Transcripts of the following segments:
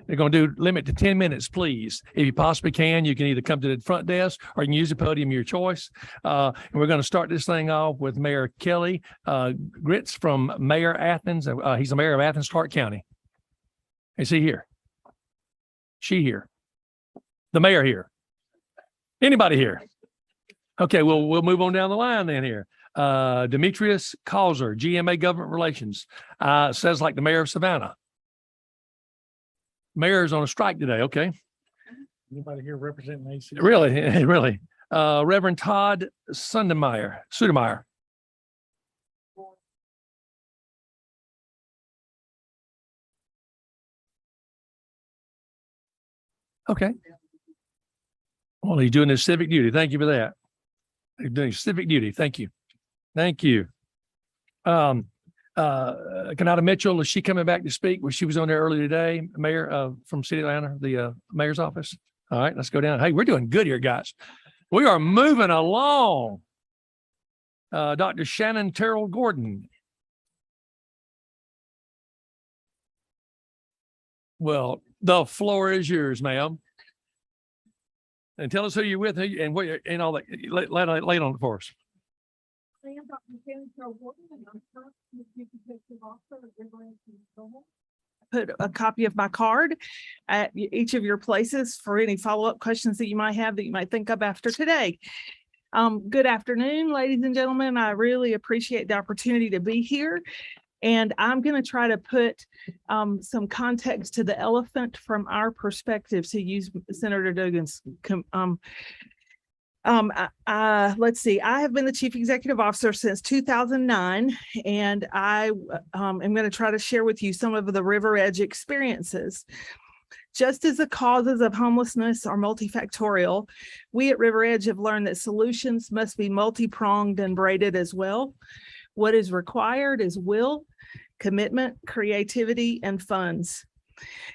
They're going to limit to 10 minutes, please. If you possibly can, you can either come to the front desk or you can use the podium, your choice. And we're going to start this thing off with Mayor Kelly Gritz from Mayor Athens. He's the mayor of Athens, Clark County. Is he here? She here? The mayor here? Anybody here? Okay, well, we'll move on down the line then here. Demetrius Causer, GMA Government Relations. Says like the mayor of Savannah. Mayor's on a strike today. Okay. Anybody here representing AC? Really, really. Reverend Todd Sudemeyer. Okay. Well, he's doing his civic duty. Thank you for that. He's doing his civic duty. Thank you. Thank you. Kanata Mitchell, is she coming back to speak? Well, she was on there earlier today, Mayor from City of Atlanta, the mayor's office. All right, let's go down. Hey, we're doing good here, guys. We are moving along. Dr. Shannon Terrell Gordon. Well, the floor is yours, ma'am. And tell us who you're with and what and all that. Lay it on it for us. I am Dr. Shannon Terrell Gordon, and I'm currently the Chief Executive Officer of Adjourns. Put a copy of my card at each of your places for any follow-up questions that you might have that you might think of after today. Good afternoon, ladies and gentlemen. I really appreciate the opportunity to be here. And I'm going to try to put some context to the elephant from our perspective, to use Senator Duggan's. Let's see, I have been the Chief Executive Officer since 2009, and I am going to try to share with you some of the River Edge experiences. Just as the causes of homelessness are multifactorial, we at River Edge have learned that solutions must be multi-pronged and braided as well. What is required is will, commitment, creativity, and funds.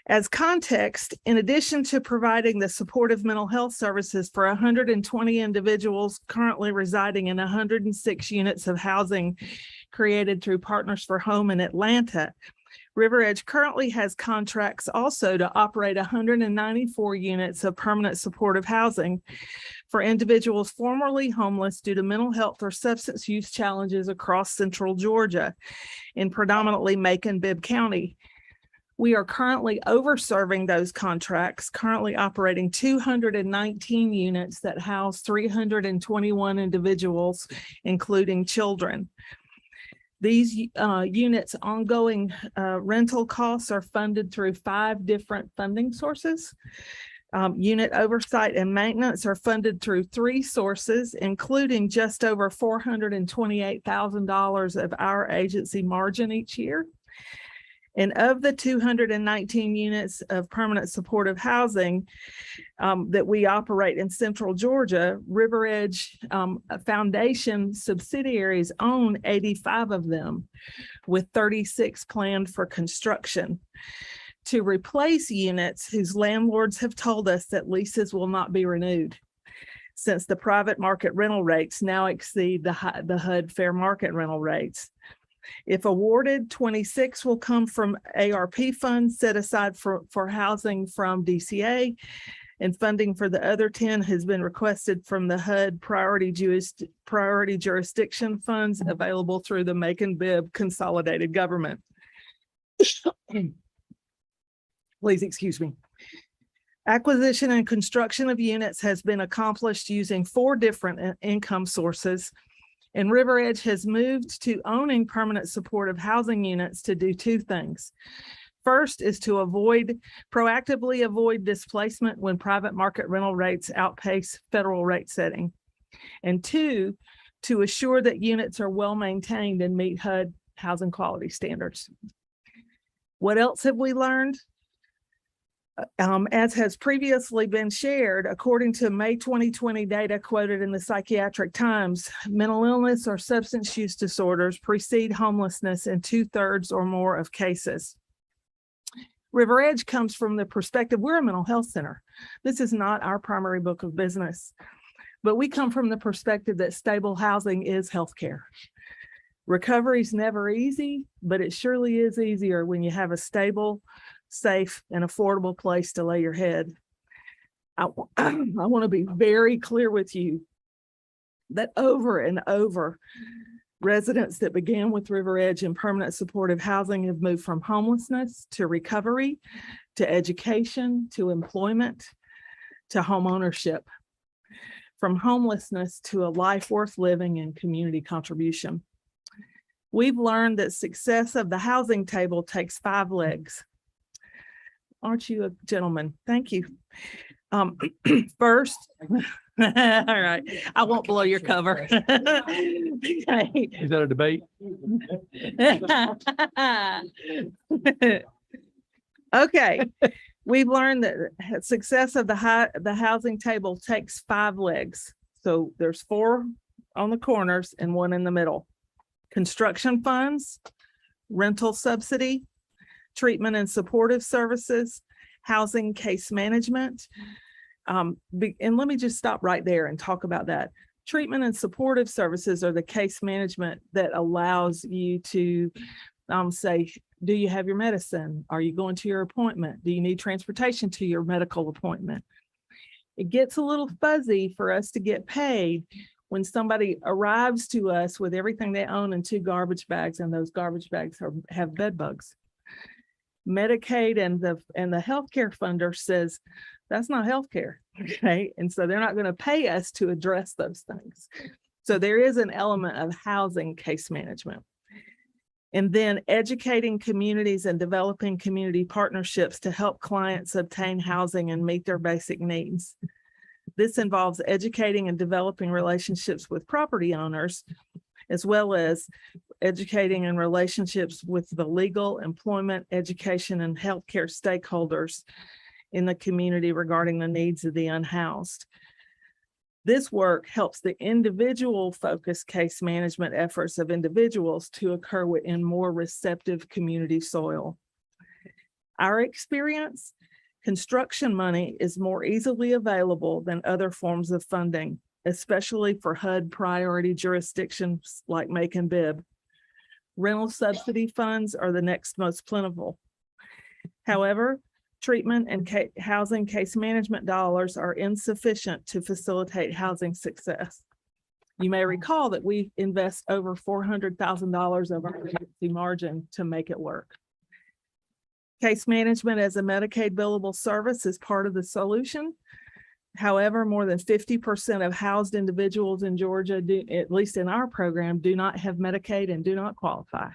As context, in addition to providing the supportive mental health services for 120 individuals currently residing in 106 units of housing created through Partners for Home in Atlanta, River Edge currently has contracts also to operate 194 units of permanent supportive housing for individuals formerly homeless due to mental health or substance use challenges across central Georgia in predominantly Macon-Bibb County. We are currently overserving those contracts, currently operating 219 units that house 321 individuals, including children. These units' ongoing rental costs are funded through 5 different funding sources. Unit oversight and maintenance are funded through 3 sources, including just over $428,000 of our agency margin each year. And of the 219 units of permanent supportive housing that we operate in central Georgia, River Edge Foundation subsidiaries own 85 of them, with 36 planned for construction to replace units whose landlords have told us that leases will not be renewed, since the private market rental rates now exceed the HUD fair market rental rates. If awarded, 26 will come from ARP funds set aside for housing from DCA, and funding for the other 10 has been requested from the HUD priority jurisdiction funds available through the Macon-Bibb Consolidated Government. Please excuse me. Acquisition and construction of units has been accomplished using 4 different income sources, and River Edge has moved to owning permanent supportive housing units to do 2 things. First is to proactively avoid displacement when private market rental rates outpace federal rate setting. And 2, to assure that units are well maintained and meet HUD housing quality standards. What else have we learned? As has previously been shared, according to May 2020 data quoted in the Psychiatric Times, mental illness or substance use disorders precede homelessness in 2/3 or more of cases. River Edge comes from the perspective, we're a mental health center. This is not our primary book of business, but we come from the perspective that stable housing is healthcare. Recovery is never easy, but it surely is easier when you have a stable, safe, and affordable place to lay your head. I want to be very clear with you that over and over, residents that began with River Edge in permanent supportive housing have moved from homelessness to recovery, to education, to employment, to home ownership, from homelessness to a life worth living and community contribution. We've learned that success of the housing table takes 5 legs. Aren't you a gentleman? Thank you. First, all right, I won't blow your cover. Is that a debate? Okay, we've learned that success of the housing table takes 5 legs. So there's 4 on the corners and 1 in the middle. Construction funds, rental subsidy, treatment and supportive services, housing case management. And let me just stop right there and talk about that. Treatment and supportive services are the case management that allows you to say, do you have your medicine? Are you going to your appointment? Do you need transportation to your medical appointment? It gets a little fuzzy for us to get paid when somebody arrives to us with everything they own in 2 garbage bags, and those garbage bags have bed bugs. Medicaid and the healthcare funder says that's not healthcare, okay? And so they're not going to pay us to address those things. So there is an element of housing case management. And then educating communities and developing community partnerships to help clients obtain housing and meet their basic needs. This involves educating and developing relationships with property owners, as well as educating and relationships with the legal, employment, education, and healthcare stakeholders in the community regarding the needs of the unhoused. This work helps the individual focused case management efforts of individuals to occur in more receptive community soil. Our experience, construction money is more easily available than other forms of funding, especially for HUD priority jurisdictions like Macon Bibb. Rental subsidy funds are the next most plentiful. However, treatment and housing case management dollars are insufficient to facilitate housing success. You may recall that we invest over $400,000 of our emergency margin to make it work. Case management as a Medicaid billable service is part of the solution. However, more than 50% of housed individuals in Georgia, at least in our program, do not have Medicaid and do not qualify.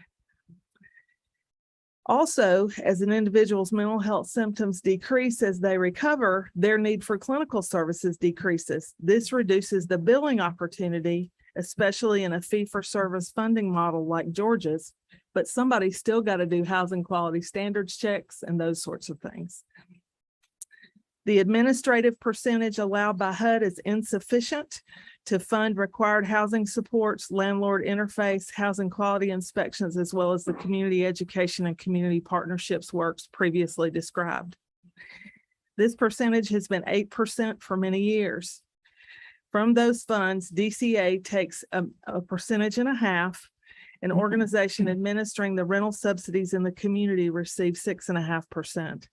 Also, as an individual's mental health symptoms decrease as they recover, their need for clinical services decreases. This reduces the billing opportunity, especially in a fee-for-service funding model like Georgia's, but somebody's still got to do housing quality standards checks and those sorts of things. The administrative percentage allowed by HUD is insufficient to fund required housing supports, landlord interface, housing quality inspections, as well as the community education and community partnerships works previously described. This percentage has been 8% for many years. From those funds, DCA takes a 1.5%. An organization administering the rental subsidies in the community receives 6.5%.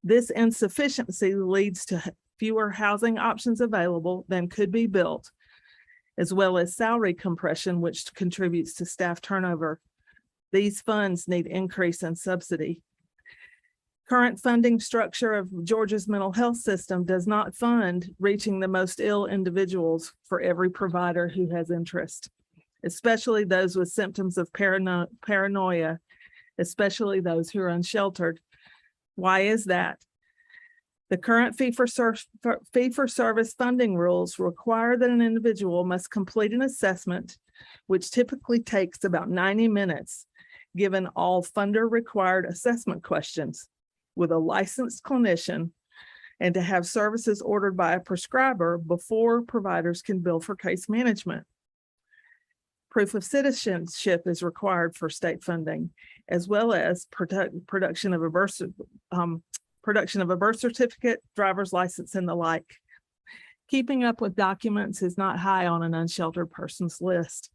This insufficiency leads to fewer housing options available than could be built, as well as salary compression, which contributes to staff turnover. These funds need increase in subsidy. Current funding structure of Georgia's mental health system does not fund reaching the most ill individuals for every provider who has interest, especially those with symptoms of paranoia, especially those who are unsheltered. Why is that? The current fee-for-service funding rules require that an individual must complete an assessment, which typically takes about 90 minutes, given all funder-required assessment questions with a licensed clinician, and to have services ordered by a prescriber before providers can bill for case management. Proof of citizenship is required for state funding, as well as production of a birth certificate, driver's license, and the like. Keeping up with documents is not high on an unsheltered person's list.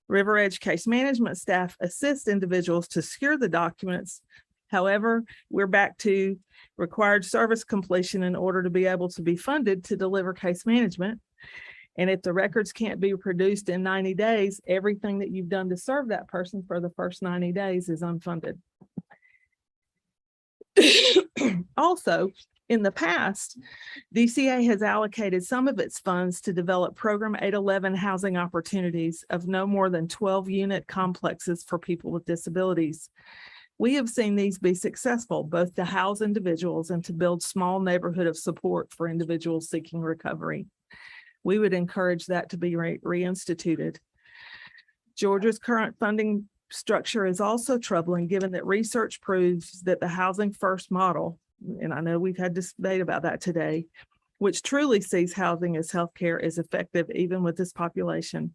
River Edge case management staff assist individuals to secure the documents. However, we're back to required service completion in order to be able to be funded to deliver case management. And if the records can't be produced in 90 days, everything that you've done to serve that person for the first 90 days is unfunded. Also, in the past, DCA has allocated some of its funds to develop Program 811 housing opportunities of no more than 12 unit complexes for people with disabilities. We have seen these be successful, both to house individuals and to build small neighborhood of support for individuals seeking recovery. We would encourage that to be reinstituted. Georgia's current funding structure is also troubling, given that research proves that the housing first model, and I know we've had this debate about that today, which truly sees housing as healthcare, is effective even with this population.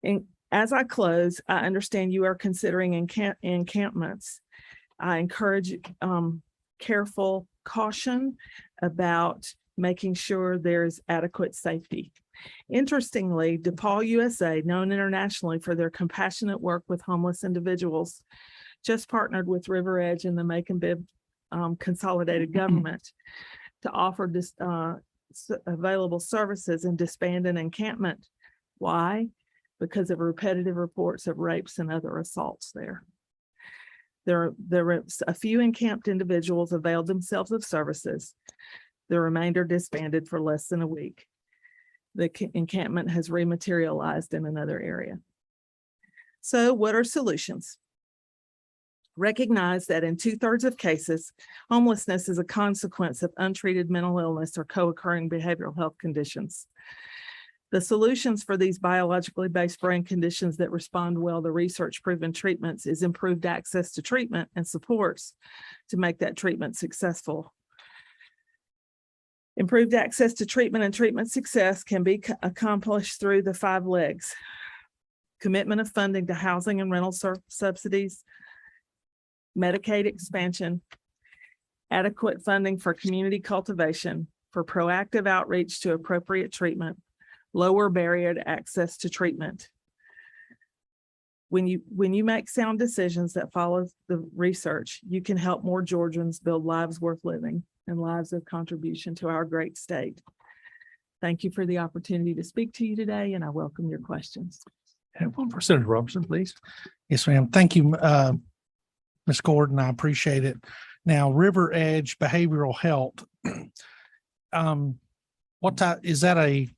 And as I close, I understand you are considering encampments. I encourage careful caution about making sure there's adequate safety. Interestingly, DePaul, USA, known internationally for their compassionate work with homeless individuals, just partnered with River Edge and the Macon-Bibb Consolidated Government to offer available services and disband an encampment. Why? Because of repetitive reports of rapes and other assaults there. There were a few encamped individuals availed themselves of services. The remainder disbanded for less than a week. The encampment has rematerialized in another area. So what are solutions? Recognize that in 2/3 of cases, homelessness is a consequence of untreated mental illness or co-occurring behavioral health conditions. The solutions for these biologically based brain conditions that respond well to research-proven treatments is improved access to treatment and supports to make that treatment successful. Improved access to treatment and treatment success can be accomplished through the 5 legs: commitment of funding to housing and rental subsidies, Medicaid expansion, adequate funding for community cultivation, for proactive outreach to appropriate treatment, lower barrier to access to treatment. When you make sound decisions that follow the research, you can help more Georgians build lives worth living and lives of contribution to our great state. Thank you for the opportunity to speak to you today, and I welcome your questions. And one for Senator Robinson, please. Yes, ma'am. Thank you, Ms. Gordon. I appreciate it. Now, River Edge Behavioral Health. What type is that? A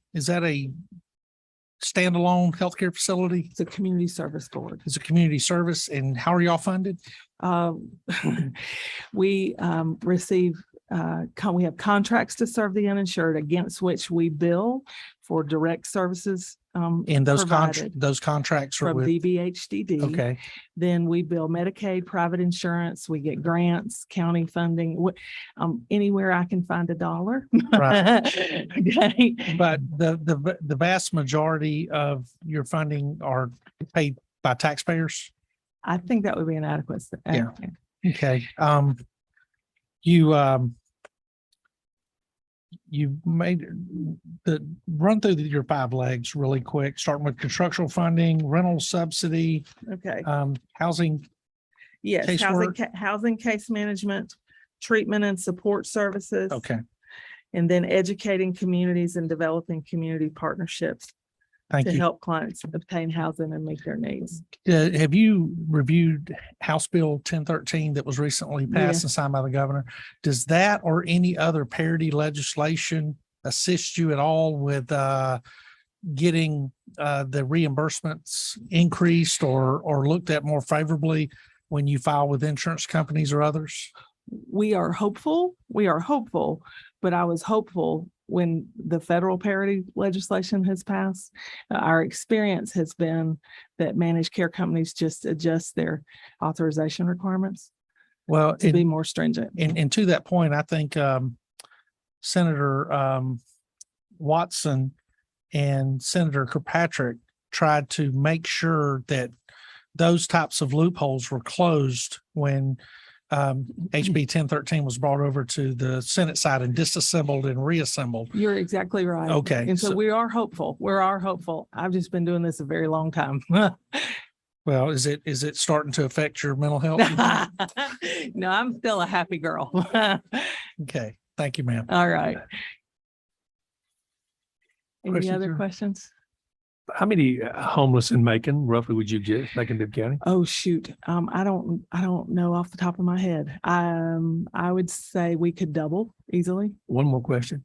standalone healthcare facility? It's a community service board. It's a community service, and how are y'all funded? We receive we have contracts to serve the uninsured against which we bill for direct services. And those contracts are from with DBHDD. Okay. Then we bill Medicaid, private insurance, we get grants, county funding, anywhere I can find $1. Right. Okay. But the vast majority of your funding are paid by taxpayers. I think that would be an adequate. Yeah. Okay. You made the run through your 5 legs really quick, starting with constructional funding, rental subsidy, Okay. housing. Yes. Casework. Housing case management, treatment and support services. Okay. And then educating communities and developing community partnerships Thank to you. help clients obtain housing and meet their needs. Have you reviewed House Bill 1013 that was recently passed Yes. and signed by the governor? Does that or any other parity legislation assist you at all with getting the reimbursements increased or looked at more favorably when you file with insurance companies or others? We are hopeful, but I was hopeful when the federal parity legislation has passed. Our experience has been that managed care companies just adjust their authorization requirements Well, to be more stringent. and to that point, I think Senator Watson and Senator Kirkpatrick tried to make sure that those types of loopholes were closed when HB 1013 was brought over to the Senate side and disassembled and reassembled. You're exactly right. Okay. And so we are hopeful. I've just been doing this a very long time. Well, is it starting to affect your mental health? No, I'm still a happy girl. Okay, thank you, ma'am. All right. Any Questions, other sir? questions? How many homeless in Macon roughly would you get, Macon-Bibb County? Oh, shoot. I don't know off the top of my head. I would say we could double easily. One more question.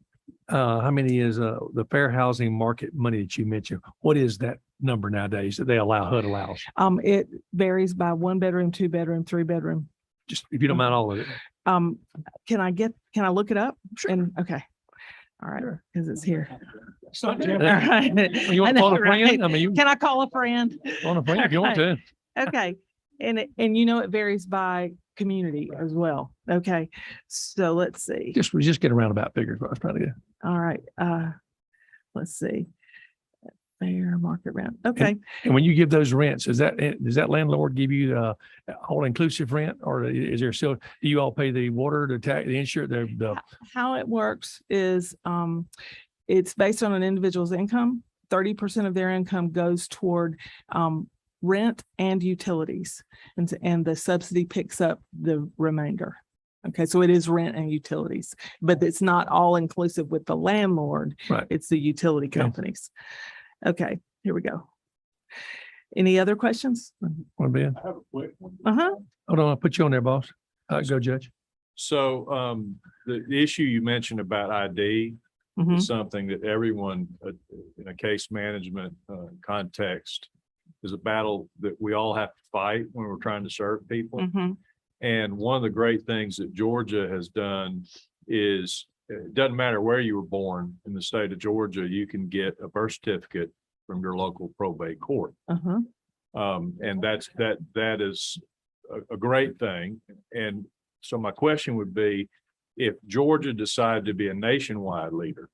How many is the fair housing market money that you mentioned? What is that number nowadays that they allow, HUD allows? It varies by 1 bedroom, 2 bedroom, 3 bedroom. Just if you don't mind all of it. Can I look it up? Sure. And okay. All right, Sure. because it's here. All All right. You want I to phone know, a friend? right? I mean, you Can I call a friend? phone a friend if you want to. Okay. And it varies by community as well. Okay. So let's see. Just get a roundabout figure. Is what I was trying to get. All right. Let's see. Fair market rent. Okay. And when you give those rents, does that landlord give you all inclusive rent, or is there still, do you all pay the water, the tax, the insurance, the How it works is it's based on an individual's income. 30% of their income goes toward rent and utilities, and the subsidy picks up the remainder. Okay, so it is rent and utilities, but it's not all inclusive with the landlord. Right. It's the utility Okay. companies. Okay, here we go. Any other questions? one bid? I have a quick one. Uh-huh. Hold on, I'll put you on there, boss. Go, Judge. So the issue you mentioned about ID Mhm. is something that everyone in a case management context is a battle that we all have to fight when we're trying to serve people. Mhm. And one of the great things that Georgia has done is it doesn't matter where you were born in the state of Georgia, you can get a birth certificate from your local probate court. Uh-huh. And that is a great thing. And so my question would be, if Georgia decided to be a nationwide leader,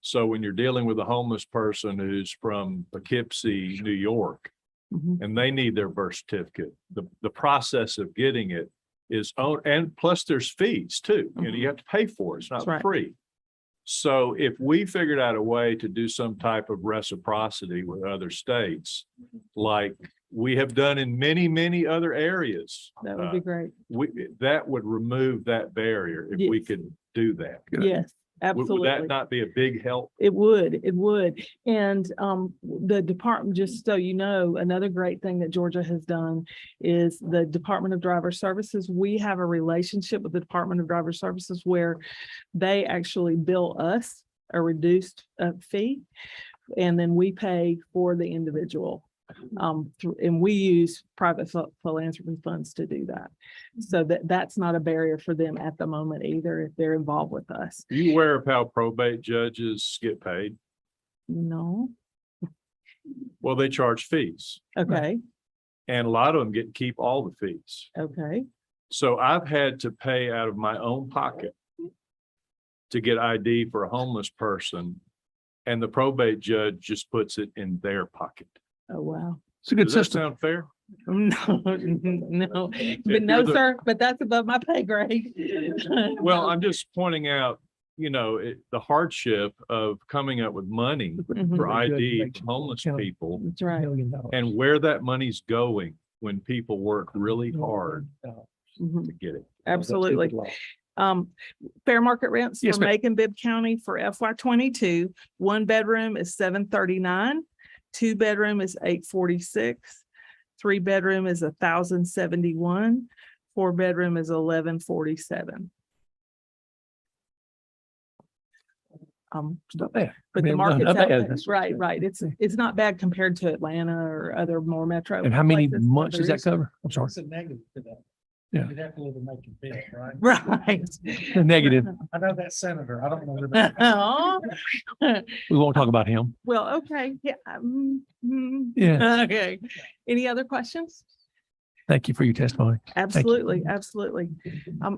so when you're dealing with a homeless person who's from Poughkeepsie, New York, Mhm. and they need their birth certificate, the process of getting it is on, and plus there's fees too. You know, you have to pay for it. It's not That's right. free. So if we figured out a way to do some type of reciprocity with other states, like we have done in many, many other areas, That would be great. that would remove that barrier if we Yes. could do that. Yes, Would absolutely. that not be a big help? It would. And the department, just so you know, another great thing that Georgia has done is the Department of Driver Services. We have a relationship with the Department of Driver Services where they actually bill us a reduced fee, and then we pay for the individual. And we use private philanthropy funds to do that. So that's not a barrier for them at the moment either, if they're involved with us. Are you aware of how probate judges get paid? No, Well, they charge fees, okay, and a lot of them get to keep all the fees. okay. So I've had to pay out of my own pocket to get ID for a homeless person, and the probate judge just puts it in their pocket. Oh, wow. It's a good Does that system. sound fair? No, no, but you're no, the- sir, but that's above my pay grade. Well, I'm just pointing out, you know, the hardship of coming up with money Mhm. for ID for homeless people, That's right. and where that money's going when people work really hard Mhm. to get it. Absolutely. Fair market rents Yes, for ma'am. Macon-Bibb County for FY 22, 1 bedroom is $739, 2 bedroom is $846, 3 bedroom is $1,071, 4 bedroom is $1,147. It's not bad. But I the mean, market's not out bad. there. That's- Right. It's not bad compared to Atlanta or other more metro. And how many places. months does that Others. cover? I'm sorry. What's the negative to that? Yeah. You'd have to live in Macon Bibb, right? Right. The negative. I know that senator. I don't know. the- Oh, We won't talk about him. well, okay, yeah. Yeah. Okay. Any other questions? Thank you for your testimony. Absolutely, absolutely.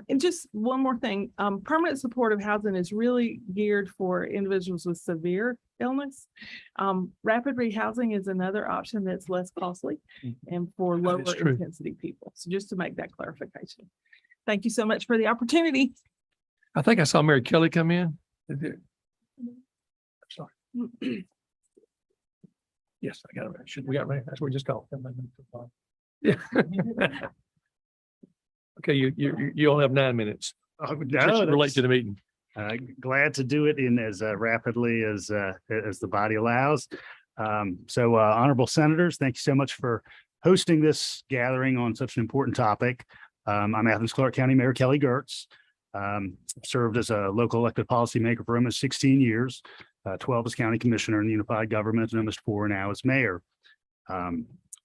And just one more thing, permanent supportive housing is really geared for individuals with severe illness. Rapid rehousing is another option that's less costly and for That lower is true. intensity people. So just to make that clarification. Thank you so much for the opportunity. I think I saw Mary Kelly come in. Sorry. Yes, I got it. Should we got it? That's what we just called. Yeah. Okay, you only have 9 minutes. Just relate to the meeting. Glad to do it in as rapidly as the body allows. Honorable senators, thank you so much for hosting this gathering on such an important topic. I'm Athens Clarke County Mayor Kelly Gertz. Served as a local elected policymaker for almost 16 years, 12 as county commissioner in the unified government, and almost 4 now as mayor.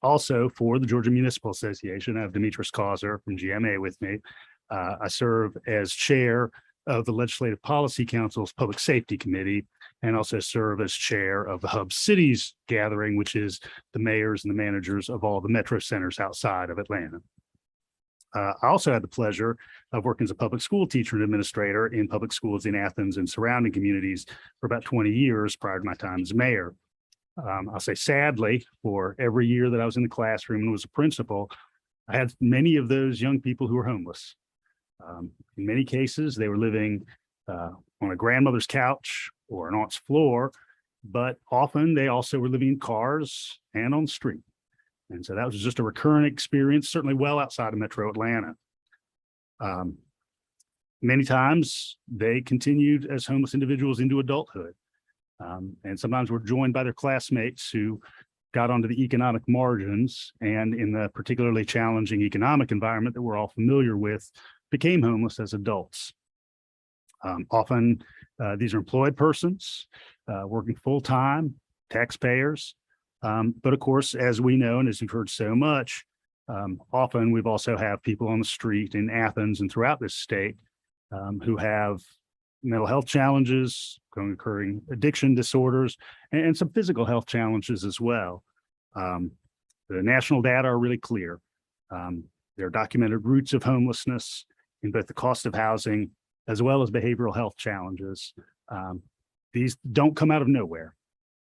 Also for the Georgia Municipal Association, I have Demetrius Causer from GMA with me. I serve as chair of the Legislative Policy Council's Public Safety Committee, and also serve as chair of the Hub Cities Gathering, which is the mayors and the managers of all the metro centers outside of Atlanta. I also had the pleasure of working as a public school teacher and administrator in public schools in Athens and surrounding communities for about 20 years prior to my time as mayor. I'll say sadly, for every year that I was in the classroom and was a principal, I had many of those young people who were homeless. In many cases, they were living on a grandmother's couch or an aunt's floor, but often they also were living in cars and on the street. And so that was just a recurrent experience, certainly well outside of Metro Atlanta. Many times they continued as homeless individuals into adulthood. And sometimes were joined by their classmates who got onto the economic margins and in the particularly challenging economic environment that we're all familiar with, became homeless as adults. Often these are employed persons working full-time, taxpayers. But of course, as we know, and as you've heard so much, often we've also have people on the street in Athens and throughout this state who have mental health challenges, occurring addiction disorders, and some physical health challenges as well. The national data are really clear. There are documented roots of homelessness in both the cost of housing as well as behavioral health challenges. These don't come out of nowhere.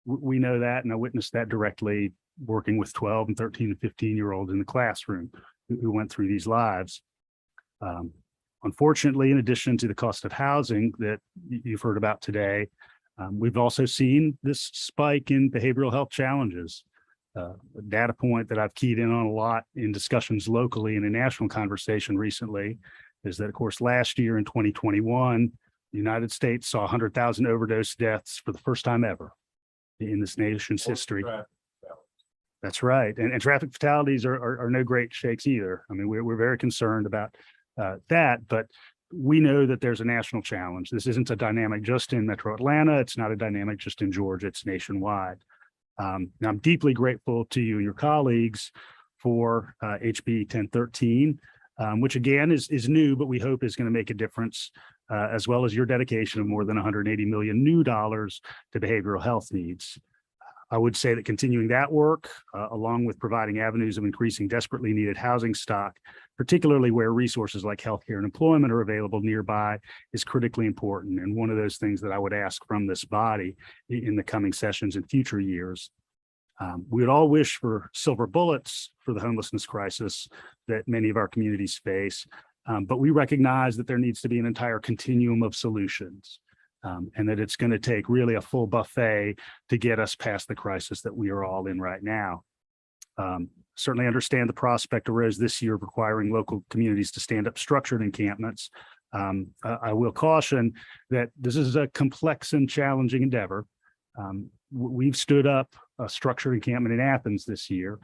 We know that, and I witnessed that directly working with 12 and 13 and 15-year-olds in the classroom who went through these lives. Unfortunately, in addition to the cost of housing that you've heard about today, we've also seen this spike in behavioral health challenges. A data point that I've keyed in on a lot in discussions locally and in national conversation recently is that, of course, last year in 2021, the United States saw 100,000 overdose deaths for the first time ever in this nation's history. That's right. And traffic fatalities are no great shakes either. I mean, we're very concerned about that, but we know that there's a national challenge. This isn't a dynamic just in Metro Atlanta. It's not a dynamic just in Georgia. It's nationwide. Now I'm deeply grateful to you and your colleagues for HB 1013, which again is new, but we hope is going to make a difference, as well as your dedication of more than $180 million new dollars to behavioral health needs. I would say that continuing that work, along with providing avenues of increasing desperately needed housing stock, particularly where resources like healthcare and employment are available nearby, is critically important. And one of those things that I would ask from this body in the coming sessions in future years. We would all wish for silver bullets for the homelessness crisis that many of our communities face, but we recognize that there needs to be an entire continuum of solutions. And that it's going to take really a full buffet to get us past the crisis that we are all in right now. Certainly understand the prospect arose this year of requiring local communities to stand up structured encampments. I will caution that this is a complex and challenging endeavor. We've stood up a structured encampment in Athens this year.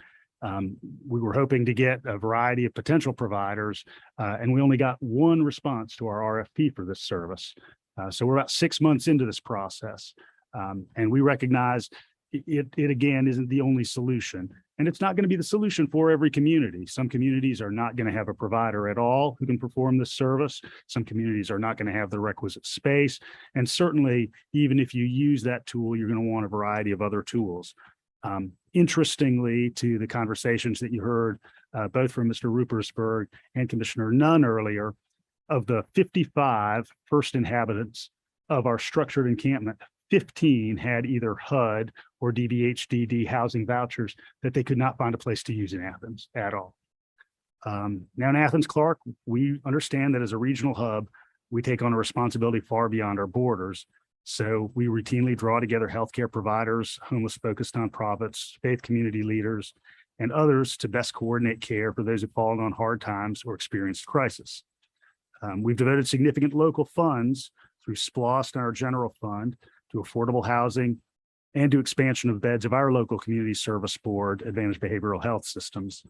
We were hoping to get a variety of potential providers, and we only got one response to our RFP for this service. So we're about 6 months into this process, and we recognize it again isn't the only solution, and it's not going to be the solution for every community. Some communities are not going to have a provider at all who can perform this service. Some communities are not going to have the requisite space, and certainly even if you use that tool, you're going to want a variety of other tools. Interestingly, to the conversations that you heard both from Mr. Rupersberg and Commissioner Nunn earlier, of the 55 first inhabitants of our structured encampment, 15 had either HUD or DDHDD housing vouchers that they could not find a place to use in Athens at all. Now in Athens, Clarke, we understand that as a regional hub, we take on a responsibility far beyond our borders. So we routinely draw together healthcare providers, homeless-focused nonprofits, faith community leaders, and others to best coordinate care for those who've fallen on hard times or experienced crisis. We've devoted significant local funds through SPLOST and our general fund to affordable housing and to expansion of beds of our local community service board, Advantage Behavioral Health Systems.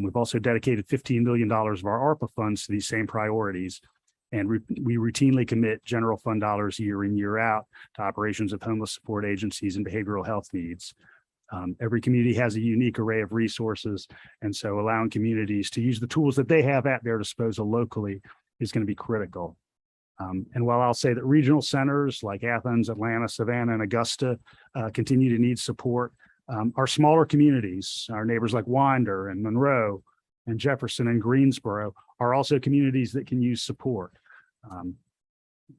We've also dedicated $15 million of our ARPA funds to these same priorities. And we routinely commit general fund dollars year in, year out to operations of homeless support agencies and behavioral health needs. Every community has a unique array of resources. And so allowing communities to use the tools that they have at their disposal locally is going to be critical. And while I'll say that regional centers like Athens, Atlanta, Savannah, and Augusta continue to need support, our smaller communities, our neighbors like Winder and Monroe and Jefferson and Greensboro are also communities that can use support.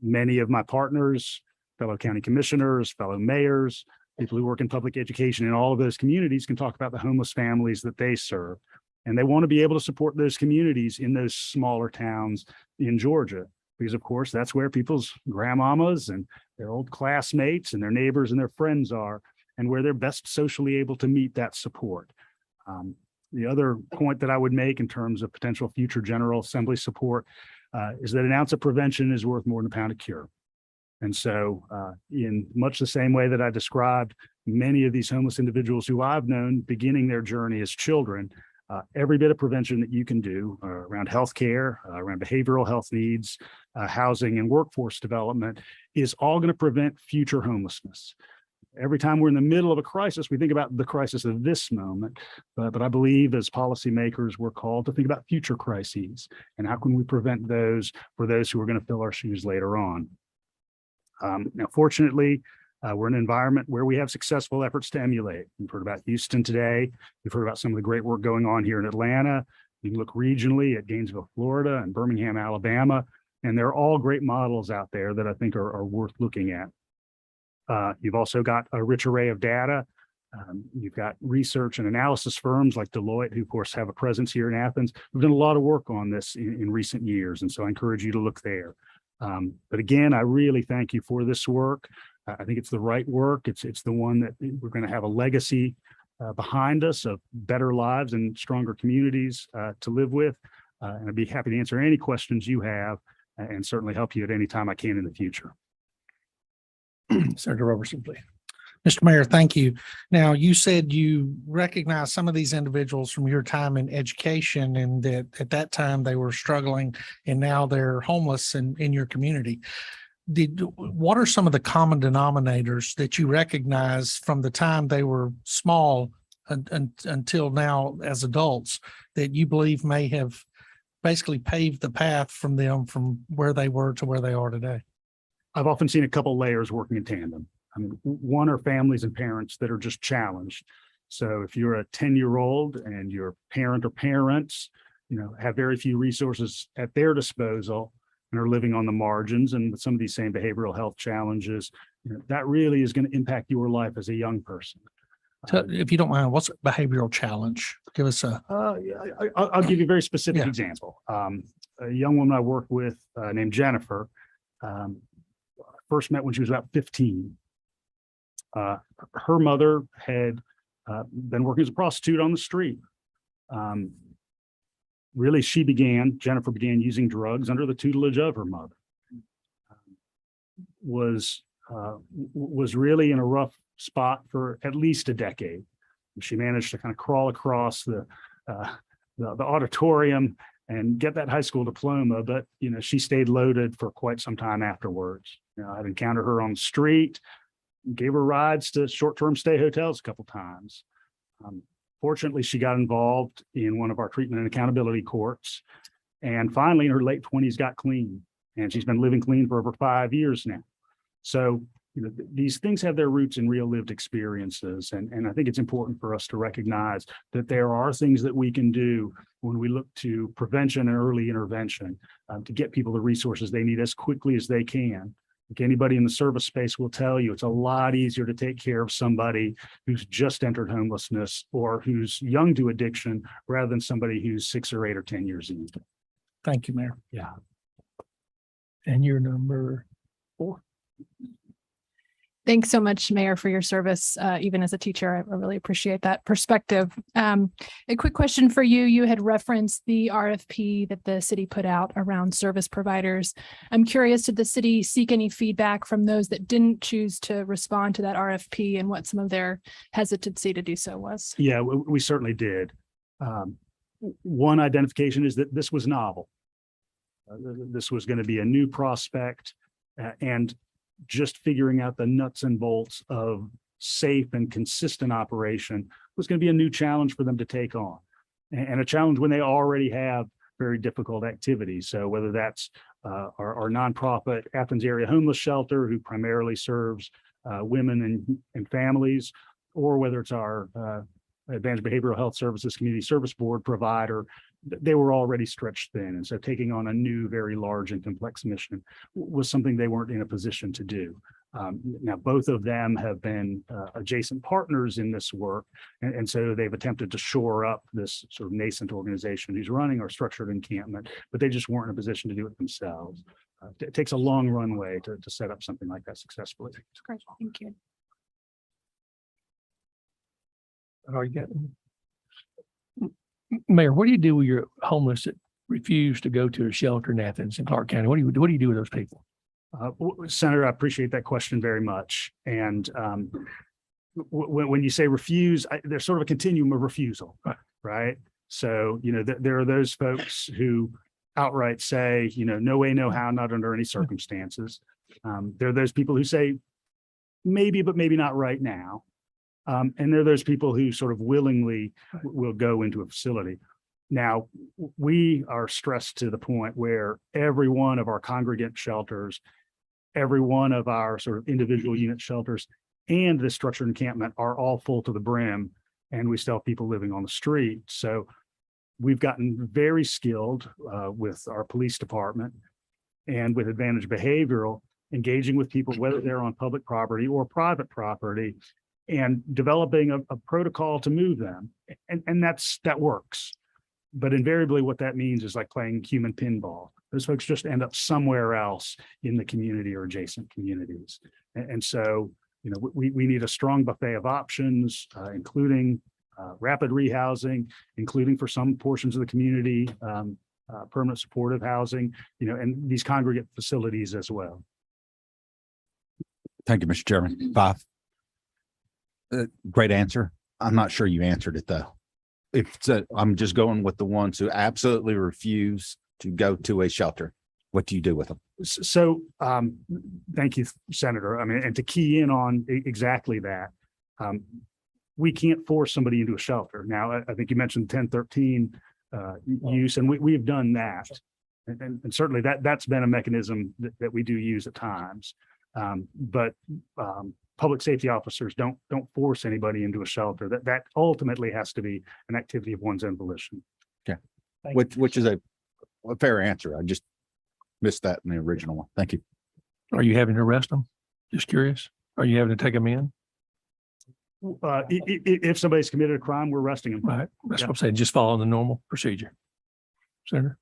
Many of my partners, fellow county commissioners, fellow mayors, people who work in public education in all of those communities can talk about the homeless families that they serve. And they want to be able to support those communities in those smaller towns in Georgia, because of course, that's where people's grandmamas and their old classmates and their neighbors and their friends are, and where they're best socially able to meet that support. The other point that I would make in terms of potential future General Assembly support is that an ounce of prevention is worth more than a pound of cure. And so in much the same way that I described many of these homeless individuals who I've known beginning their journey as children, every bit of prevention that you can do around healthcare, around behavioral health needs, housing and workforce development is all going to prevent future homelessness. Every time we're in the middle of a crisis, we think about the crisis of this moment, but I believe as policymakers, we're called to think about future crises and how can we prevent those for those who are going to fill our shoes later on. Now, fortunately, we're in an environment where we have successful efforts to emulate. We've heard about Houston today. We've heard about some of the great work going on here in Atlanta. You can look regionally at Gainesville, Florida and Birmingham, Alabama, and they're all great models out there that I think are worth looking at. You've also got a rich array of data. You've got research and analysis firms like Deloitte, who of course have a presence here in Athens. We've done a lot of work on this in recent years, and so I encourage you to look there. But again, I really thank you for this work. I think it's the right work. It's the one that we're going to have a legacy behind us of better lives and stronger communities to live with. And I'd be happy to answer any questions you have and certainly help you at any time I can in the future. Senator Robertson, please. Mr. Mayor, thank you. Now, you said you recognize some of these individuals from your time in education and that at that time they were struggling and now they're homeless in your community. What are some of the common denominators that you recognize from the time they were small until now as adults that you believe may have basically paved the path from them from where they were to where they are today? I've often seen a couple layers working in tandem. I mean, one are families and parents that are just challenged. So if you're a 10-year-old and your parent or parents, have very few resources at their disposal and are living on the margins and with some of these same behavioral health challenges, that really is going to impact your life as a young person. So if you don't mind, what's a behavioral challenge? Give us a. I'll give you a very specific Yeah. example. A young woman I work with named Jennifer, first met when she was about 15. Her mother had been working as a prostitute on the street. Really, Jennifer began using drugs under the tutelage of her mother. Was really in a rough spot for at least a decade. She managed to kind of crawl across the auditorium and get that high school diploma, but she stayed loaded for quite some time afterwards. I've encountered her on the street, gave her rides to short-term stay hotels a couple times. Fortunately, she got involved in one of our treatment and accountability courts, and finally in her late 20s got clean, and she's been living clean for over 5 years now. So these things have their roots in real lived experiences. And I think it's important for us to recognize that there are things that we can do when we look to prevention and early intervention to get people the resources they need as quickly as they can. Like anybody in the service space will tell you, it's a lot easier to take care of somebody who's just entered homelessness or who's young to addiction rather than somebody who's 6 or 8 or 10 years in. Thank you, Mayor. Yeah. And you're number 4. Thanks so much, Mayor, for your service. Even as a teacher, I really appreciate that perspective. A quick question for you. You had referenced the RFP that the city put out around service providers. I'm curious, did the city seek any feedback from those that didn't choose to respond to that RFP and what some of their hesitancy to do so was? Yeah, we certainly did. One identification is that this was novel. This was going to be a new prospect, and just figuring out the nuts and bolts of safe and consistent operation was going to be a new challenge for them to take on, and a challenge when they already have very difficult activities. So whether that's our nonprofit Athens Area Homeless Shelter, who primarily serves women and families, or whether it's our Advanced Behavioral Health Services Community Service Board provider, they were already stretched thin. And so taking on a new, very large and complex mission was something they weren't in a position to do. Now, both of them have been adjacent partners in this work. And so they've attempted to shore up this sort of nascent organization who's running our structured encampment, but they just weren't in a position to do it themselves. It takes a long runway to set up something like that successfully. Great, thank you. Are you getting? Mayor, what do you do with your homeless that refuse to go to a shelter in Athens and Clark County? What do you do with those people? Senator, I appreciate that question very much. And when you say refuse, there's sort of a continuum of refusal, right? So, there are those folks who outright say, no way, no how, not under any circumstances. There are those people who say, maybe, but maybe not right now. And there are those people who sort of willingly will go into a facility. Now, we are stressed to the point where every one of our congregant shelters, every one of our sort of individual unit shelters, and the structured encampment are all full to the brim, and we still have people living on the street. So we've gotten very skilled with our police department and with Advantage Behavioral, engaging with people, whether they're on public property or private property, and developing a protocol to move them. And that works. But invariably what that means is like playing human pinball. Those folks just end up somewhere else in the community or adjacent communities. And so, we need a strong buffet of options, including rapid rehousing, including for some portions of the community, permanent supportive housing, and these congregate facilities as well. Thank you, Mr. Chairman. 5. Great answer. I'm not sure you answered it though. I'm just going with the ones who absolutely refuse to go to a shelter. What do you do with them? So thank you, Senator. I mean, and to key in on exactly that, we can't force somebody into a shelter. Now, I think you mentioned 1013 use, and we've done that. And certainly that's been a mechanism that we do use at times. But public safety officers don't force anybody into a shelter. That ultimately has to be an activity of one's own volition. Okay, which is a fair answer. I just missed that in the original one. Thank you. Are you having to arrest them? Just curious. Are you having to take them in? If somebody's committed a crime, we're arresting them. Right. That's what I'm saying. Just follow the normal procedure. Senator.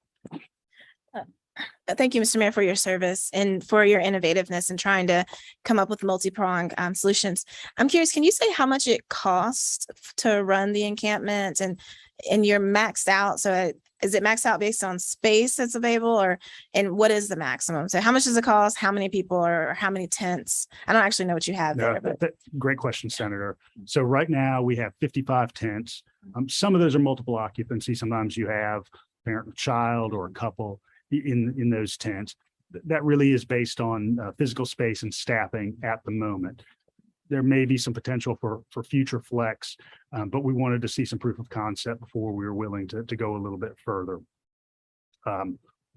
Thank you, Mr. Mayor, for your service and for your innovativeness in trying to come up with multi-pronged solutions. I'm curious, can you say how much it costs to run the encampment, and you're maxed out? So is it maxed out based on space that's available, and what is the maximum? So how much does it cost? How many people, or how many tents? I don't actually know what you have there. But Great question, Senator. So right now we have 55 tents. Some of those are multiple occupancy. Sometimes you have a parent and child or a couple in those tents. That really is based on physical space and staffing at the moment. There may be some potential for future flex, but we wanted to see some proof of concept before we were willing to go a little bit further.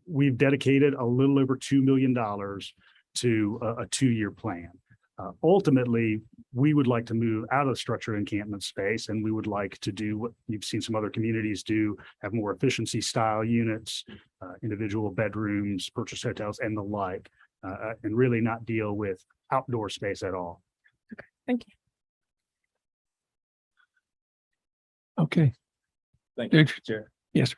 We've dedicated a little over $2 million to a 2-year plan. Ultimately, we would like to move out of the structured encampment space, and we would like to do what you've seen some other communities do, have more efficiency style units, individual bedrooms, purchase hotels, and the like, and really not deal with outdoor space at all. okay, thank you. Okay. Thank you, Dude. Mr. Chair. Yes, sir.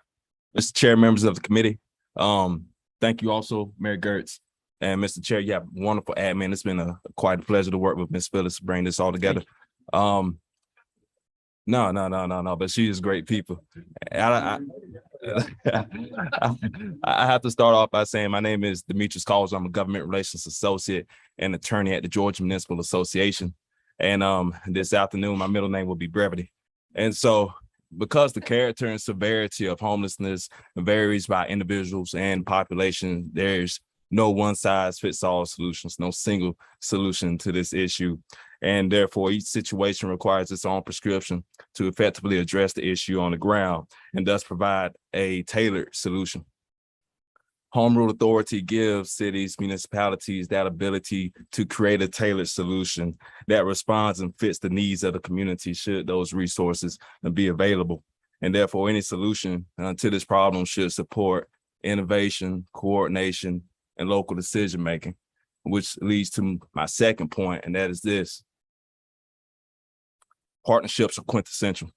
Mr. Chair, members of the committee. Thank you also, Mayor Gertz. And Mr. Chair, you have wonderful admin. It's been quite a pleasure to work with Ms. Phillips to bring this all together. No, but she is great people. I have to start off by saying my name is Demetrius Calls. I'm a government relations associate and attorney at the Georgia Municipal Association. And this afternoon, my middle name will be Brevity. And so because the character and severity of homelessness varies by individuals and population, there's no one size fits all solutions, no single solution to this issue. And therefore, each situation requires its own prescription to effectively address the issue on the ground and thus provide a tailored solution. Home Rule Authority gives cities, municipalities that ability to create a tailored solution that responds and fits the needs of the community should those resources be available. And therefore, any solution to this problem should support innovation, coordination, and local decision-making, which leads to my second point, and that is this. Partnerships are quintessential.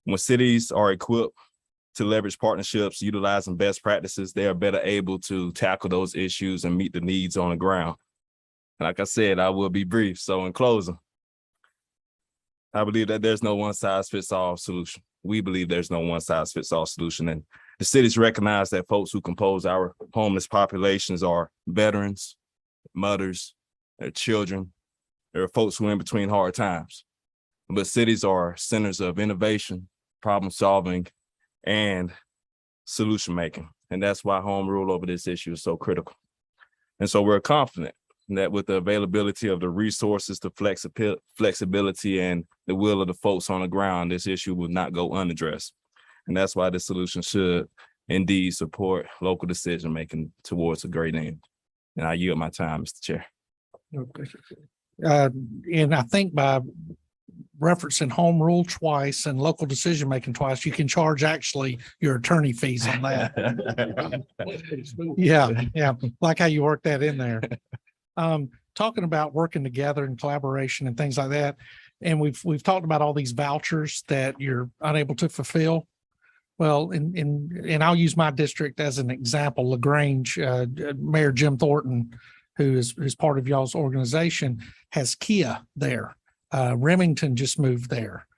When cities are equipped to leverage partnerships, utilizing best practices, they are better able to tackle those issues and meet the needs on the ground. Like I said, I will be brief. So in closing, I believe that there's no one size fits all solution. We believe there's no one size fits all solution. And the cities recognize that folks who compose our homeless populations are veterans, mothers, their children. There are folks who are in between hard times. But cities are centers of innovation, problem solving, and solution making. And that's why home rule over this issue is so critical. And so we're confident that with the availability of the resources, the flexibility, and the will of the folks on the ground, this issue will not go unaddressed. And that's why this solution should indeed support local decision making towards a great end. And I yield my time, Mr. Chair. And I think by referencing home rule twice and local decision making twice, you can charge actually your attorney fees on that. Yeah, like how you work that in there. Talking about working together and collaboration and things like that, and we've talked about all these vouchers that you're unable to fulfill. Well, and I'll use my district as an example. LaGrange, Mayor Jim Thornton, who is part of y'all's organization, has Kia there. Remington just moved there.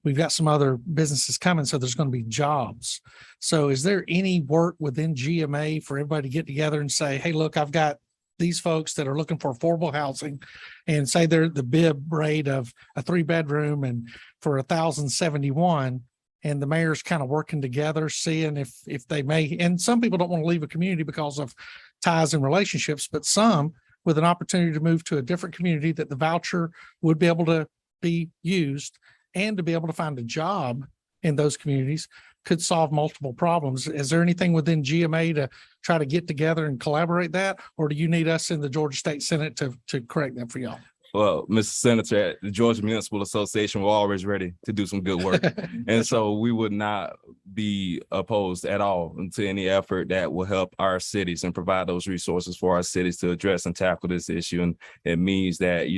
We've got some other businesses coming, so there's going to be jobs. So is there any work within GMA for everybody to get together and say, hey, look, I've got these folks that are looking for affordable housing, and say they're the bid rate of a 3-bedroom and for 1,071, and the mayor's kind of working together, seeing if they may, and some people don't want to leave a community because of ties and relationships, but some with an opportunity to move to a different community that the voucher would be able to be used and to be able to find a job in those communities could solve multiple problems. Is there anything within GMA to try to get together and collaborate that? Or do you need us in the Georgia State Senate to correct that for y'all? Well, Mr. Senator, the Georgia Municipal Association, we're always ready to do some good work. And so we would not be opposed at all to any effort that will help our cities and provide those resources for our cities to address and tackle this issue. And it means that,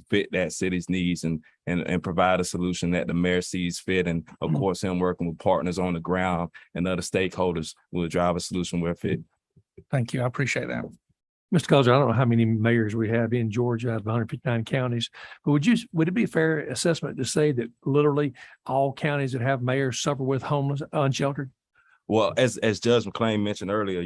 fit that city's needs and provide a solution that the mayor sees fit. And of course, him working with partners on the ground and other stakeholders will drive a solution where fit. Thank you. I appreciate that. Mr. Collier, I don't know how many mayors we have in Georgia out of 159 counties, but would it be a fair assessment to say that literally all counties that have mayors suffer with homeless, unsheltered? Well, as Judge McClain mentioned earlier,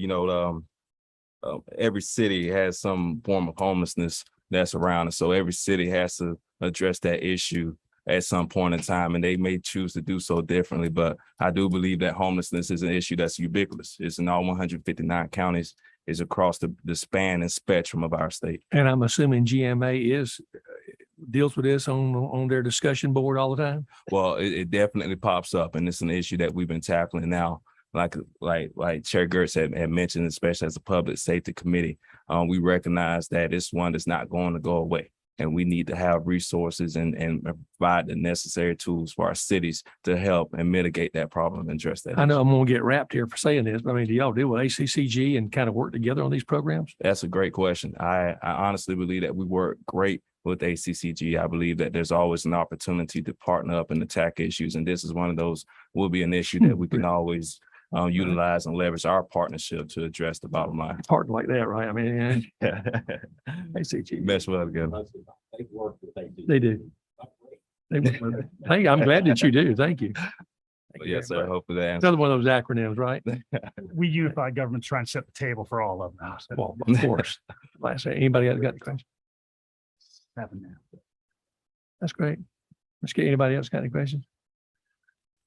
every city has some form of homelessness that's around. And so every city has to address that issue at some point in time, and they may choose to do so differently. But I do believe that homelessness is an issue that's ubiquitous. It's in all 159 counties. Is across the span and spectrum of our state. And I'm assuming GMA deals with this on their discussion board all the time? Well, it definitely pops up, and it's an issue that we've been tackling now. Like Chair Gertz had mentioned, especially as a public safety committee, we recognize that it's one that's not going to go away. And we need to have resources and provide the necessary tools for our cities to help and mitigate that problem and address that. I know I'm going to get wrapped here for saying this, but I mean, do y'all deal with ACCG and kind of work together on these programs? That's a great question. I honestly believe that we work great with ACCG. I believe that there's always an opportunity to partner up and attack issues. And this is one of those will be an issue that we can always utilize and leverage our partnership to address the bottom line. Hard like that, right? I mean, they see you. Best well together. They do. Thank you. I'm glad that you do. Thank you. Thank you Yes, very sir. much. Hopefully that It's answers. another one of those acronyms, right? We unified government trying to set the table for all of them. So, Well, of course. Last, anybody else got any questions? happen now. That's great. Let's get anybody else got any questions?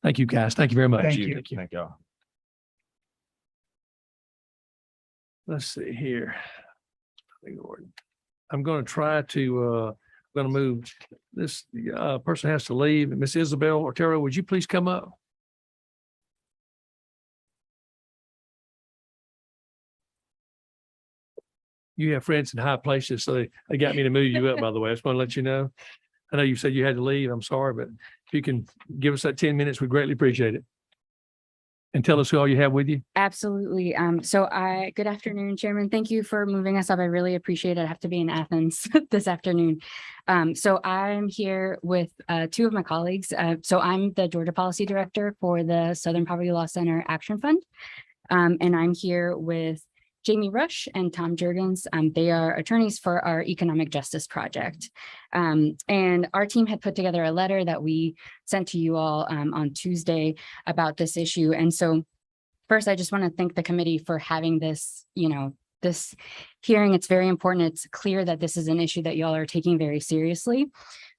Thank you, guys. Thank you very much. Thank you. Thank y'all. Let's see here. I'm going to try to, going to move this, person has to leave. Miss Isabel Otero, would you please come up? You have friends in high places, so they got me to move you up, by the way. I just want to let you know. I know you said you had to leave. I'm sorry, but if you can give us that 10 minutes, we greatly appreciate it. And tell us who all you have with you. Absolutely. Good afternoon, Chairman. Thank you for moving us up. I really appreciate it. I have to be in Athens this afternoon. So I'm here with two of my colleagues. So I'm the Georgia Policy Director for the Southern Poverty Law Center Action Fund. And I'm here with Jamie Rush and Tom Jurgens. They are attorneys for our Economic Justice Project. And our team had put together a letter that we sent to you all on Tuesday about this issue. And so first, I just want to thank the committee for having this, this hearing. It's very important. It's clear that this is an issue that y'all are taking very seriously.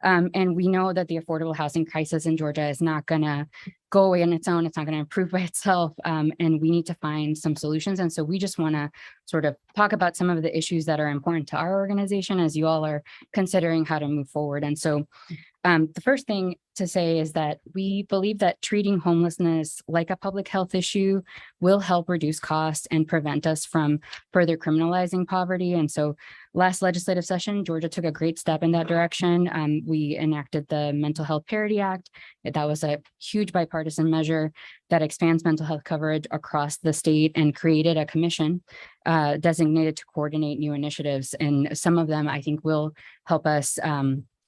And we know that the affordable housing crisis in Georgia is not going to go away on its own. It's not going to improve by itself. And we need to find some solutions. And so we just want to sort of talk about some of the issues that are important to our organization as you all are considering how to move forward. And so the first thing to say is that we believe that treating homelessness like a public health issue will help reduce costs and prevent us from further criminalizing poverty. And so last legislative session, Georgia took a great step in that direction. We enacted the Mental Health Parity Act. That was a huge bipartisan measure that expands mental health coverage across the state and created a commission designated to coordinate new initiatives. And some of them I think will help us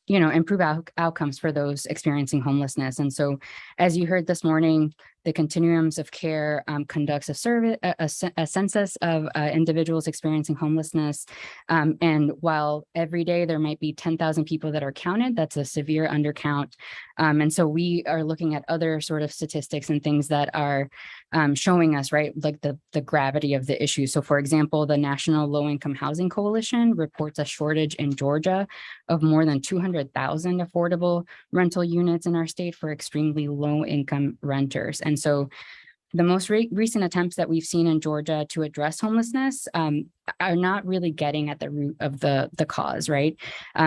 improve outcomes for those experiencing homelessness. And so, as you heard this morning, the Continuums of Care conducts a survey, a census of individuals experiencing homelessness. And while every day there might be 10,000 people that are counted, that's a severe undercount. And so we are looking at other sort of statistics and things that are showing us, right, like the gravity of the issue. So for example, the National Low Income Housing Coalition reports a shortage in Georgia of more than 200,000 affordable rental units in our state for extremely low income renters. And so the most recent attempts that we've seen in Georgia to address homelessness are not really getting at the root of the cause, right?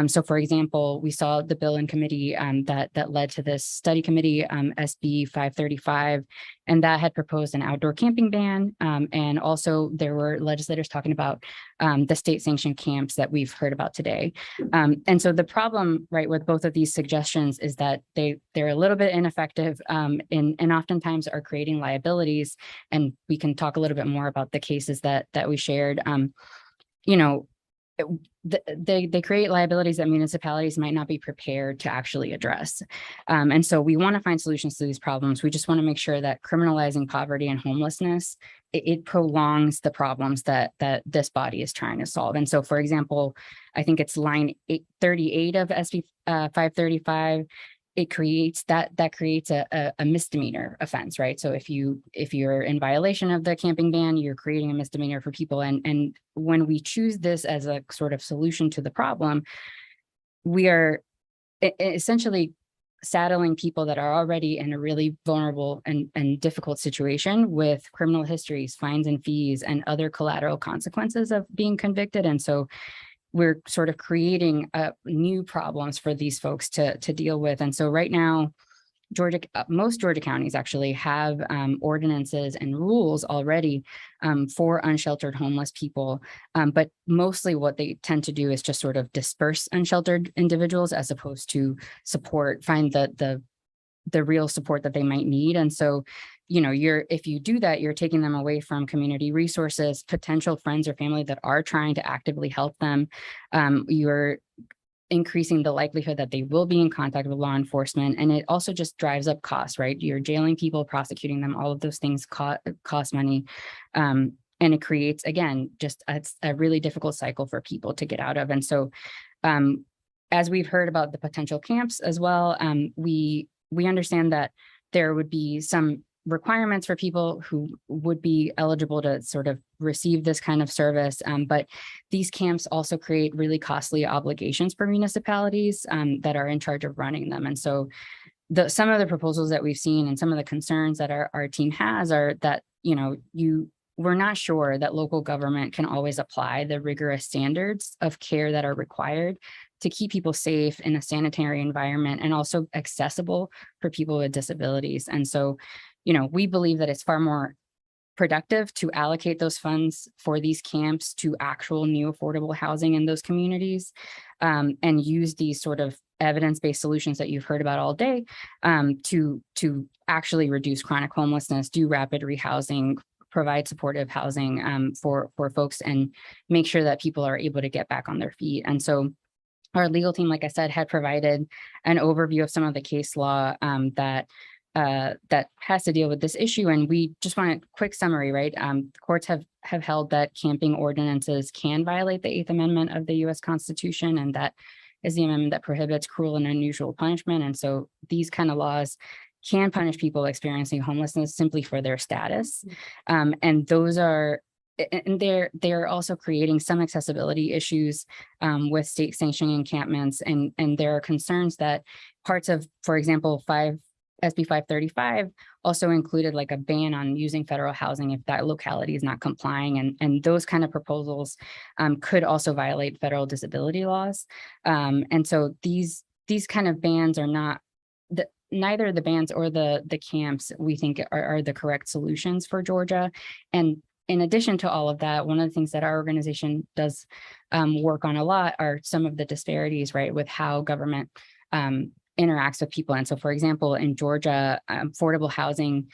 So for example, we saw the bill in committee that led to this study committee, SB 535, and that had proposed an outdoor camping ban. And also there were legislators talking about the state sanctioned camps that we've heard about today. And so the problem, right, with both of these suggestions is that they're a little bit ineffective and oftentimes are creating liabilities. And we can talk a little bit more about the cases that we shared. They create liabilities that municipalities might not be prepared to actually address. And so we want to find solutions to these problems. We just want to make sure that criminalizing poverty and homelessness, it prolongs the problems that this body is trying to solve. And so, for example, I think it's line 838 of SB 535. It creates that creates a misdemeanor offense, right? So if you're in violation of the camping ban, you're creating a misdemeanor for people. And when we choose this as a sort of solution to the problem, we are essentially saddling people that are already in a really vulnerable and difficult situation with criminal histories, fines and fees, and other collateral consequences of being convicted. And so we're sort of creating new problems for these folks to deal with. And so right now, most Georgia counties actually have ordinances and rules already for unsheltered homeless people. But mostly what they tend to do is just sort of disperse unsheltered individuals as opposed to find the real support that they might need. And so, if you do that, you're taking them away from community resources, potential friends or family that are trying to actively help them. You're increasing the likelihood that they will be in contact with law enforcement. And it also just drives up costs, right? You're jailing people, prosecuting them, all of those things cost money. And it creates, again, just a really difficult cycle for people to get out of. And so as we've heard about the potential camps as well, we understand that there would be some requirements for people who would be eligible to sort of receive this kind of service. But these camps also create really costly obligations for municipalities that are in charge of running them. And so some of the proposals that we've seen and some of the concerns that our team has are that, we're not sure that local government can always apply the rigorous standards of care that are required to keep people safe in a sanitary environment and also accessible for people with disabilities. And so, we believe that it's far more productive to allocate those funds for these camps to actual new affordable housing in those communities, and use these sort of evidence-based solutions that you've heard about all day to actually reduce chronic homelessness, do rapid rehousing, provide supportive housing for folks, and make sure that people are able to get back on their feet. And so our legal team, like I said, had provided an overview of some of the case law that has to deal with this issue. And we just want a quick summary, right? Courts have held that camping ordinances can violate the 8th Amendment of the US Constitution, and that is the amendment that prohibits cruel and unusual punishment. And so these kind of laws can punish people experiencing homelessness simply for their status. And those are, and they're also creating some accessibility issues with state sanctioning encampments. And there are concerns that parts of, for example, SB 535 also included like a ban on using federal housing if that locality is not complying. And those kind of proposals could also violate federal disability laws. And so these kind of bans are not, neither the bans or the camps, we think are the correct solutions for Georgia. And in addition to all of that, one of the things that our organization does work on a lot are some of the disparities, right, with how government interacts with people. And so, for example, in Georgia, affordable housing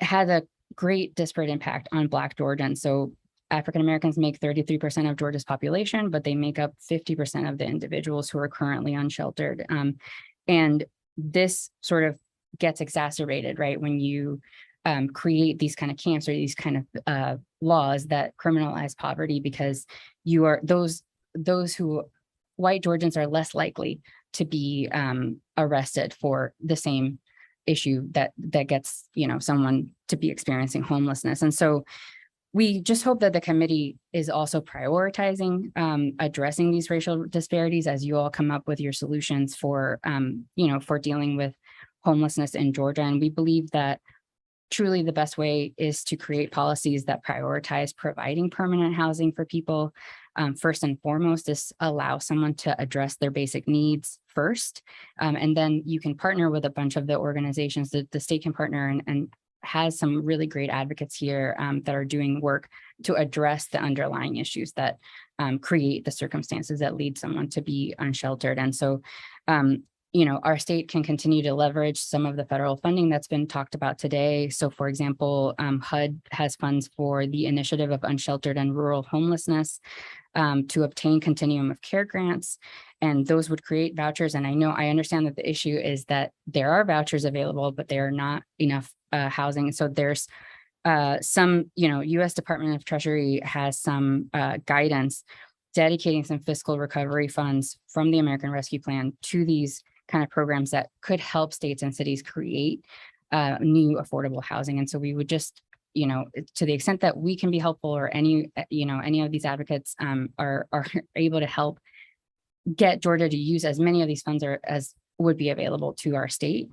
has a great disparate impact on Black Georgians. So African Americans make 33% of Georgia's population, but they make up 50% of the individuals who are currently unsheltered. And this sort of gets exacerbated, right, when you create these kind of camps or these kind of laws that criminalize poverty, because you are those who white Georgians are less likely to be arrested for the same issue that gets someone to be experiencing homelessness. And so we just hope that the committee is also prioritizing addressing these racial disparities as you all come up with your solutions for for dealing with homelessness in Georgia. And we believe that truly the best way is to create policies that prioritize providing permanent housing for people. First and foremost is allow someone to address their basic needs first. And then you can partner with a bunch of the organizations that the state can partner and has some really great advocates here that are doing work to address the underlying issues that create the circumstances that lead someone to be unsheltered. And so, our state can continue to leverage some of the federal funding that's been talked about today. So for example, HUD has funds for the Initiative of Unsheltered and Rural Homelessness to obtain continuum of care grants, and those would create vouchers. And I understand that the issue is that there are vouchers available, but there are not enough housing. So there's some, U.S. Department of Treasury has some guidance dedicating some fiscal recovery funds from the American Rescue Plan to these kind of programs that could help states and cities create new affordable housing. And so we would just, to the extent that we can be helpful, or any of these advocates are able to help get Georgia to use as many of these funds as would be available to our state.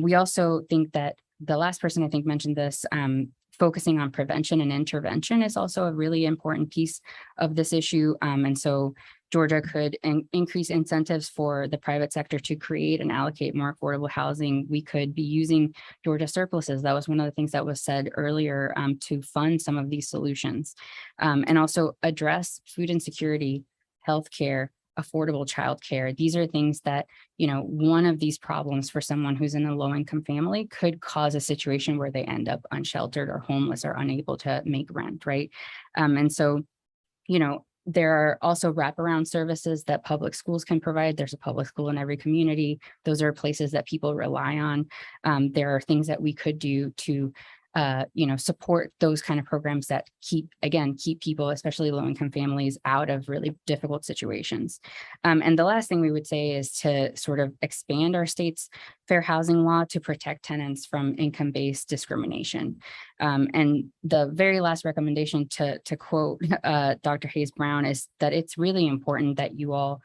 We also think that the last person I think mentioned this, focusing on prevention and intervention is also a really important piece of this issue. And so Georgia could increase incentives for the private sector to create and allocate more affordable housing. We could be using Georgia surpluses. That was one of the things that was said earlier to fund some of these solutions, and also address food insecurity, healthcare, affordable childcare. These are things that, one of these problems for someone who's in a low-income family could cause a situation where they end up unsheltered or homeless or unable to make rent, right? And so, There are also wraparound services that public schools can provide. There's a public school in every community. Those are places that people rely on. There are things that we could do to support those kind of programs that keep people, especially low-income families, out of really difficult situations. And the last thing we would say is to sort of expand our state's fair housing law to protect tenants from income-based discrimination. And the very last recommendation, to quote Dr. Hayes Brown, is that it's really important that you all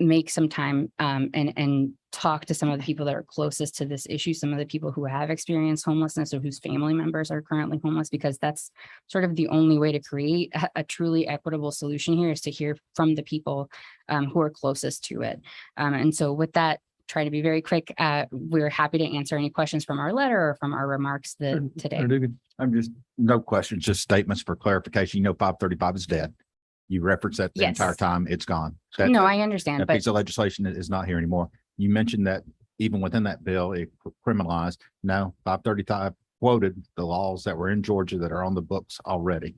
make some time and talk to some of the people that are closest to this issue, some of the people who have experienced homelessness or whose family members are currently homeless, because that's sort of the only way to create a truly equitable solution here, is to hear from the people who are closest to it. And so with that, try to be very quick. We're happy to answer any questions from our letter or from our remarks today. I'm just, no questions, just statements for clarification. You know, 535 is dead. You referenced that the Yes. entire time. It's gone. No, I understand, That but piece of legislation is not here anymore. You mentioned that even within that bill, it criminalized. No, 535 quoted the laws that were in Georgia that are on the books already,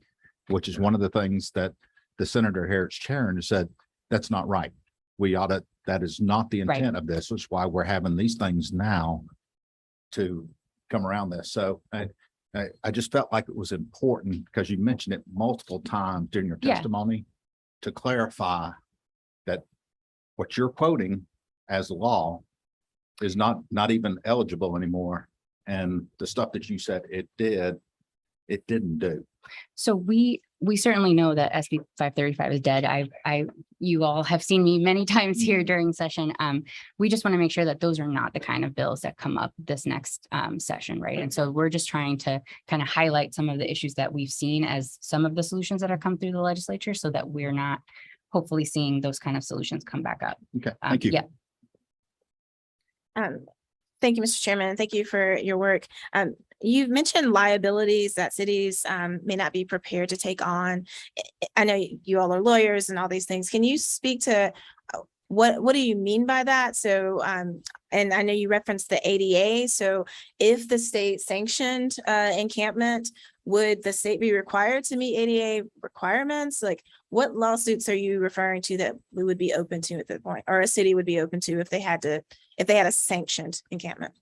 which is one of the things that the Senator Harris chairing said, that's not right. We ought to, that is not the Right. intent of this, which is why we're having these things now to come around this. So I just felt like it was important because you mentioned it multiple times during your Yeah. testimony to clarify that what you're quoting as law is not even eligible anymore. And the stuff that you said it didn't do. so we certainly know that SB 535 is dead. You all have seen me many times here during session. We just want to make sure that those are not the kind of bills that come up this next session, right? And so we're just trying to kind of highlight some of the issues that we've seen as some of the solutions that have come through the legislature, so that we're not hopefully seeing those kind of solutions come back up. Okay, thank you. Yeah. Thank you, Mr. Chairman. Thank you for your work. You've mentioned liabilities that cities may not be prepared to take on. I know you all are lawyers and all these things. Can you speak to what do you mean by that? So, and I know you referenced the ADA. So if the state sanctioned encampment, would the state be required to meet ADA requirements? Like, what lawsuits are you referring to that we would be open to at that point, or a city would be open to if they had a sanctioned encampment?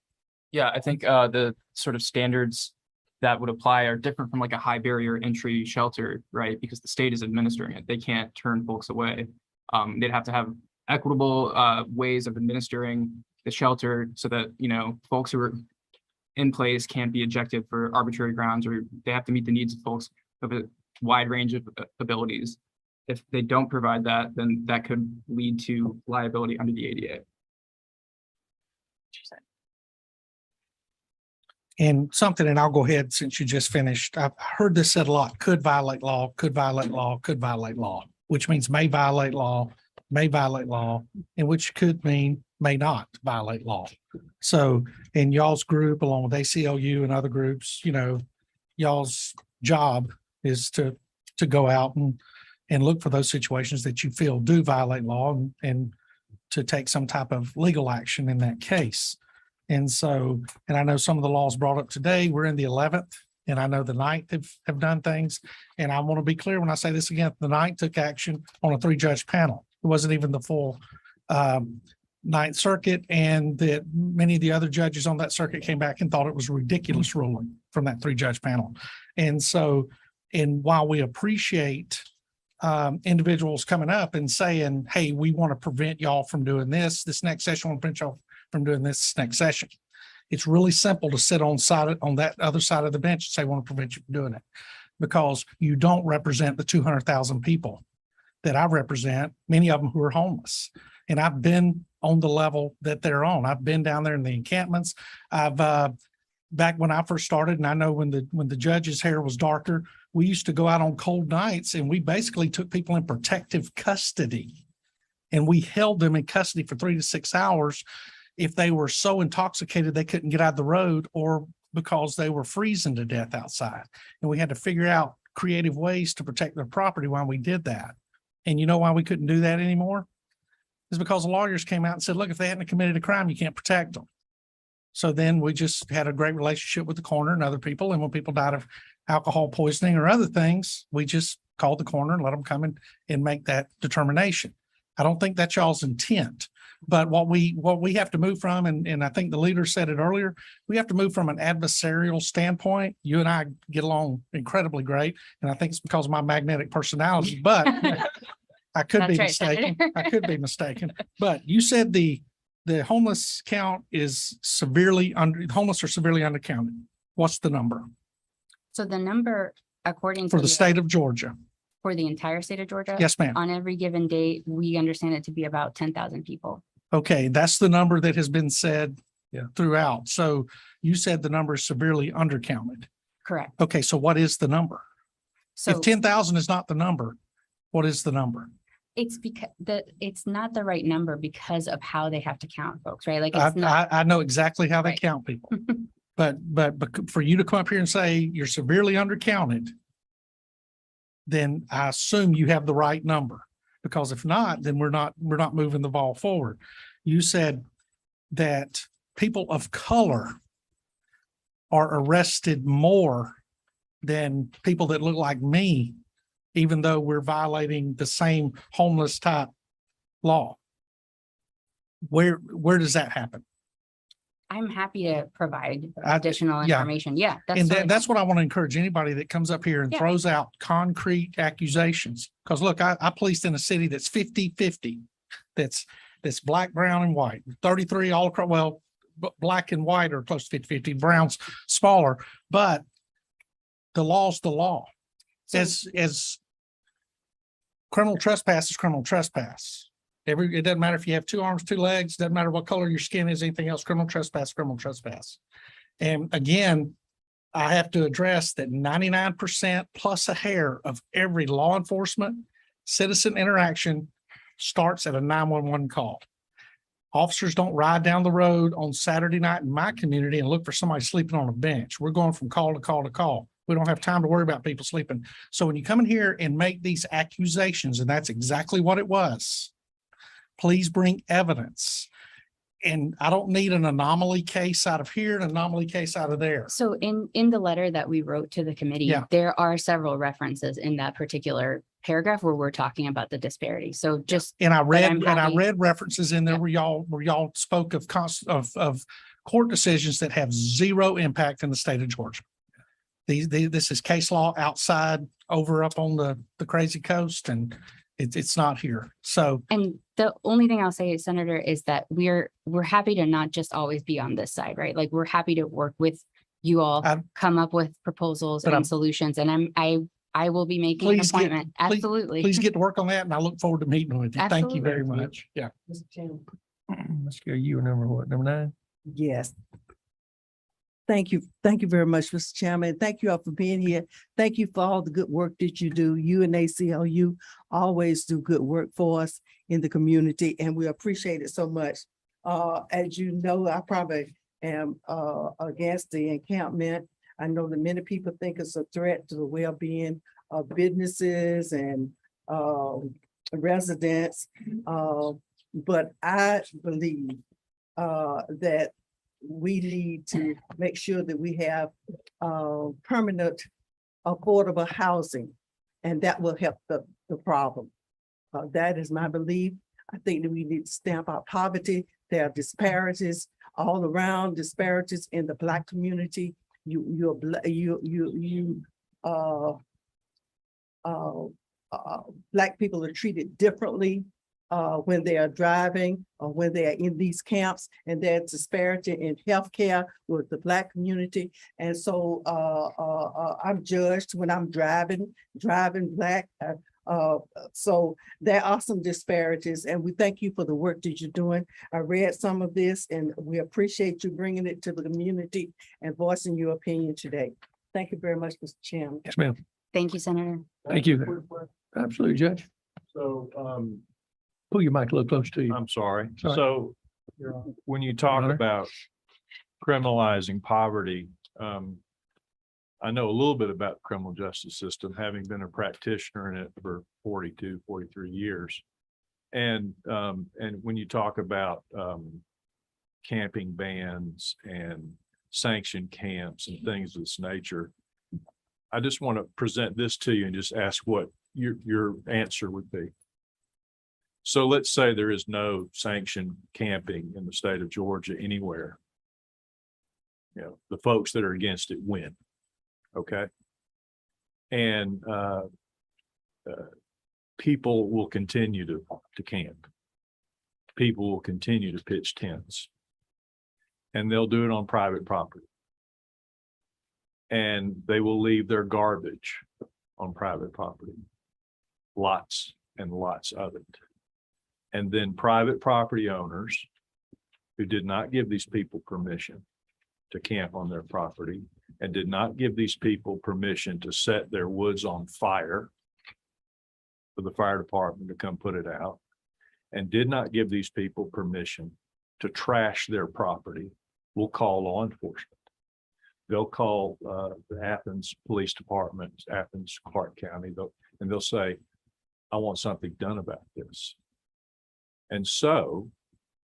Yeah, I think the sort of standards that would apply are different from like a high barrier entry shelter, right? Because the state is administering it. They can't turn folks away. They'd have to have equitable ways of administering the shelter so that, folks who are in place can't be ejected for arbitrary grounds, or they have to meet the needs of folks of a wide range of abilities. If they don't provide that, then that could lead to liability under the ADA. And something, and I'll go ahead since you just finished. I've heard this said a lot: could violate law, could violate law, could violate law, which means may violate law, and which could mean may not violate law. So in y'all's group, along with ACLU and other groups, y'all's job is to go out and look for those situations that you feel do violate law and to take some type of legal action in that case. And so, and I know some of the laws brought up today, we're in the 11th, and I know the 9th have done things. And I want to be clear when I say this again, the 9th took action on a 3-judge panel. It wasn't even the full 9th Circuit, and that many of the other judges on that circuit came back and thought it was a ridiculous ruling from that 3-judge panel. And so, and while we appreciate individuals coming up and saying, hey, we want to prevent y'all from doing this next session, we want to prevent y'all from doing this next session. It's really simple to sit on that other side of the bench and say, I want to prevent you from doing it, because you don't represent the 200,000 people that I represent, many of them who are homeless. And I've been on the level that they're on. I've been down there in the encampments. I've back when I first started, and I know when the judge's hair was darker, we used to go out on cold nights and we basically took people in protective custody, and we held them in custody for 3 to 6 hours if they were so intoxicated they couldn't get out of the road, or because they were freezing to death outside. And we had to figure out creative ways to protect their property while we did that. And you know why we couldn't do that anymore? It's because the lawyers came out and said, look, if they hadn't committed a crime, you can't protect them. So then we just had a great relationship with the coroner and other people. And when people died of alcohol poisoning or other things, we just call the coroner and let them come in and make that determination. I don't think that's y'all's intent. But what we have to move from, and I think the leader said it earlier, we have to move from an adversarial standpoint. You and I get along incredibly great, and I think it's because of my magnetic personality, but I could be That's right, mistaken. Senator. I could be mistaken. But you said the homeless count is homeless are severely undercounted. What's the number So the number, according to for the state of Georgia? for the entire state of Georgia. Yes, ma'am. On every given day, we understand it to be about 10,000 people. Okay, that's the number that has been said Yeah. throughout. So you said the number is severely undercounted. Correct. Okay, so what is the number? So If 10,000 is not the number, what is the number? it's because it's not the right number because of how they have to count folks, right? Like I, it's not. I know exactly how they Right. count people. But for you to come up here and say you're severely undercounted, then I assume you have the right number. Because if not, then we're not moving the ball forward. You said that people of color are arrested more than people that look like me, even though we're violating the same homeless type law. Where does that happen? I'm happy to provide I- additional yeah. information. Yeah. And totally that's what I want to encourage anybody that comes up here and Yeah. throws out concrete accusations. Because look, I policed in a city that's 50-50. That's black, brown, and white. 33 all across, well, black and white are close to 50-50, brown's smaller, but the law's the law. As criminal trespass is criminal trespass. It doesn't matter if you have 2 arms, 2 legs, doesn't matter what color your skin is, anything else, criminal trespass, criminal trespass. And again, I have to address that 99% plus a hair of every law enforcement citizen interaction starts at a 911 call. Officers don't ride down the road on Saturday night in my community and look for somebody sleeping on a bench. We're going from call to call to call. We don't have time to worry about people sleeping. So when you come in here and make these accusations, and that's exactly what it was, please bring evidence. And I don't need an anomaly case out of here, an anomaly case out of there. So in the letter that we wrote to the committee, Yeah. there are several references in that particular paragraph where we're talking about the disparity. So just And I I'm happy- read references in there Yeah. where y'all spoke of court decisions that have zero impact in the state of Georgia. This is case law outside over up on the crazy coast, and it's not here. So And the only thing I'll say, Senator, is that we're happy to not just always be on this side, right? Like we're happy to work with you all, come up with proposals But I'm- and solutions. And I will be making an Please get- appointment. Absolutely. please get to work on that, and I look forward to meeting with you. Thank you very Absolutely. much. Yeah. Let's go. You were number what? Number 9? Yes. Thank you. Thank you very much, Mr. Chairman. Thank you all for being here. Thank you for all the good work that you do. You and ACLU always do good work for us in the community, and we appreciate it so much. As you know, I probably am against the encampment. I know that many people think it's a threat to the well-being of businesses and residents. But I believe that we need to make sure that we have permanent affordable housing, and that will help the problem. That is my belief. I think that we need to stamp out poverty. There are disparities all around, disparities in the Black community. Black people are treated differently when they are driving or when they are in these camps, and there's disparity in healthcare with the Black community. And so I'm judged when I'm driving Black. So there are some disparities, and we thank you for the work that you're doing. I read some of this, and we appreciate you bringing it to the community and voicing your opinion today. Thank you very much, Mr. Chairman. Yes, ma'am. Thank you, Senator. Thank you. Absolutely, Judge. So, Pull your mic a little close to you. I'm sorry. Sorry. So when you talk Honor. about criminalizing poverty, I know a little bit about the criminal justice system, having been a practitioner in it for 42, 43 years. And when you talk about camping bans and sanctioned camps and things of this nature, I just want to present this to you and just ask what your answer would be. So let's say there is no sanctioned camping in the state of Georgia anywhere. You know, the folks that are against it win. Okay. And people will continue to camp. People will continue to pitch tents. And they'll do it on private property. And they will leave their garbage on private property. Lots and lots of it. And then private property owners who did not give these people permission to camp on their property and did not give these people permission to set their woods on fire for the fire department to come put it out, and did not give these people permission to trash their property, will call law enforcement. They'll call the Athens Police Department, Athens, Clark County, and they'll say, I want something done about this. And so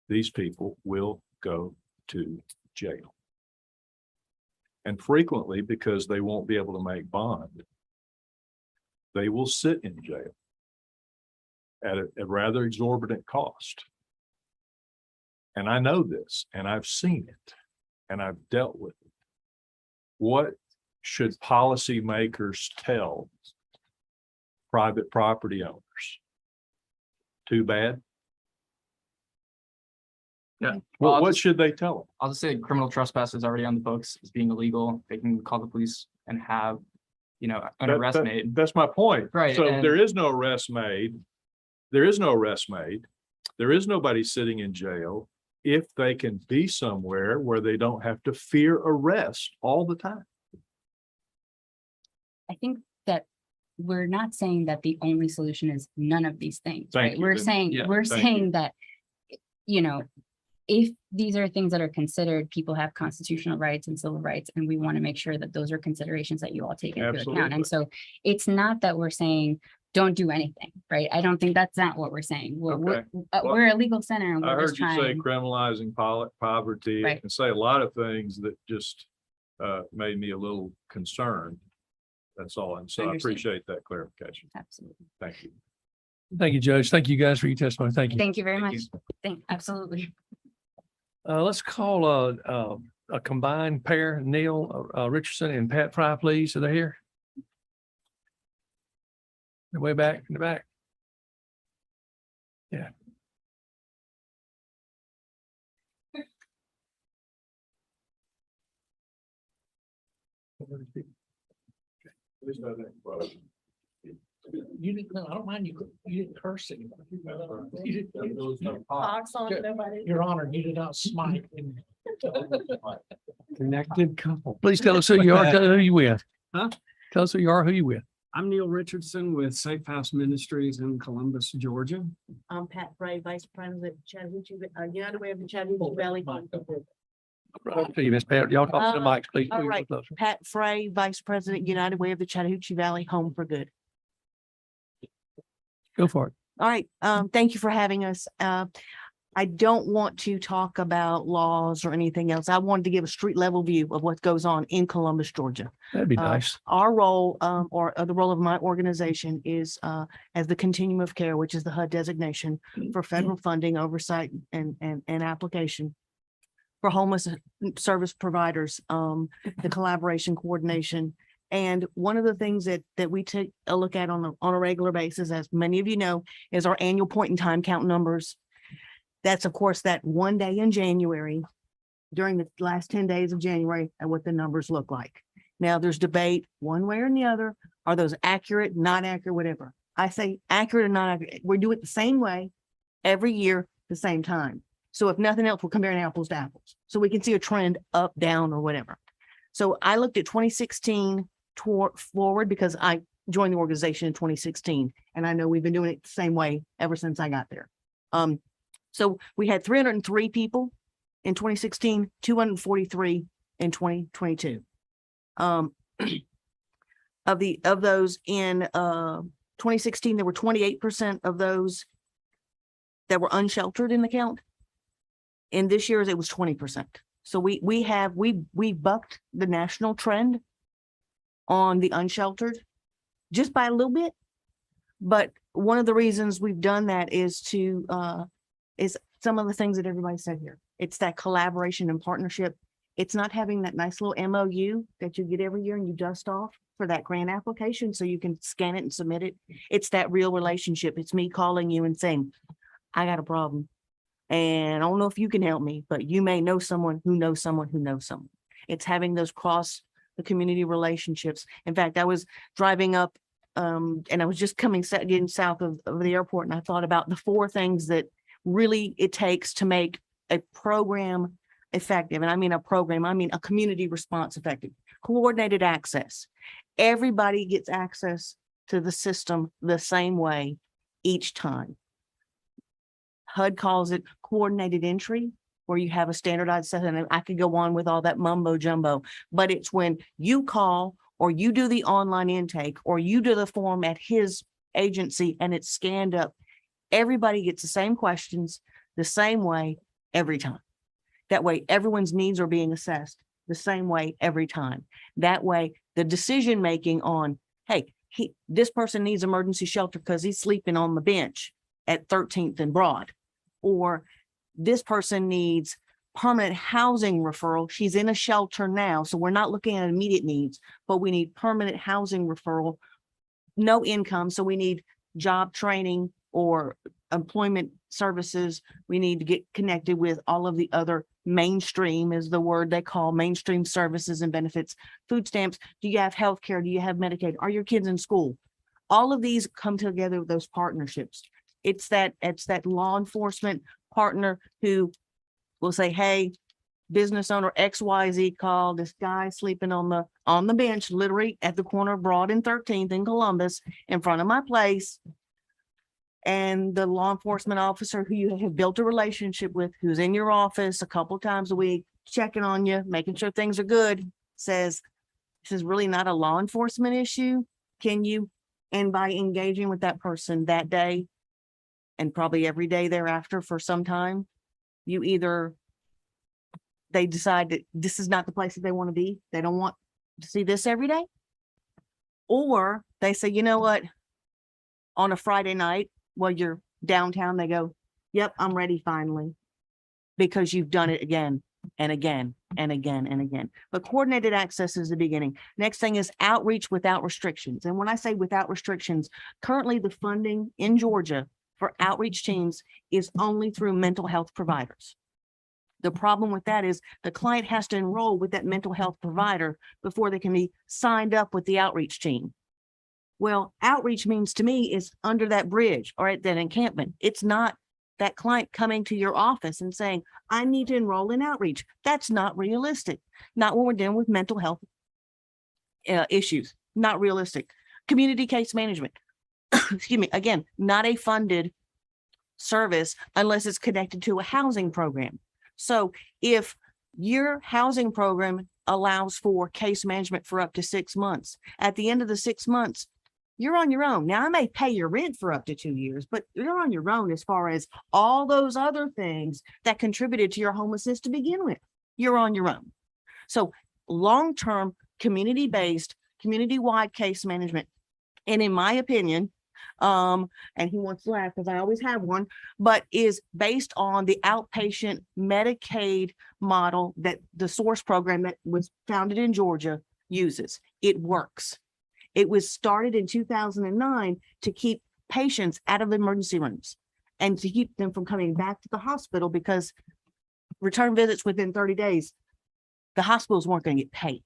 these people will go to jail. And frequently, because they won't be able to make bond, they will sit in jail at a rather exorbitant cost. And I know this, and I've seen it, and I've dealt with it. What should policymakers tell private property owners? Too bad? Yeah. What should they tell them? I'll just say criminal trespass is already on the books as being illegal. They can call the police and have, an arrest made. That's my point. Right, So and- there is no arrest made. There is no arrest made. There is nobody sitting in jail if they can be somewhere where they don't have to fear arrest all the time. I think that we're not saying that the only solution is none of these things, Thank right? you. We're Then- saying, yeah, we're thank saying you. that, if these are things that are considered, people have constitutional rights and civil rights, and we want to make sure that those are considerations that you all take into account. Absolutely. And so it's not that we're saying, don't do anything, right? I don't think that's not what we're saying. Okay. We're a legal center and I we're heard just you say trying. criminalizing poverty Right. and say a lot of things that just made me a little concerned. That's all. And so I Understand. appreciate that clarification. Absolutely. Thank you. Thank you, Judge. Thank you guys for your testimony. Thank you. Thank you very Thank much. Absolutely. Let's call a combined pair, Neil Richardson and Pat Fry, please. Are they here? They're way back in the back. Yeah. You didn't, no, I don't mind you didn't curse anybody. You didn't- Fox on Sure. nobody. Your Honor, you did not smite. Connected couple. Please tell us who you are, tell us who you with. Huh? Tell us who you are, who you with. I'm Neil Richardson with Safe House Ministries in Columbus, Georgia. I'm Pat Frey, Vice President, Chattahoochee, United Way of the Chattahoochee Valley. Right to you, Miss Pat. Y'all talk to the mics, please. all Please, right. closer. Pat Frey, Vice President, United Way of the Chattahoochee Valley, Home for Good. Go for it. All right, thank you for having us. I don't want to talk about laws or anything else. I wanted to give a street level view of what goes on in Columbus, Georgia. That'd be nice. Our role, or the role of my organization is, as the Continuum of Care, which is the HUD designation for federal funding, oversight and application for homeless service providers, the collaboration, coordination. And one of the things that we take a look at on a regular basis, as many of you know, is our annual point in time count numbers. That's of course that one day in January, during the last 10 days of January, and what the numbers look like. Now, there's debate one way or the other. Are those accurate, not accurate, whatever? I say accurate or not accurate. We do it the same way every year, the same time. So if nothing else, we're comparing apples to apples. So we can see a trend up, down, or whatever. So I looked at 2016 forward because I joined the organization in 2016. And I know we've been doing it the same way ever since I got there. So we had 303 people in 2016, 243 in 2022. Of those in 2016, there were 28% of those that were unsheltered in the count. In this year's, it was 20%. So we bucked the national trend on the unsheltered just by a little bit. But one of the reasons we've done that is is some of the things that everybody said here. It's that collaboration and partnership. It's not having that nice little MOU that you get every year and you dust off for that grant application so you can scan it and submit it. It's that real relationship. It's me calling you and saying, I got a problem. And I don't know if you can help me, but you may know someone who knows someone who knows someone. It's having those cross the community relationships. In fact, I was driving up and I was just getting south of the airport, and I thought about the 4 things that really it takes to make a program effective. And I mean a program, I mean a community response effective. Coordinated access. Everybody gets access to the system the same way each time. HUD calls it coordinated entry, where you have a standardized set, and I could go on with all that mumbo jumbo, but it's when you call or you do the online intake or you do the form at his agency and it's scanned up. Everybody gets the same questions the same way every time. That way, everyone's needs are being assessed the same way every time. That way, the decision making on, hey, this person needs emergency shelter because he's sleeping on the bench at 13th and Broad, or this person needs permanent housing referral. She's in a shelter now, so we're not looking at immediate needs, but we need permanent housing referral, no income, so we need job training or employment services. We need to get connected with all of the other mainstream is the word they call mainstream services and benefits. Food stamps. Do you have health care? Do you have Medicaid? Are your kids in school? All of these come together with those partnerships. It's that law enforcement partner who will say, hey, business owner XYZ called, this guy sleeping on the bench, literally at the corner of Broad and 13th in Columbus in front of my place. And the law enforcement officer who you have built a relationship with, who's in your office a couple times a week, checking on you, making sure things are good, says, this is really not a law enforcement issue. Can you, and by engaging with that person that day and probably every day thereafter for some time, they decide that this is not the place that they want to be. They don't want to see this every day. Or they say, you know what, on a Friday night, while you're downtown, they go, yep, I'm ready finally, because you've done it again and again and again and again. But coordinated access is the beginning. Next thing is outreach without restrictions. And when I say without restrictions, currently the funding in Georgia for outreach teams is only through mental health providers. The problem with that is the client has to enroll with that mental health provider before they can be signed up with the outreach team. Well, outreach means to me is under that bridge or at that encampment. It's not that client coming to your office and saying, I need to enroll in outreach. That's not realistic. Not when we're dealing with mental health issues, not realistic. Community case management, excuse me, again, not a funded service unless it's connected to a housing program. So if your housing program allows for case management for up to 6 months, at the end of the 6 months, you're on your own. Now, I may pay your rent for up to 2 years, but you're on your own as far as all those other things that contributed to your homelessness to begin with. You're on your own. So long-term, community-based, community-wide case management, and in my opinion, and he wants to laugh because I always have one, but is based on the outpatient Medicaid model that the SOURCE program that was founded in Georgia uses. It works. It was started in 2009 to keep patients out of the emergency rooms and to keep them from coming back to the hospital, because return visits within 30 days, the hospitals weren't going to get paid.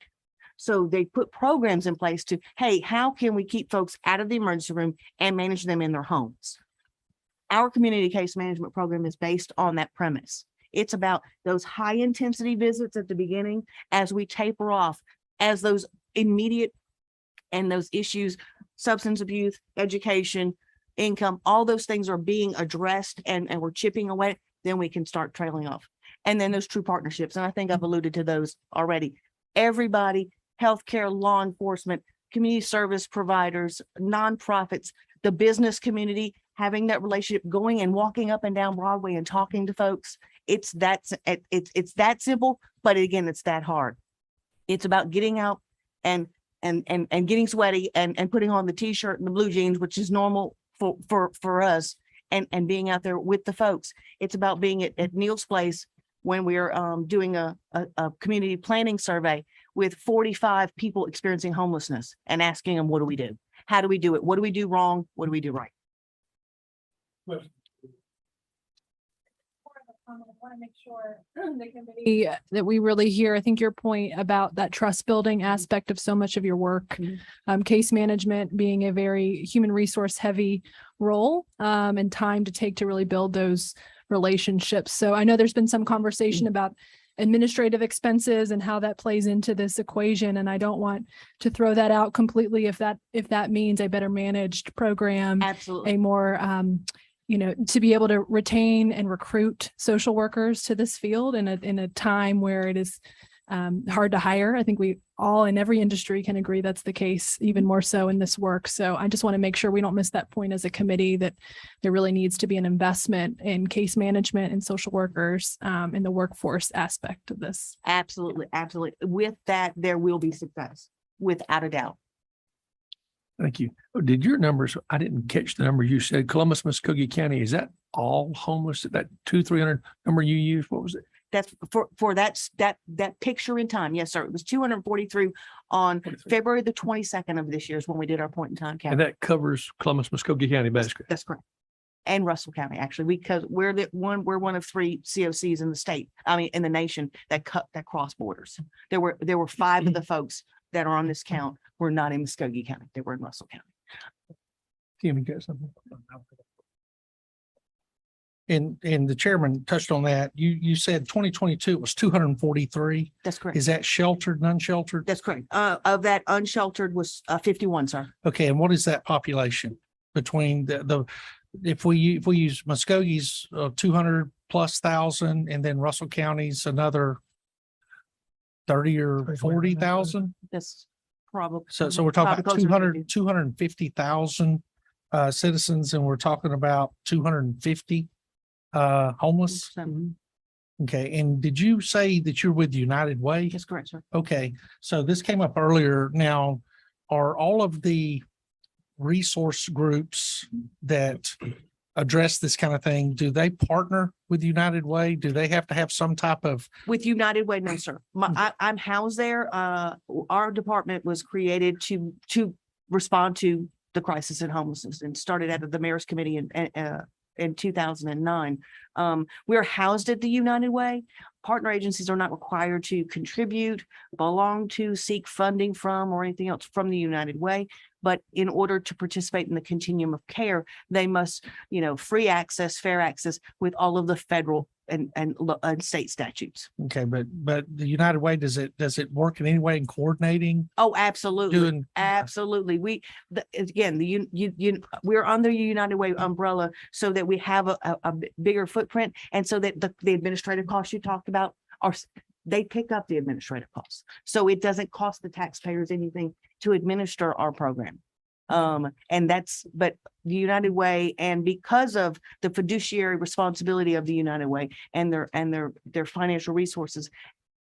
So they put programs in place to, hey, how can we keep folks out of the emergency room and manage them in their homes? Our community case management program is based on that premise. It's about those high intensity visits at the beginning as we taper off, as those immediate and those issues, substance abuse, education, income, all those things are being addressed and we're chipping away, then we can start trailing off. And then those true partnerships. And I think I've alluded to those already. Everybody, healthcare, law enforcement, community service providers, nonprofits, the business community, having that relationship, going and walking up and down Broadway and talking to folks. It's that simple, but again, it's that hard. It's about getting out and getting sweaty and putting on the t-shirt and the blue jeans, which is normal for us and being out there with the folks. It's about being at Neil's place when we're doing a community planning survey with 45 people experiencing homelessness and asking them, what do we do? How do we do it? What do we do wrong? What do we do right? That we really hear, I think your point about that trust building aspect of so much of your work, case management being a very human resource heavy role, and time to take to really build those relationships. So I know there's been some conversation about administrative expenses and how that plays into this equation. And I don't want to throw that out completely if that means a better managed program, Absolutely. a more, to be able to retain and recruit social workers to this field in a time where it is hard to hire. I think we all in every industry can agree that's the case, even more so in this work. So I just want to make sure we don't miss that point as a committee, that there really needs to be an investment in case management and social workers in the workforce aspect of this. Absolutely. Absolutely. With that, there will be success, without a doubt. Thank you. Did your numbers, I didn't catch the number you said, Columbus, Muskogee County, is that all homeless? That 300 number you used? What was it? That's for that picture in time. Yes, sir. It was 243 on February the 22nd of this year is when we did our point in time count. And that covers Columbus, Muskogee County, basically. That's correct. And Russell County, actually, because we're one of 3 COCs in the state, in the nation that cross borders. There were 5 of the folks that are on this count were not in Muskogee County. They were in Russell County. Tim, you got something? And the chairman touched on that. You said 2022 it was 243. That's correct. Is that sheltered and unsheltered? That's correct. Of that, unsheltered was 51, sir. Okay, and what is that population between if we use Muskogee's 200,000 and then Russell County's another 30 or 40,000? That's probably. So we're talking about probably closer to 250,000 citizens, and we're talking about 250 homeless. Mhm. Okay, and did you say that you're with United Way? That's correct, sir. Okay, so this came up earlier. Now, are all of the resource groups that address this kind of thing, do they partner with United Way? Do they have to have some type of? With United Way, no, sir. I'm housed there. Our department was created to respond to the crisis in homelessness and started out of the mayor's committee in 2009. We're housed at the United Way. Partner agencies are not required to contribute, belong to, seek funding from, or anything else from the United Way. But in order to participate in the continuum of care, they must, free access, fair access with all of the federal and state statutes. Okay, but the United Way, does it work in any way in coordinating? Oh, absolutely. Doing Absolutely. We're under the United Way umbrella so that we have a bigger footprint, and so that the administrative costs you talked about they pick up the administrative costs. So it doesn't cost the taxpayers anything to administer our program. But the United Way, and because of the fiduciary responsibility of the United Way and their financial resources,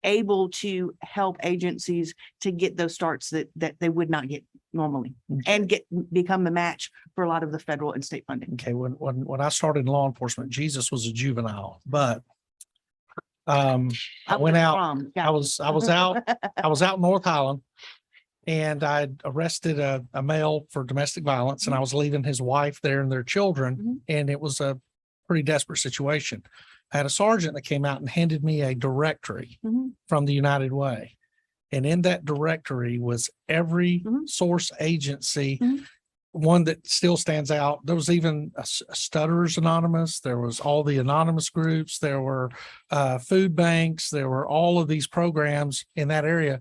able to help agencies to get those starts that they would not get normally, and become the match for a lot of the federal and state funding. Okay, when I started in law enforcement, Jesus was a juvenile, but I went out. I was out in North Highland, and I arrested a male for domestic violence, and I was leaving his wife there and their children, and it was a pretty desperate situation. I had a sergeant that came out and handed me a directory from the United Way. And in that directory was every source agency, one that still stands out. There was even a Stutterers Anonymous. There was all the anonymous groups. There were food banks. There were all of these programs in that area.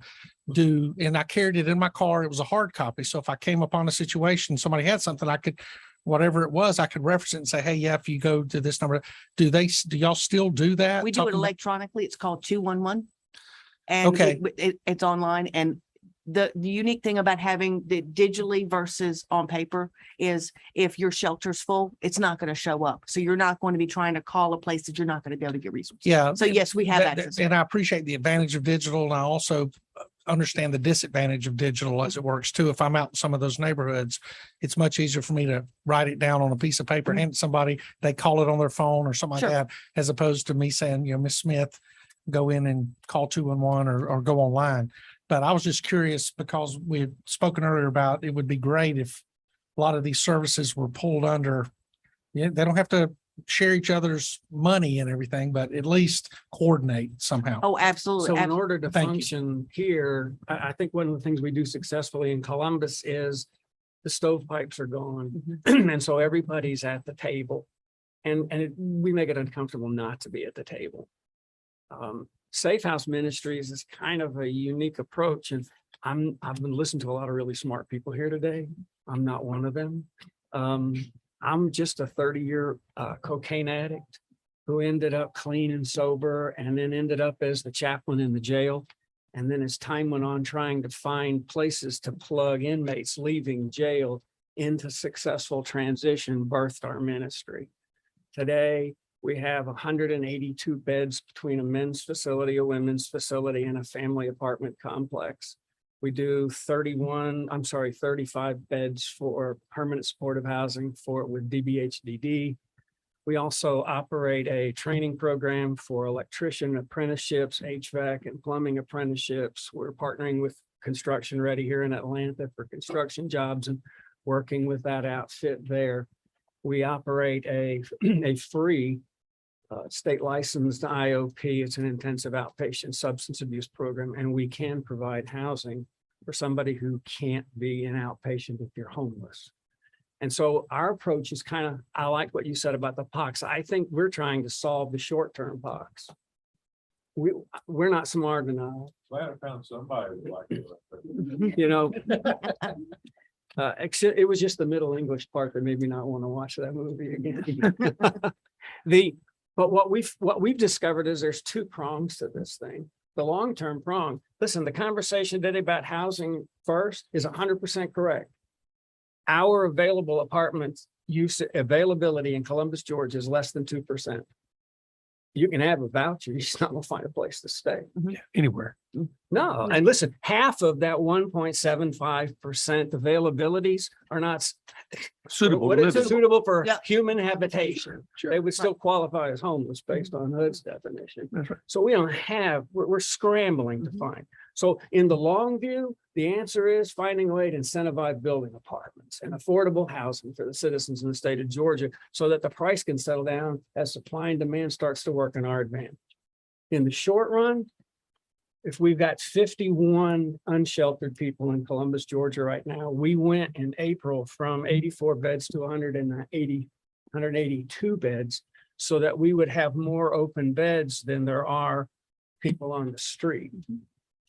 And I carried it in my car. It was a hard copy. So if I came upon a situation, somebody had something, I could, whatever it was, I could reference it and say, hey, yeah, if you go to this number, do y'all still do that? We do it electronically. It's called 211. And Okay. it's online. And the unique thing about having the digitally versus on paper is if your shelter's full, it's not going to show up. So you're not going to be trying to call a place that you're not going to be able to get resources. Yeah. So yes, we have access. And I appreciate the advantage of digital. And I also understand the disadvantage of digital as it works too. If I'm out in some of those neighborhoods, it's much easier for me to write it down on a piece of paper, hand it to somebody, they call it on their phone or something like Sure. that, as opposed to me saying, Miss Smith, go in and call 211 or go online. But I was just curious because we had spoken earlier about it would be great if a lot of these services were pulled under. Yeah, they don't have to share each other's money and everything, but at least coordinate somehow. Oh, absolutely. So in order to Thank you. function here, I think one of the things we do successfully in Columbus is the stovepipes are gone. And so everybody's at the table. And we make it uncomfortable not to be at the table. Safe House Ministries is kind of a unique approach, and I've been listening to a lot of really smart people here today. I'm not one of them. I'm just a 30-year cocaine addict who ended up clean and sober and then ended up as the chaplain in the jail. And then as time went on, trying to find places to plug inmates leaving jail into successful transition, birthed our ministry. Today, we have 182 beds between a men's facility, a women's facility, and a family apartment complex. We do 35 beds for permanent supportive housing with DBHDD. We also operate a training program for electrician apprenticeships, HVAC and plumbing apprenticeships. We're partnering with Construction Ready here in Atlanta for construction jobs and working with that outfit there. We operate a free state licensed IOP. It's an intensive outpatient substance abuse program, and we can provide housing for somebody who can't be an outpatient if you're homeless. And so our approach is I like what you said about the pox. I think we're trying to solve the short-term pox. We're not smart enough. Glad I found somebody like it. Except it was just the Middle English part that made me not want to watch that movie again. But what we've discovered is there's two prongs to this thing. The long-term prong. Listen, the conversation today about housing first is 100% correct. Our available apartments availability in Columbus, Georgia is less than 2%. You can have a voucher, you're just not gonna find a place to stay. Yeah, anywhere. No, and listen, half of that 1.75% availabilities are not Suitable. what to is live in. suitable for Yeah. human habitation. Sure. They would still qualify as homeless based on HUD's definition. That's right. So we don't have, we're scrambling to find. So in the long view, the answer is finding a way to incentivize building apartments and affordable housing for the citizens in the state of Georgia so that the price can settle down as supply and demand starts to work in our advantage. In the short run, if we've got 51 unsheltered people in Columbus, Georgia right now, we went in April from 84 beds to 182 beds so that we would have more open beds than there are people on the street.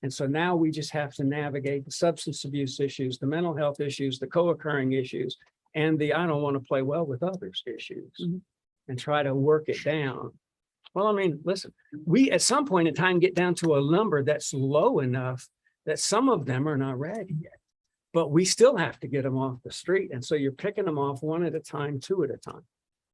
And so now we just have to navigate the substance abuse issues, the mental health issues, the co-occurring issues, and the I don't want to play well with others issues and try to work it down. Well, I mean, listen, we at some point in time get down to a number that's low enough that some of them are not ready yet, but we still have to get them off the street. And so you're picking them off one at a time, two at a time.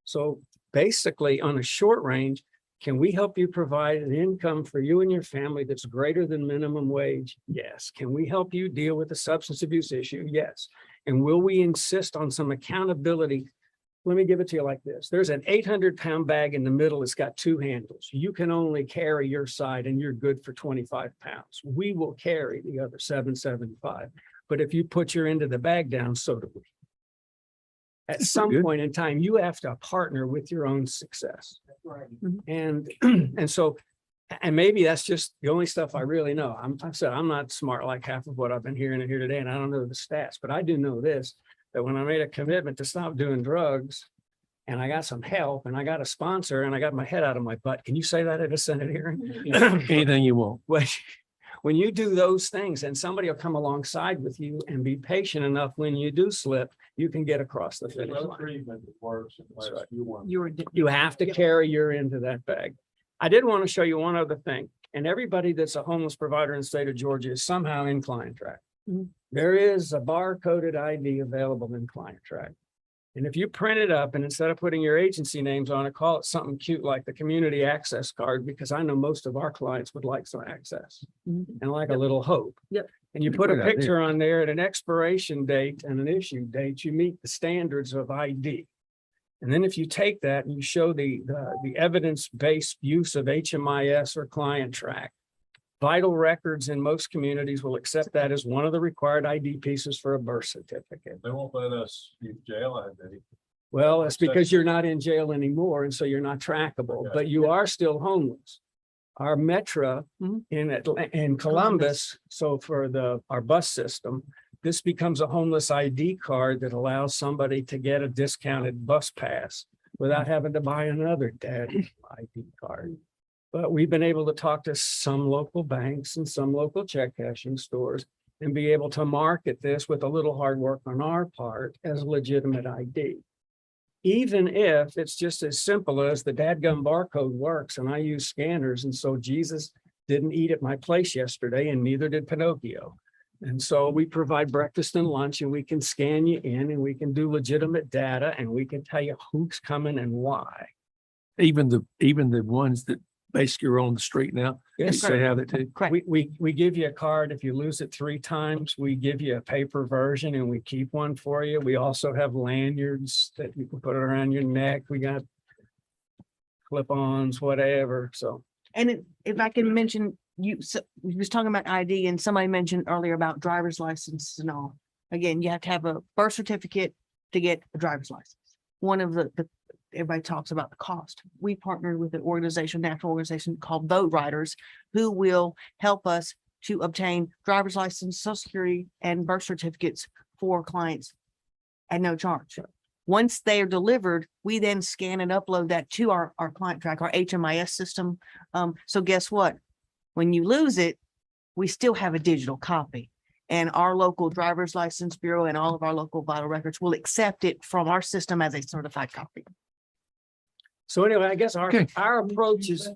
So basically on a short range, can we help you provide an income for you and your family that's greater than minimum wage? Yes. Can we help you deal with the substance abuse issue? Yes. And will we insist on some accountability? Let me give it to you like this. There's an 800-pound bag in the middle. It's got two handles. You can only carry your side and you're good for 25 pounds. We will carry the other 775. But if you put your end of the bag down, so do we. At some point in time, you have to partner with your own success. And so, and maybe that's just the only stuff I really know. I've said I'm not smart like half of what I've been hearing here today, and I don't know the stats, but I do know this, that when I made a commitment to stop doing drugs and I got some help and I got a sponsor and I got my head out of my butt. Can you say that at a Senate hearing? Anything you want. When you do those things and somebody will come alongside with you and be patient enough when you do slip, you can get across the finish line. You have to carry your end of that bag. I did want to show you one other thing. And everybody that's a homeless provider in the state of Georgia is somehow in Client Track. There is a barcoded ID available in Client Track. And if you print it up and instead of putting your agency names on it, call it something cute like the community access card, because I know most of our clients would like some access and like a little hope. Yep. And you put a Great idea. picture on there at an expiration date and an issue date, you meet the standards of ID. And then if you take that and you show the evidence-based use of HMIS or client track, vital records in most communities will accept that as one of the required ID pieces for a birth certificate. They won't let us use jail ID. Well, it's because you're not in jail anymore, and so you're not trackable, but you are still homeless. Our Metra in Columbus, so for our bus system, this becomes a homeless ID card that allows somebody to get a discounted bus pass without having to buy another daddy ID card. But we've been able to talk to some local banks and some local check cashing stores and be able to market this with a little hard work on our part as a legitimate ID. Even if it's just as simple as the dadgum barcode works and I use scanners, and so Jesus didn't eat at my place yesterday and neither did Pinocchio. And so we provide breakfast and lunch and we can scan you in and we can do legitimate data and we can tell you who's coming and why. Even the ones that basically are on the street now. Yes, They have that too. Correct. We give you a card. If you lose it 3 times, we give you a paper version and we keep one for you. We also have lanyards that you can put around your neck. We got clip-ons, whatever. So And if I can mention, you was talking about ID and somebody mentioned earlier about driver's license and all. Again, you have to have a birth certificate to get a driver's license. One of the everybody talks about the cost. We partnered with an organization, national organization called Vote Riders, who will help us to obtain driver's license, social security, and birth certificates for clients at no charge. Once they are delivered, we then scan and upload that to our client track, our HMIS system. So guess what? When you lose it, we still have a digital copy. And our local driver's license bureau and all of our local vital records will accept it from our system as a certified copy. So anyway, I guess our Okay. approach is,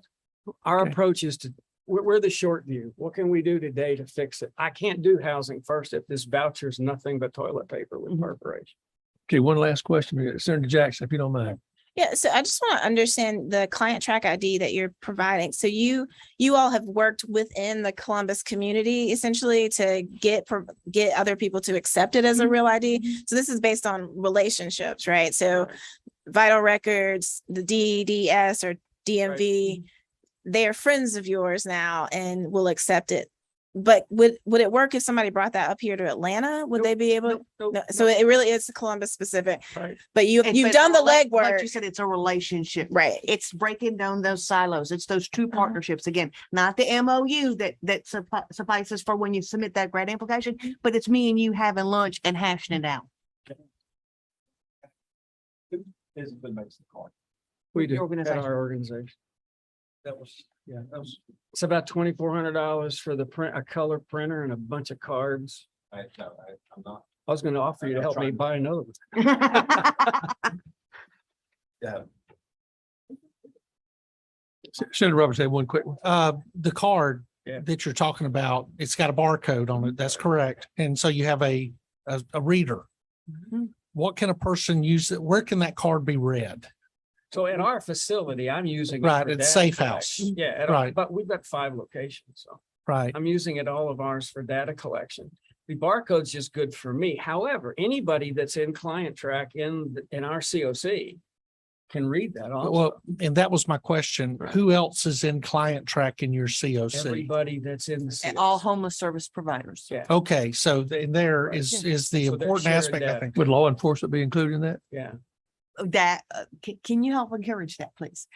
we're the short view. What can we do today to fix it? I can't do housing first if this voucher is nothing but toilet paper with perforation. Okay, one last question. Senator Jackson, if you don't mind. Yeah, so I just want to understand the client track ID that you're providing. So you all have worked within the Columbus community essentially to get other people to accept it as a real ID. So this is based on relationships, right? So vital records, the DDS or DMV, they are friends of yours now and will accept it. But would it work if somebody brought that up here to Atlanta? Would they be able? No, so it really is Columbus specific. Right. But you've done the Like legwork. you said, it's a relationship. Right. It's breaking down those silos. It's those two partnerships. Again, not the MOU that suffices for when you submit that grant application, but it's me and you having lunch and hashing it out. Physically makes the card. We do at Organization. our organization. That was It's about $2,400 for the print, a color printer and a bunch of cards. I'm not. I was going to offer you to I'm help me trying. buy another one. Yeah. Senator Roberts had one quick one. The card Yeah. that you're talking about, it's got a barcode on it. That's correct. And so you have a reader. Mhm. What can a person use? Where can that card be read? So at our facility, I'm using. it Right, for it's data Safe collection. House. Yeah, Right. but we've got 5 locations, so Right. I'm using it all of ours for data collection. The barcode's just good for me. However, anybody that's in client track in our COC can read that also. Well, and that was my question. Right. Who else is in client track in your COC? Everybody that's in the COC. And all homeless service providers. Yeah, Okay, so there Right. is So the they're important sharing aspect, I data. think. Would law enforcement be included in that? yeah. That, can you help encourage that, please?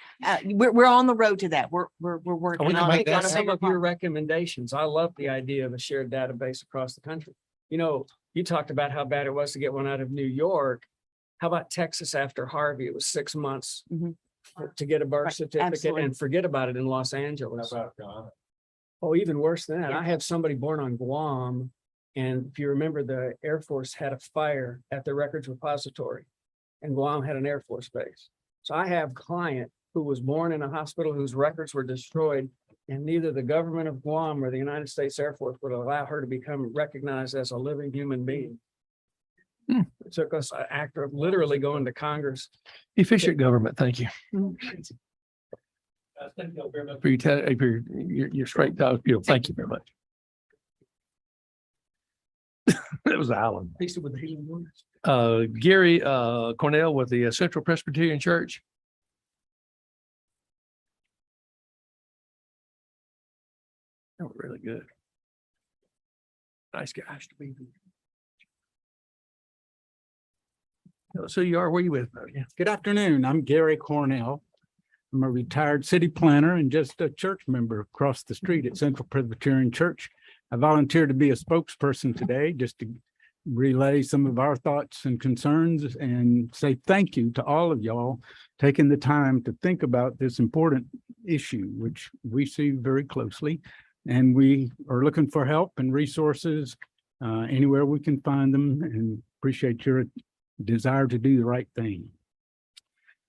We're on the road to that. We're working can on make it. that On a Some bigger of your part. recommendations. I love the idea of a shared database across the country. You know, you talked about how bad it was to get one out of New York. How about Texas after Harvey? It was 6 months Mhm. to get a birth Right, certificate absolutely. and forget about it in Los Angeles. Oh, even worse than that. Yeah. I have somebody born on Guam. And if you remember, the Air Force had a fire at the records repository. And Guam had an Air Force base. So I have a client who was born in a hospital whose records were destroyed. And neither the government of Guam or the United States Air Force would allow her to become recognized as a living human being. It took us an act of literally going to Congress. Efficient government, thank you. For your straight talk, beautiful. Thank you very much. That was Alan. Gary Cornell with the Central Presbyterian Church. That was really good. Nice guys to be. So you are, where you with? Yeah. Good afternoon. I'm Gary Cornell. I'm a retired city planner and just a church member across the street at Central Presbyterian Church. I volunteered to be a spokesperson today just to relay some of our thoughts and concerns and say thank you to all of y'all taking the time to think about this important issue, which we see very closely. And we are looking for help and resources anywhere we can find them, and appreciate your desire to do the right thing.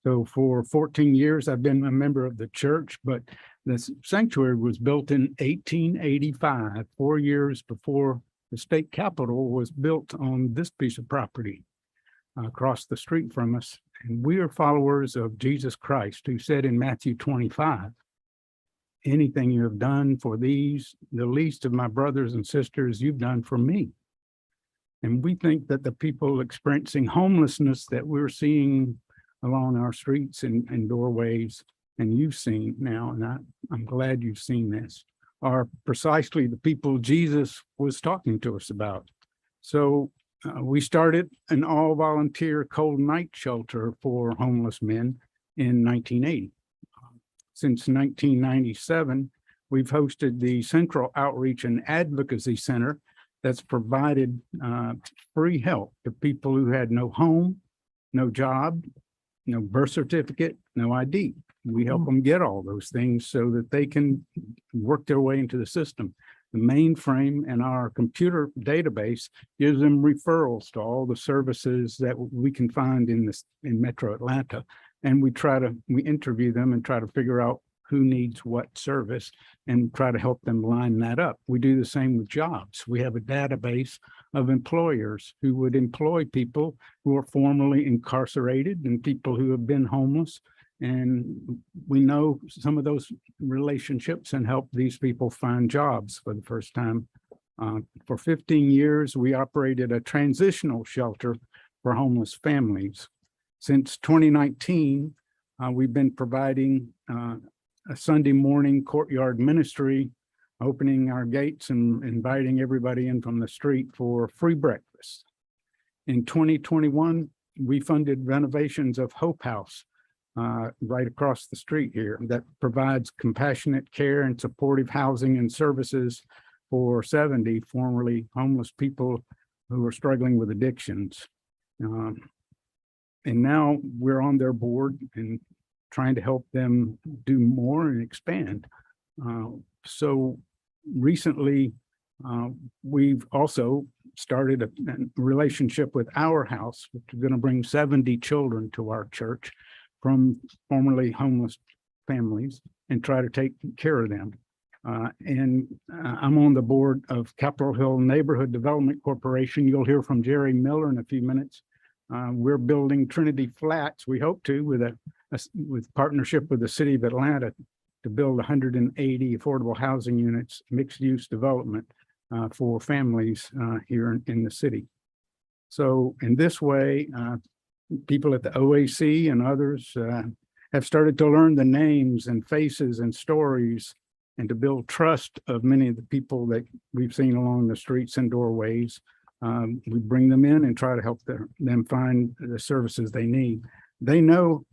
So for 14 years, I've been a member of the church, but the sanctuary was built in 1885, 4 years before the state capitol was built on this piece of property across the street from us. And we are followers of Jesus Christ, who said in Matthew 25, anything you have done for these, the least of my brothers and sisters, you've done for me. And we think that the people experiencing homelessness that we're seeing along our streets and doorways, and you've seen now, and I'm glad you've seen this, are precisely the people Jesus was talking to us about. So we started an all-volunteer cold night shelter for homeless men in 1980. Since 1997, we've hosted the Central Outreach and Advocacy Center that's provided free help to people who had no home, no job, no birth certificate, no ID. We help them get all those things so that they can work their way into the system. The mainframe and our computer database gives them referrals to all the services that we can find in Metro Atlanta. And we interview them and try to figure out who needs what service and try to help them line that up. We do the same with jobs. We have a database of employers who would employ people who are formerly incarcerated and people who have been homeless. And we know some of those relationships and help these people find jobs for the first time. For 15 years, we operated a transitional shelter for homeless families. Since 2019, we've been providing a Sunday morning courtyard ministry, opening our gates and inviting everybody in from the street for free breakfast. In 2021, we funded renovations of Hope House right across the street here that provides compassionate care and supportive housing and services for 70 formerly homeless people who are struggling with addictions. And now we're on their board and trying to help them do more and expand. So recently, we've also started a relationship with Our House, which is going to bring 70 children to our church from formerly homeless families and try to take care of them. And I'm on the board of Capitol Hill Neighborhood Development Corporation. You'll hear from Jerry Miller in a few minutes. We're building Trinity Flats, we hope to, with partnership with the city of Atlanta to build 180 affordable housing units, mixed use development for families here in the city. So in this way, people at the OAC and others have started to learn the names and faces and stories and to build trust of many of the people that we've seen along the streets and doorways. We bring them in and try to help them find the services they need. They know,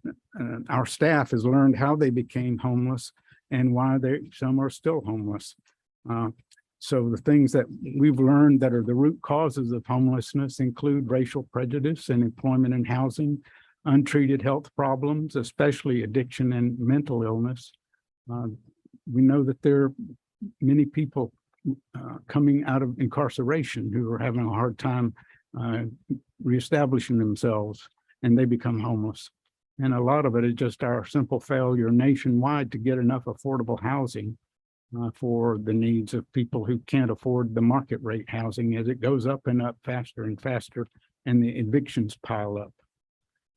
our staff has learned how they became homeless and why some are still homeless. So the things that we've learned that are the root causes of homelessness include racial prejudice and employment and housing, untreated health problems, especially addiction and mental illness. We know that there are many people coming out of incarceration who are having a hard time reestablishing themselves, and they become homeless. And a lot of it is just our simple failure nationwide to get enough affordable housing for the needs of people who can't afford the market rate housing as it goes up and up faster and faster and the evictions pile up.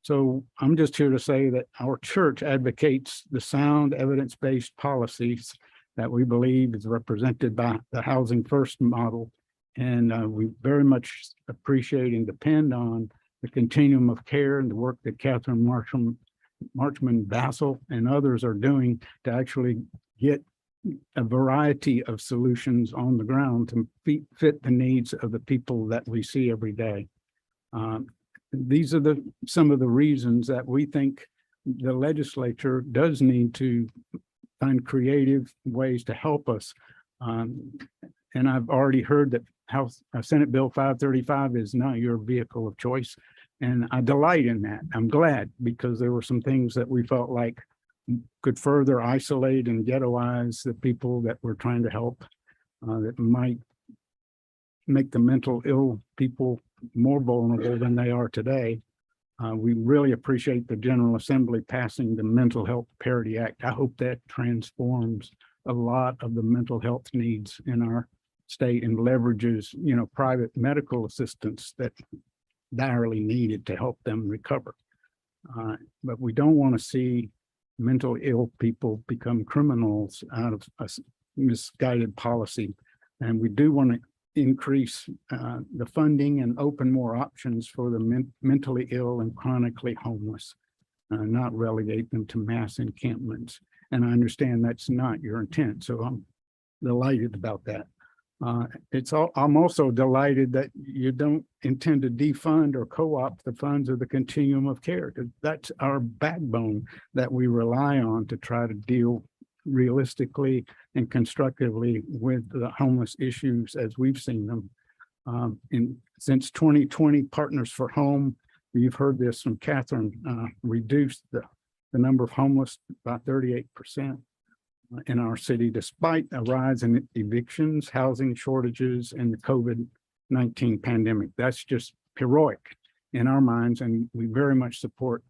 So I'm just here to say that our church advocates the sound evidence-based policies that we believe is represented by the Housing First model. And we very much appreciate and depend on the continuum of care and the work that Catherine Marchman Bassel and others are doing to actually get a variety of solutions on the ground to fit the needs of the people that we see every day. These are some of the reasons that we think the legislature does need to find creative ways to help us. And I've already heard that Senate Bill 535 is not your vehicle of choice. And I delight in that. I'm glad, because there were some things that we felt like could further isolate and ghettoize the people that we're trying to help, that might make the mental ill people more vulnerable than they are today. We really appreciate the General Assembly passing the Mental Health Parity Act. I hope that transforms a lot of the mental health needs in our state and leverages, private medical assistance that direly needed to help them recover. But we don't want to see mental ill people become criminals out of a misguided policy. And we do want to increase the funding and open more options for the mentally ill and chronically homeless, not relegate them to mass encampments. And I understand that's not your intent, so I'm delighted about that. I'm also delighted that you don't intend to defund or co-opt the funds of the continuum of care, because that's our backbone that we rely on to try to deal realistically and constructively with the homeless issues as we've seen them. Since 2020, Partners for Home, you've heard this from Catherine, reduced the number of homeless by 38% in our city, despite a rise in evictions, housing shortages, and the COVID-19 pandemic. That's just heroic in our minds, and we very much support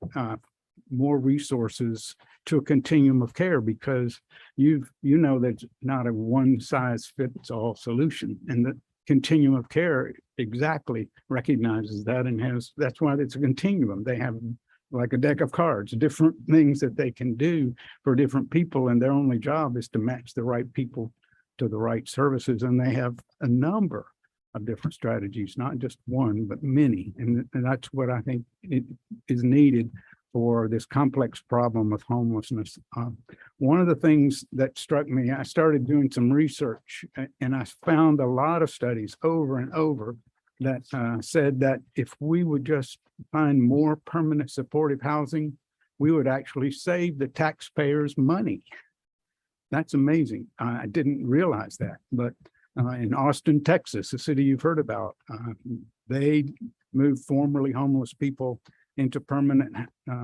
more resources to a continuum of care, because there's not a one size fits all solution, and the continuum of care exactly recognizes that, and that's why it's a continuum. They have like a deck of cards, different things that they can do for different people, and their only job is to match the right people to the right services. And they have a number of different strategies, not just one, but many. And that's what I think is needed for this complex problem of homelessness. One of the things that struck me, I started doing some research, and I found a lot of studies over and over that said that if we would just find more permanent supportive housing, we would actually save the taxpayers money. That's amazing. I didn't realize that, but in Austin, Texas, a city you've heard about, they moved formerly homeless people into permanent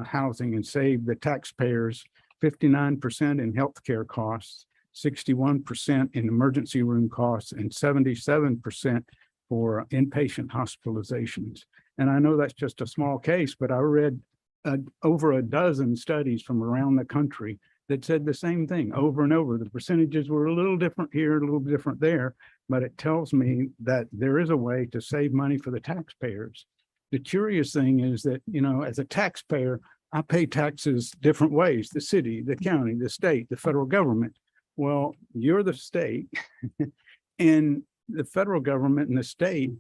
housing and saved the taxpayers 59% in healthcare costs, 61% in emergency room costs, and 77% for inpatient hospitalizations. And I know that's just a small case, but I read over a dozen studies from around the country that said the same thing over and over. The percentages were a little different here, a little different there, but it tells me that there is a way to save money for the taxpayers. The curious thing is that, as a taxpayer, I pay taxes different ways: the city, the county, the state, the federal government. Well, you're the state and the federal government and the state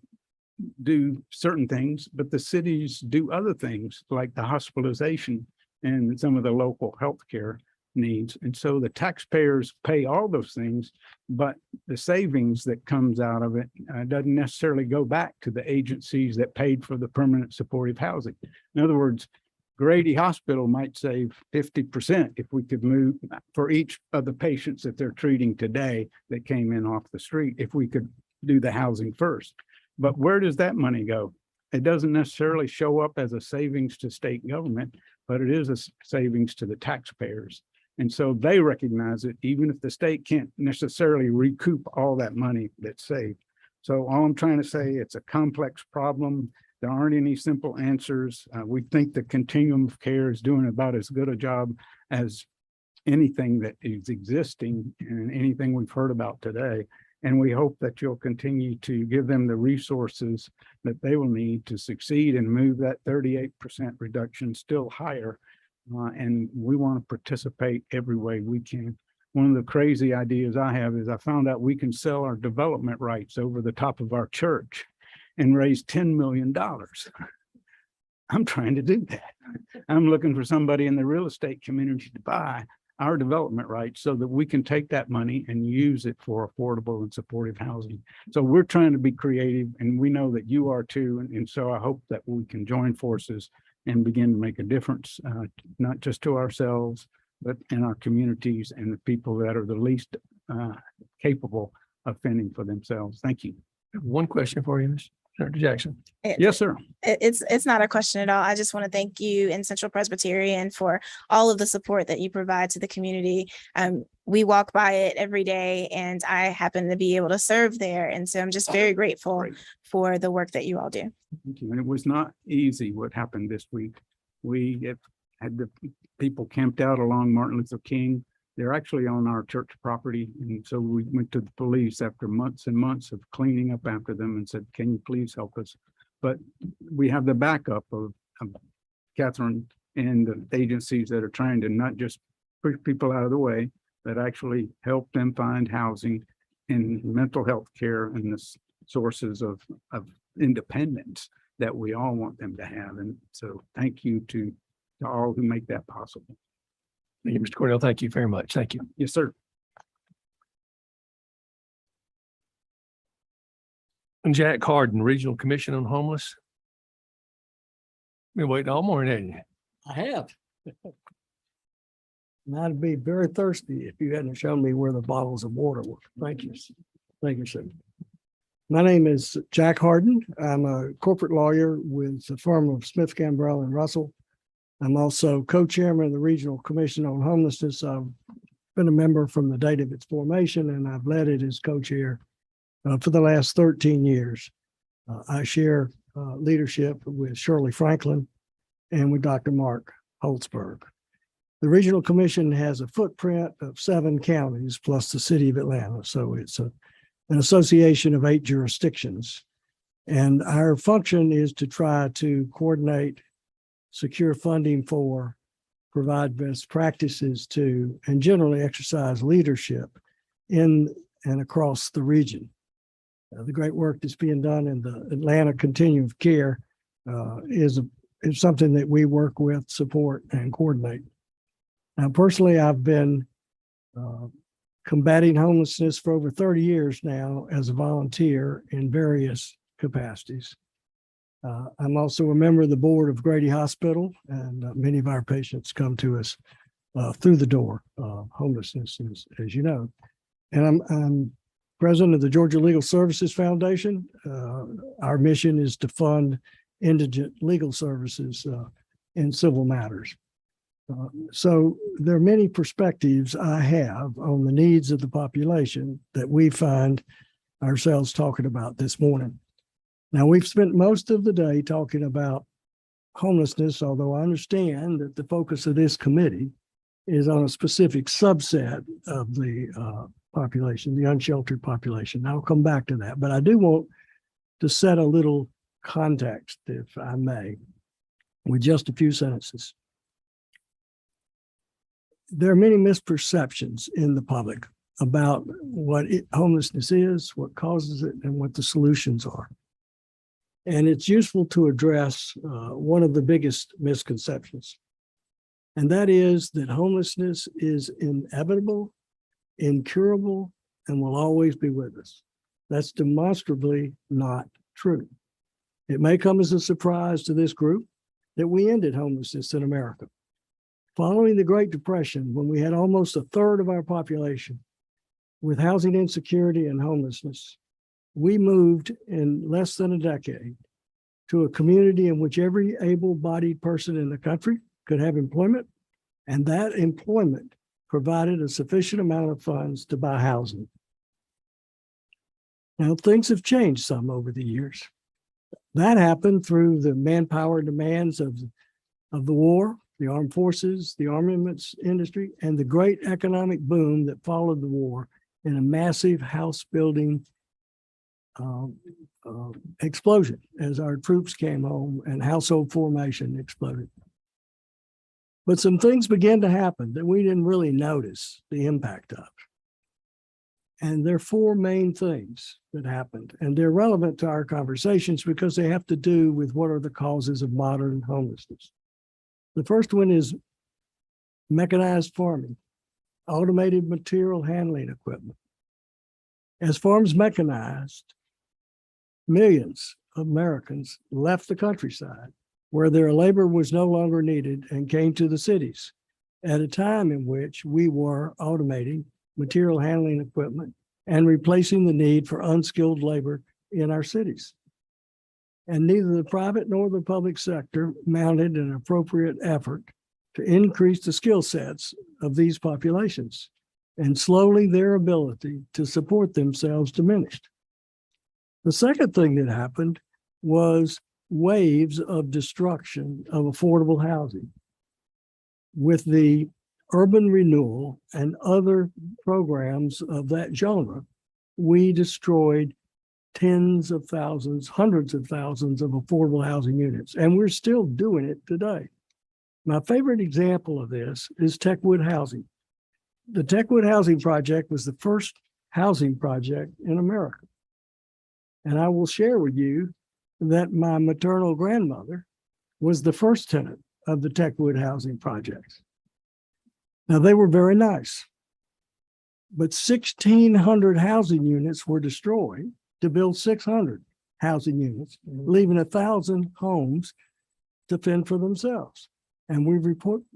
do certain things, but the cities do other things like the hospitalization and some of the local healthcare needs. And so the taxpayers pay all those things, but the savings that comes out of it doesn't necessarily go back to the agencies that paid for the permanent supportive housing. In other words, Grady Hospital might save 50% if we could move for each of the patients that they're treating today that came in off the street, if we could do the housing first. But where does that money go? It doesn't necessarily show up as a savings to state government, but it is a savings to the taxpayers. And so they recognize it, even if the state can't necessarily recoup all that money that's saved. So all I'm trying to say, it's a complex problem. There aren't any simple answers. We think the continuum of care is doing about as good a job as anything that is existing and anything we've heard about today. And we hope that you'll continue to give them the resources that they will need to succeed and move that 38% reduction still higher. And we want to participate every way we can. One of the crazy ideas I have is I found out we can sell our development rights over the top of our church and raise $10 million. I'm trying to do that. I'm looking for somebody in the real estate community to buy our development rights so that we can take that money and use it for affordable and supportive housing. So we're trying to be creative, and we know that you are too. And so I hope that we can join forces and begin to make a difference, not just to ourselves, but in our communities and the people that are the least capable of fending for themselves. Thank you. One question for you, Mr. Senator Jackson. Yes, sir. It's not a question at all. I just want to thank you and Central Presbyterian for all of the support that you provide to the community. We walk by it every day, and I happen to be able to serve there. And so I'm just very grateful for the work that you all do. Thank you. And it was not easy what happened this week. We have had the people camped out along Martin Luther King. They're actually on our church property. And so we went to the police after months and months of cleaning up after them and said, can you please help us? But we have the backup of Catherine and the agencies that are trying to not just push people out of the way, but actually help them find housing and mental health care and the sources of independence that we all want them to have. And so thank you to all who make that possible. Thank you, Mr. Cordell. Thank you very much. Thank you. Yes, sir. And Jack Harden, Regional Commission on Homeless. Been waiting all morning, haven't you? I have. And I'd be very thirsty if you hadn't shown me where the bottles of water were. Thank you. Thank you, sir. My name is Jack Harden. I'm a corporate lawyer with the firm of Smith, Gambrell and Russell. I'm also co-chairman of the Regional Commission on Homelessness. I've been a member from the date of its formation, and I've led it as co-chair for the last 13 years. I share leadership with Shirley Franklin and with Dr. Mark Holtzberg. The Regional Commission has a footprint of 7 counties plus the city of Atlanta. So it's an association of 8 jurisdictions. And our function is to try to coordinate, secure funding for, provide best practices to, and generally exercise leadership in and across the region. The great work that's being done in the Atlanta Continuum of Care is something that we work with, support, and coordinate. Now, personally, I've been combating homelessness for over 30 years now as a volunteer in various capacities. I'm also a member of the board of Grady Hospital, and many of our patients come to us through the door of homelessness, as you know. And I'm president of the Georgia Legal Services Foundation. Our mission is to fund indigent legal services in civil matters. So there are many perspectives I have on the needs of the population that we find ourselves talking about this morning. Now, we've spent most of the day talking about homelessness, although I understand that the focus of this committee is on a specific subset of the population, the unsheltered population. I'll come back to that, but I do want to set a little context, if I may, with just a few sentences. There are many misperceptions in the public about what homelessness is, what causes it, and what the solutions are. And it's useful to address one of the biggest misconceptions, and that is that homelessness is inevitable, incurable, and will always be with us. That's demonstrably not true. It may come as a surprise to this group that we ended homelessness in America. Following the Great Depression, when we had almost a third of our population with housing insecurity and homelessness, we moved in less than a decade to a community in which every able-bodied person in the country could have employment, and that employment provided a sufficient amount of funds to buy housing. Now, things have changed some over the years. That happened through the manpower demands of the war, the armed forces, the armaments industry, and the great economic boom that followed the war in a massive house building explosion as our troops came home and household formation exploded. But some things began to happen that we didn't really notice the impact of. And there are four main things that happened, and they're relevant to our conversations because they have to do with what are the causes of modern homelessness. The first one is mechanized farming, automated material handling equipment. As farms mechanized, millions of Americans left the countryside where their labor was no longer needed and came to the cities at a time in which we were automating material handling equipment and replacing the need for unskilled labor in our cities. And neither the private nor the public sector mounted an appropriate effort to increase the skill sets of these populations, and slowly their ability to support themselves diminished. The second thing that happened was waves of destruction of affordable housing. With the urban renewal and other programs of that genre, we destroyed tens of thousands, hundreds of thousands of affordable housing units, and we're still doing it today. My favorite example of this is Techwood Housing. The Techwood Housing Project was the first housing project in America. And I will share with you that my maternal grandmother was the first tenant of the Techwood Housing Projects. Now, they were very nice, but 1,600 housing units were destroyed to build 600 housing units, leaving 1,000 homes to fend for themselves. And we've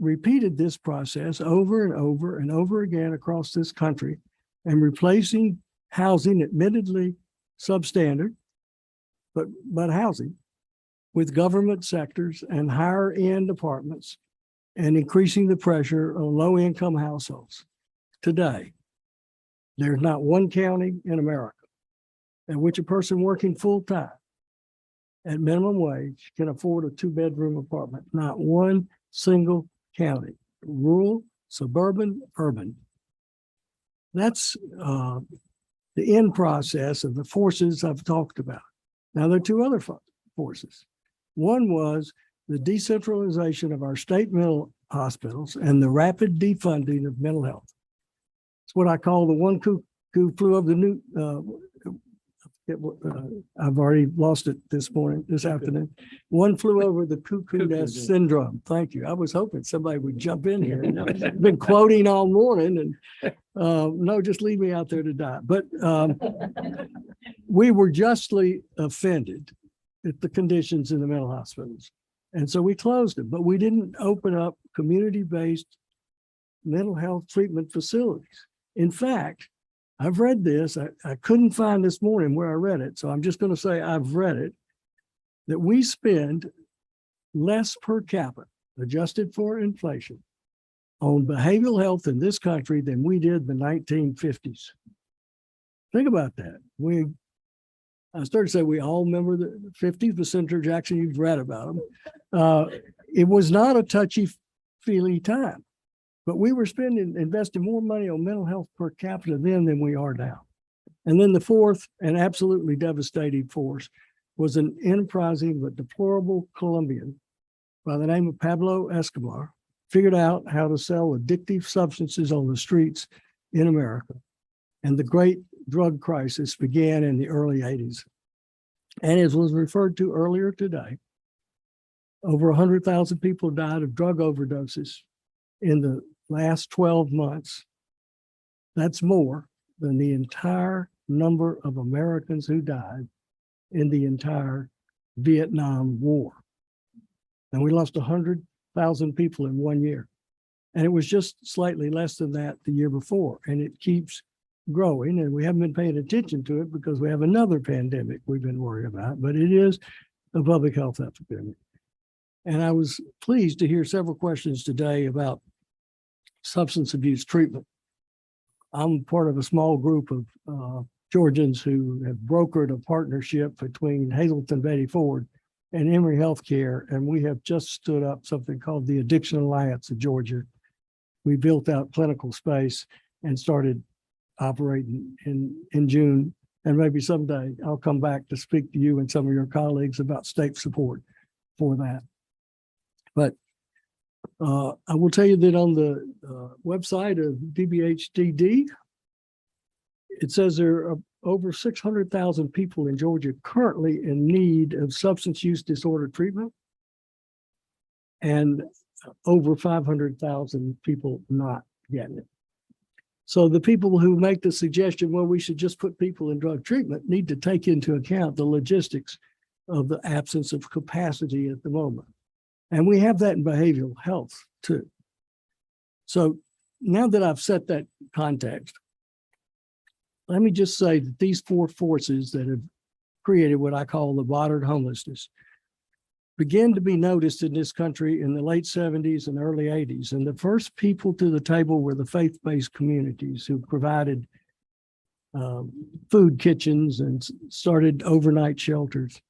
repeated this process over and over and over again across this country, and replacing housing, admittedly substandard, but housing, with government sectors and higher end apartments, and increasing the pressure on low income households. Today, there's not one county in America in which a person working full time at minimum wage can afford a 2-bedroom apartment. Not one single county, rural, suburban, urban. That's the end process of the forces I've talked about. Now, there are two other forces. One was the decentralization of our state mental hospitals and the rapid defunding of mental health. It's what I call the one cuckoo flew over the new, I've already lost it this afternoon. One flew over the cuckoo nest syndrome. Thank you. I was hoping somebody would jump in here. I've been quoting all morning, and no, just leave me out there to die. But we were justly offended at the conditions in the mental hospitals. And so we closed them, but we didn't open up community-based mental health treatment facilities. In fact, I've read this, I couldn't find this morning where I read it, so I'm just going to say I've read it, that we spend less per capita, adjusted for inflation, on behavioral health in this country than we did in the 1950s. Think about that. I started to say we all remember the 50s, but Senator Jackson, you've read about them. It was not a touchy-feely time, but we were investing more money on mental health per capita then than we are now. And then the fourth and absolutely devastating force was an enterprising but deplorable Colombian by the name of Pablo Escobar, figured out how to sell addictive substances on the streets in America. And the great drug crisis began in the early 80s. And as was referred to earlier today, over 100,000 people died of drug overdoses in the last 12 months. That's more than the entire number of Americans who died in the entire Vietnam War. And we lost 100,000 people in 1 year. And it was just slightly less than that the year before. And it keeps growing, and we haven't been paying attention to it because we have another pandemic we've been worried about, but it is a public health epidemic. And I was pleased to hear several questions today about substance abuse treatment. I'm part of a small group of Georgians who have brokered a partnership between Hazleton Betty Ford and Emory Healthcare, and we have just stood up something called the Addiction Alliance of Georgia. We built out clinical space and started operating in June. And maybe someday I'll come back to speak to you and some of your colleagues about state support for that. But I will tell you that on the website of DBHDD, it says there are over 600,000 people in Georgia currently in need of substance use disorder treatment, and over 500,000 people not getting it. So the people who make the suggestion, well, we should just put people in drug treatment, need to take into account the logistics of the absence of capacity at the moment. And we have that in behavioral health too. So now that I've set that context, let me just say that these four forces that have created what I call the modern homelessness began to be noticed in this country in the late 70s and early 80s. And the first people to the table were the faith-based communities who provided food kitchens and started overnight shelters.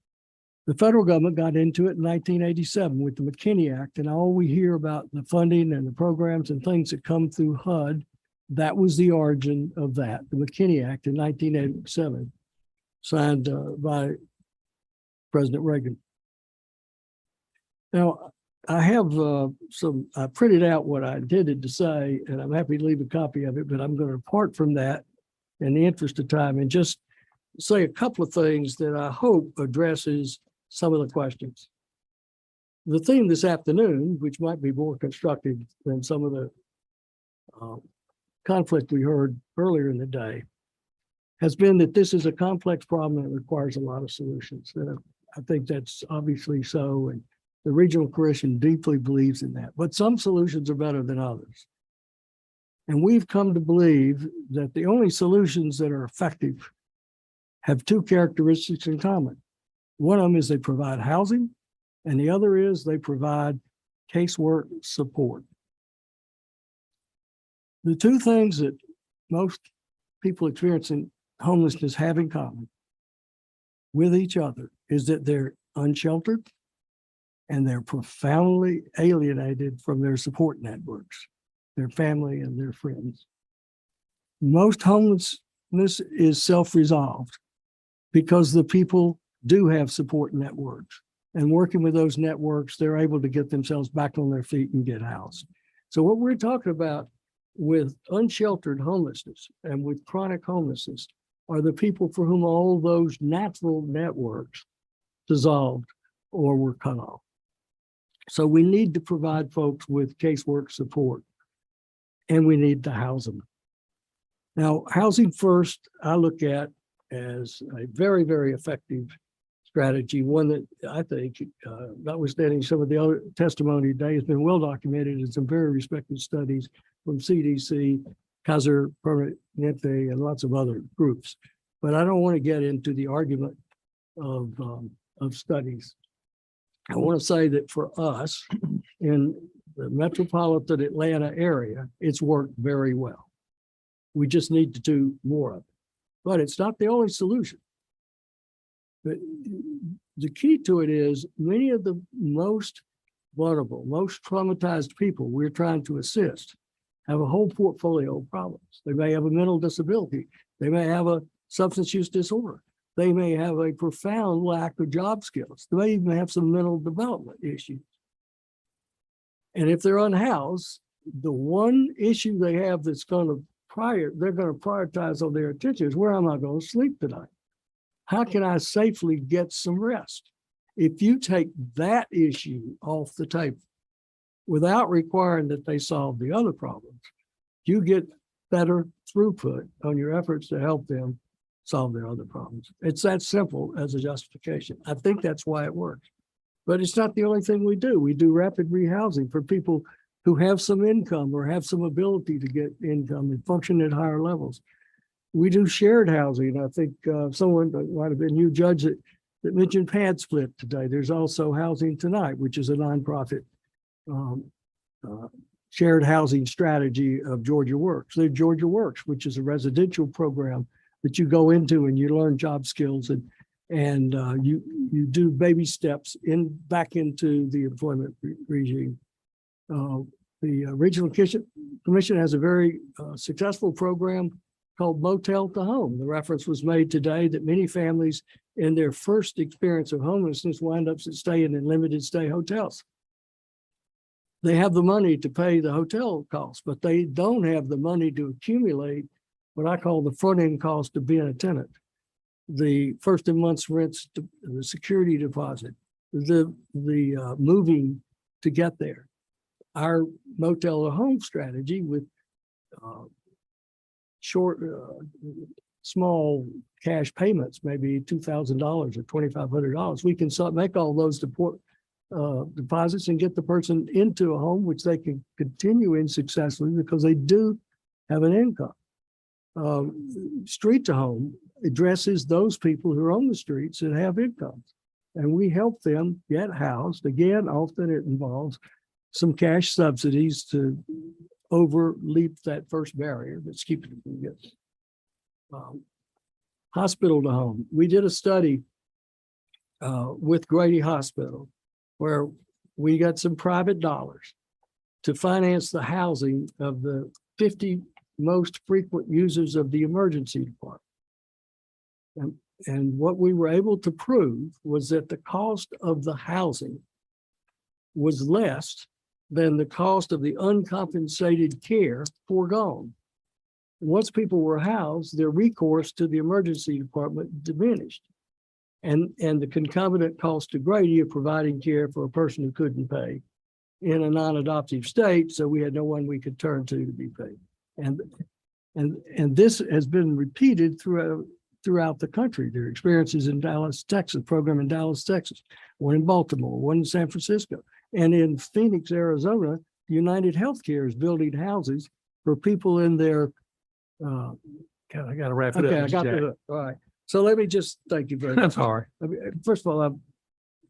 The federal government got into it in 1987 with the McKinney Act, and all we hear about the funding and the programs and things that come through HUD, that was the origin of that, the McKinney Act in 1987, signed by President Reagan. Now, I have I printed out what I intended to say, and I'm happy to leave a copy of it, but I'm going to depart from that in the interest of time and just say a couple of things that I hope addresses some of the questions. The theme this afternoon, which might be more constructive than some of the conflict we heard earlier in the day, has been that this is a complex problem that requires a lot of solutions. And I think that's obviously so, and the regional coalition deeply believes in that. But some solutions are better than others. And we've come to believe that the only solutions that are effective have two characteristics in common. One of them is they provide housing, and the other is they provide casework support. The two things that most people experiencing homelessness have in common with each other is that they're unsheltered and they're profoundly alienated from their support networks, their family and their friends. Most homelessness is self-resolved because the people do have support networks, and working with those networks, they're able to get themselves back on their feet and get housed. So what we're talking about with unsheltered homelessness and with chronic homelessness are the people for whom all those natural networks dissolved or were cut off. So we need to provide folks with casework support, and we need to house them. Now, housing first, I look at as a very, very effective strategy, one that I think, notwithstanding some of the other testimony today, has been well documented in some very respected studies from CDC, Kaiser Permanente, and lots of other groups. But I don't want to get into the argument of studies. I want to say that for us in the metropolitan Atlanta area, it's worked very well. We just need to do more of it. But it's not the only solution. But the key to it is many of the most vulnerable, most traumatized people we're trying to assist have a whole portfolio of problems. They may have a mental disability. They may have a substance use disorder. They may have a profound lack of job skills. They may even have some mental development issues. And if they're unhoused, the one issue they have that's going to they're going to prioritize on their attention is, where am I going to sleep tonight? How can I safely get some rest? If you take that issue off the table without requiring that they solve the other problems, you get better throughput on your efforts to help them solve their other problems. It's that simple as a justification. I think that's why it works. But it's not the only thing we do. We do rapid rehousing for people who have some income or have some ability to get income and function at higher levels. We do shared housing. I think someone might have been you, Judge, that mentioned Pad Split today. There's also Housing Tonight, which is a nonprofit shared housing strategy of Georgia Works. There's Georgia Works, which is a residential program that you go into and you learn job skills and you do baby steps back into the employment regime. The Regional Commission has a very successful program called motel to home. The reference was made today that many families in their first experience of homelessness wind up staying in limited stay hotels. They have the money to pay the hotel costs, but they don't have the money to accumulate what I call the front end cost of being a tenant. The first of month's rents, the security deposit, the moving to get there. Our motel to home strategy with short, small cash payments, maybe $2,000 or $2,500. We can make all those deposits and get the person into a home, which they can continue in successfully because they do have an income. Street to home addresses those people who are on the streets and have incomes. And we help them get housed. Again, often it involves some cash subsidies to overleap that first barrier that's keeping them from getting. Hospital to home. We did a study with Grady Hospital where we got some private dollars to finance the housing of the 50 most frequent users of the emergency department. And what we were able to prove was that the cost of the housing was less than the cost of the uncompensated care foregone. Once people were housed, their recourse to the emergency department diminished. And the concomitant cost to Grady of providing care for a person who couldn't pay in a non-adoptive state, so we had no one we could turn to be paid. And this has been repeated throughout the country. There are experiences in Dallas, Texas, program in Dallas, Texas, one in Baltimore, one in San Francisco. And in Phoenix, Arizona, United Healthcare is building houses for people in their God, I got to wrap it okay, up. I got Jack. the hook. All right. So let me just thank you very much. That's all right. I mean, first of all, I'm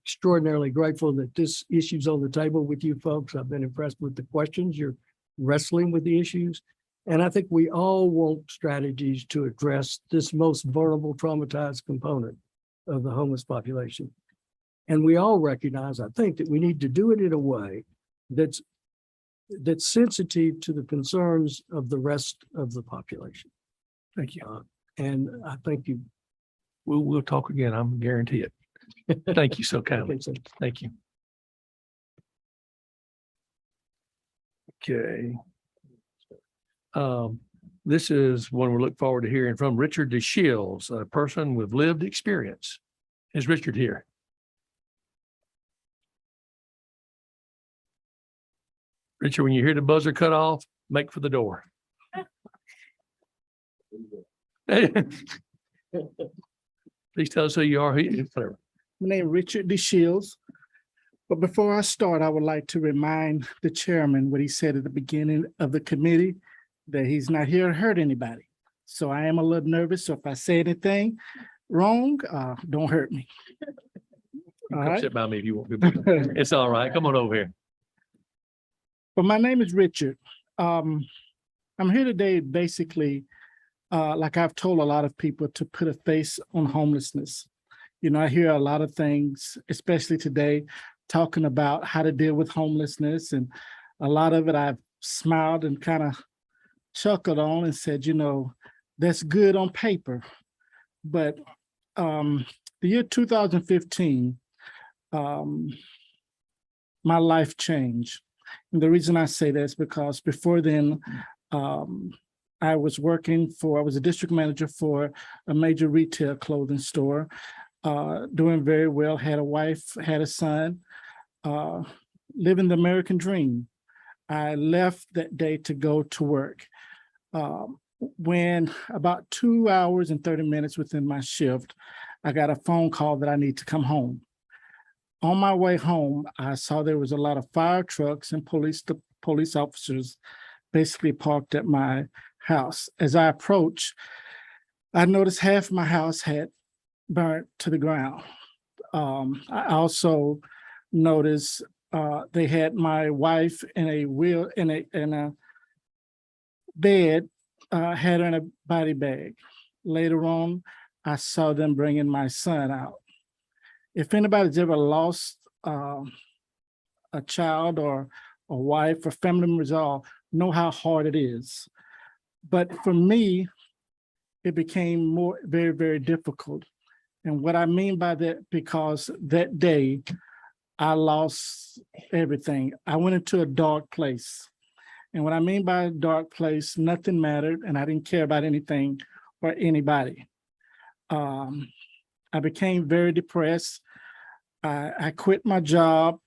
extraordinarily grateful that this issue's on the table with you folks. I've been impressed with the questions. You're wrestling with the issues. And I think we all want strategies to address this most vulnerable, traumatized component of the homeless population. And we all recognize, I think, that we need to do it in a way that's sensitive to the concerns of the rest of the population. Thank you. And I think you. We'll talk again. I'm guarantee it. Thank you so kindly. Thank you. Okay. This is one we look forward to hearing from Richard DeShields, a person with lived experience. Is Richard here? Richard, when you hear the buzzer cut off, make for the door. Please tell us who you are. Whatever. My name is Richard DeShields. But before I start, I would like to remind the chairman what he said at the beginning of the committee, that he's not here to hurt anybody. So I am a little nervous. So if I say anything wrong, don't hurt me. You come sit by me if you want to. It's all right. Come on over here. But my name is Richard. I'm here today basically, like I've told a lot of people, to put a face on homelessness. You know, I hear a lot of things, especially today, talking about how to deal with homelessness. And a lot of it I've smiled and kind of chuckled on and said, you know, that's good on paper. But the year 2015, my life changed. And the reason I say that is because before then, I was a district manager for a major retail clothing store, doing very well, had a wife, had a son, living the American dream. I left that day to go to work. When about 2 hours and 30 minutes within my shift, I got a phone call that I need to come home. On my way home, I saw there was a lot of fire trucks and police officers basically parked at my house. As I approached, I noticed half my house had burnt to the ground. I also noticed they had my wife in a bed, had her in a body bag. Later on, I saw them bringing my son out. If anybody's ever lost a child or a wife or family members, all know how hard it is. But for me, it became very, very difficult. And what I mean by that, because that day I lost everything. I went into a dark place. And what I mean by a dark place, nothing mattered and I didn't care about anything or anybody. I became very depressed. I quit my job,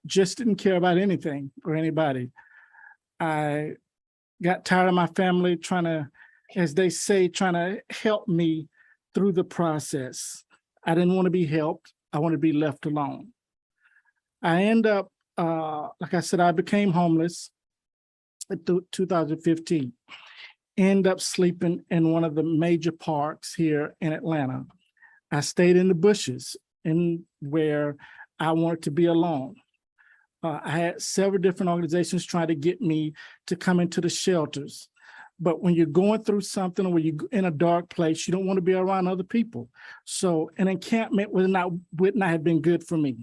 just didn't care about anything or anybody. I got tired of my family trying to, as they say, trying to help me through the process. I didn't want to be helped. I wanted to be left alone. I end up, like I said, I became homeless in 2015. End up sleeping in one of the major parks here in Atlanta. I stayed in the bushes and where I wanted to be alone. I had several different organizations trying to get me to come into the shelters. But when you're going through something or when you're in a dark place, you don't want to be around other people. So an encampment would not have been good for me.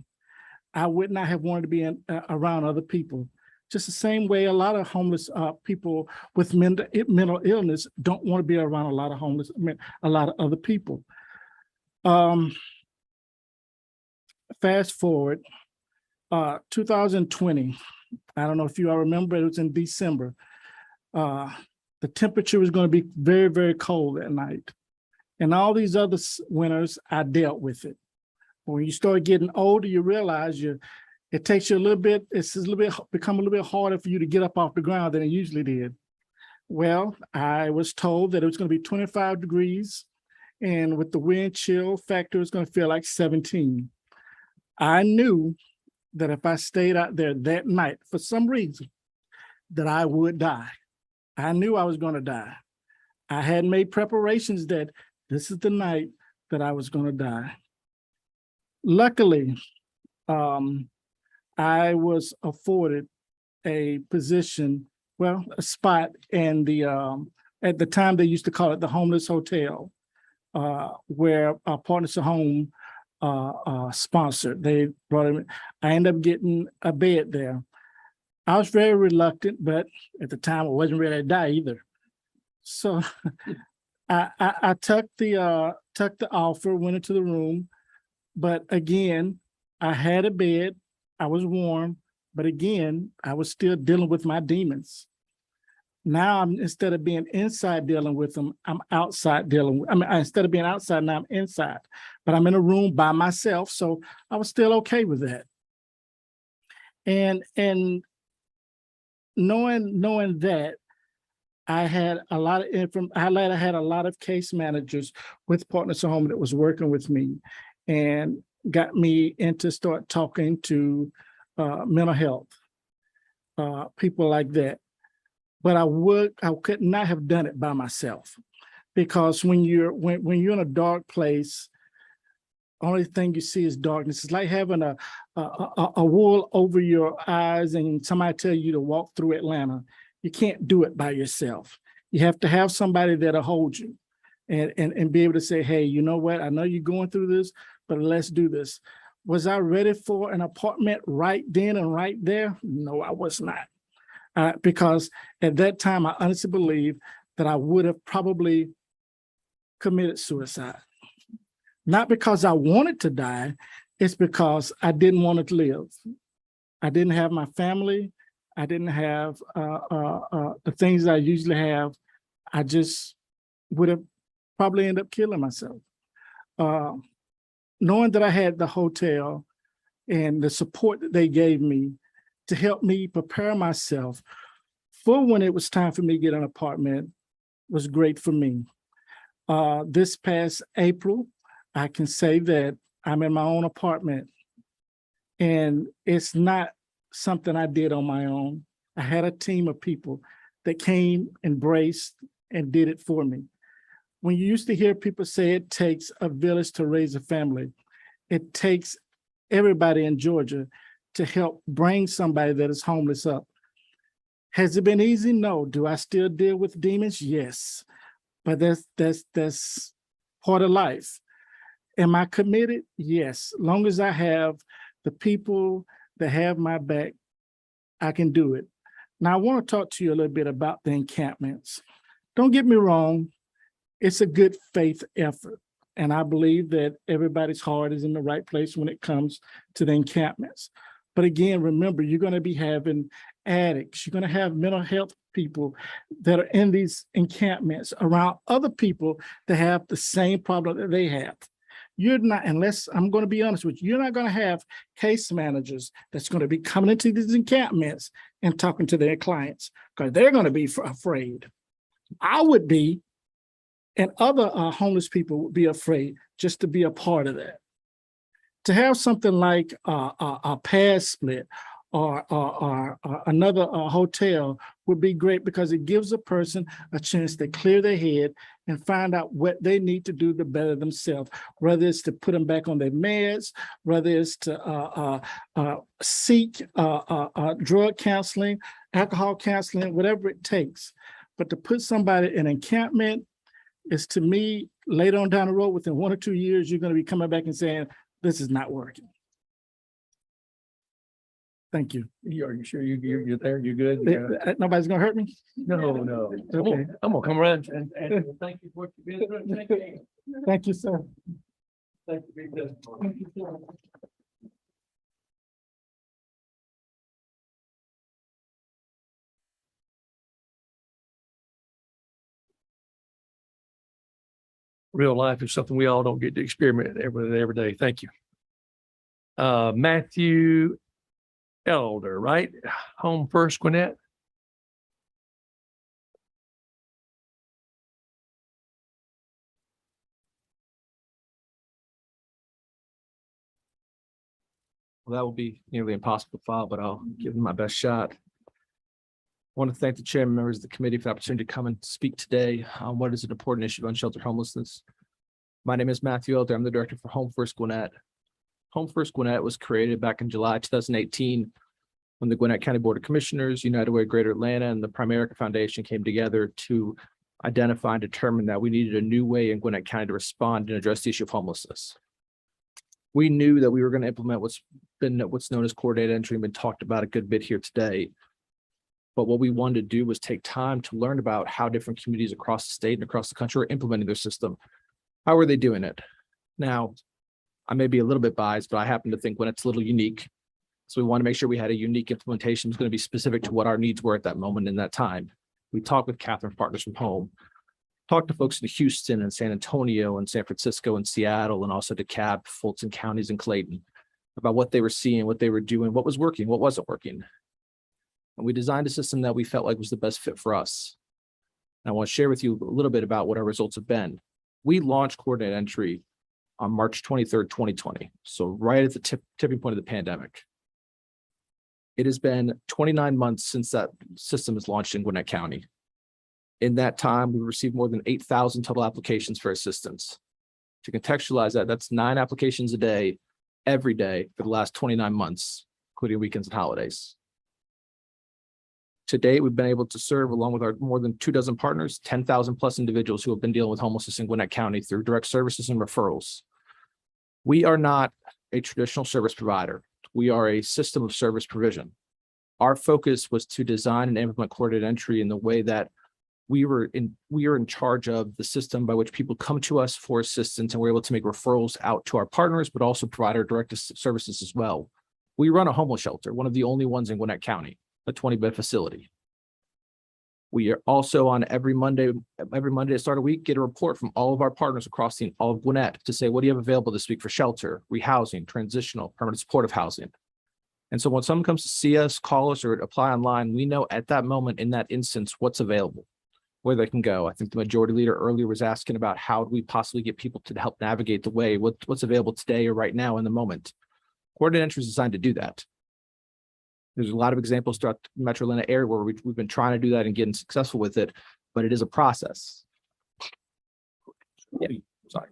I would not have wanted to be around other people. Just the same way a lot of homeless people with mental illness don't want to be around a lot of other people. Fast forward, 2020, I don't know if you all remember, it was in December. The temperature was going to be very, very cold at night. And all these other winters, I dealt with it. When you start getting older, you realize it takes you a little bit, become a little bit harder for you to get up off the ground than it usually did. Well, I was told that it was going to be 25 degrees and with the wind chill factor, it's going to feel like 17. I knew that if I stayed out there that night, for some reason, that I would die. I knew I was going to die. I had made preparations that this is the night that I was going to die. Luckily, I was afforded a position, well, a spot in the, at the time they used to call it the Homeless Hotel, where Partners of Home sponsored. They brought him. I ended up getting a bed there. I was very reluctant, but at the time I wasn't ready to die either. So I took the offer, went into the room, but again, I had a bed, I was warm, but again, I was still dealing with my demons. Now instead of being inside dealing with them, I'm outside dealing with, instead of being outside, now I'm inside, but I'm in a room by myself. So I was still okay with that. And knowing that, I had a lot of I had a lot of case managers with Partners of Home that was working with me and got me into start talking to mental health, people like that. But I could not have done it by myself, because when you're in a dark place, only thing you see is darkness. It's like having a wool over your eyes and somebody tell you to walk through Atlanta. You can't do it by yourself. You have to have somebody that'll hold you and be able to say, hey, you know what? I know you're going through this, but let's do this. Was I ready for an apartment right then and right there? No, I was not. Because at that time, I honestly believe that I would have probably committed suicide. Not because I wanted to die, it's because I didn't want to live. I didn't have my family. I didn't have the things I usually have. I just would have probably ended up killing myself. Knowing that I had the hotel and the support that they gave me to help me prepare myself for when it was time for me to get an apartment was great for me. This past April, I can say that I'm in my own apartment, and it's not something I did on my own. I had a team of people that came, embraced, and did it for me. When you used to hear people say it takes a village to raise a family, it takes everybody in Georgia to help bring somebody that is homeless up. Has it been easy? No. Do I still deal with demons? Yes. But that's part of life. Am I committed? Yes. Long as I have the people that have my back, I can do it. Now, I want to talk to you a little bit about the encampments. Don't get me wrong. it's a good faith effort. And I believe that everybody's heart is in the right place when it comes to the encampments. But again, remember, you're going to be having addicts, you're going to have mental health people that are in these encampments around other people that have the same problem that they have. You're not, unless I'm going to be honest with you, you're not going to have case managers that's going to be coming into these encampments and talking to their clients because they're going to be afraid. I would be, and other homeless people would be afraid just to be a part of that. To have something like a pad split or another hotel would be great because it gives a person a chance to clear their head and find out what they need to do to better themselves, whether it's to put them back on their meds, whether it's to seek drug counseling, alcohol counseling, whatever it takes. But to put somebody in encampment is, to me, later on down the road, within 1 or 2 years, you're going to be coming back and saying, this is not working. Thank you. Are you sure you're there? You're good? Yeah. Nobody's gonna hurt me? No. Okay. I'm gonna come around and thank you for what you've been doing. Thank you. Thank you, sir. Thank you. Real life is something we all don't get to experiment every day. Thank you. Matthew Elder, right? Home First, Gwinnett. Well, that will be nearly impossible to follow, but I'll give them my best shot. I want to thank the chairman, members of the committee for the opportunity to come and speak today on what is an important issue of unsheltered homelessness. My name is Matthew Elder. I'm the director for Home First Gwinnett. Home First Gwinnett was created back in July 2018 when the Gwinnett County Board of Commissioners, United Way Greater Atlanta, and the Primerica Foundation came together to identify and determine that we needed a new way in Gwinnett County to respond and address the issue of homelessness. We knew that we were going to implement what's known as coordinated entry and been talked about a good bit here today. But what we wanted to do was take time to learn about how different communities across the state and across the country are implementing their system. How are they doing it? Now, I may be a little bit biased, but I happen to think when it's a little unique. So we want to make sure we had a unique implementation that's going to be specific to what our needs were at that moment in that time. We talked with Catherine's Partners from Home, talked to folks in Houston and San Antonio and San Francisco and Seattle, and also DeKalb, Fulton counties and Clayton about what they were seeing, what they were doing, what was working, what wasn't working. And we designed a system that we felt like was the best fit for us. And I want to share with you a little bit about what our results have been. We launched coordinated entry on March 23rd, 2020. So right at the tipping point of the pandemic. It has been 29 months since that system is launched in Gwinnett County. In that time, we received more than 8,000 total applications for assistance. To contextualize that, that's 9 applications a day, every day for the last 29 months, including weekends and holidays. To date, we've been able to serve, along with our more than 24 partners, 10,000 plus individuals who have been dealing with homelessness in Gwinnett County through direct services and referrals. We are not a traditional service provider. We are a system of service provision. Our focus was to design and implement coordinated entry in the way that we are in charge of the system by which people come to us for assistance, and we're able to make referrals out to our partners, but also provide our direct services as well. We run a homeless shelter, one of the only ones in Gwinnett County, a 20-bed facility. We are also on every Monday to start a week, get a report from all of our partners across all of Gwinnett to say, what do you have available this week for shelter, rehousing, transitional, permanent supportive housing? And so when someone comes to see us, call us, or apply online, we know at that moment, in that instance, what's available, where they can go. I think the majority leader earlier was asking about how do we possibly get people to help navigate the way, what's available today or right now in the moment. Coordinated entry is designed to do that. There's a lot of examples throughout the Metro Atlanta area where we've been trying to do that and getting successful with it, but it is a process. Yeah, sorry.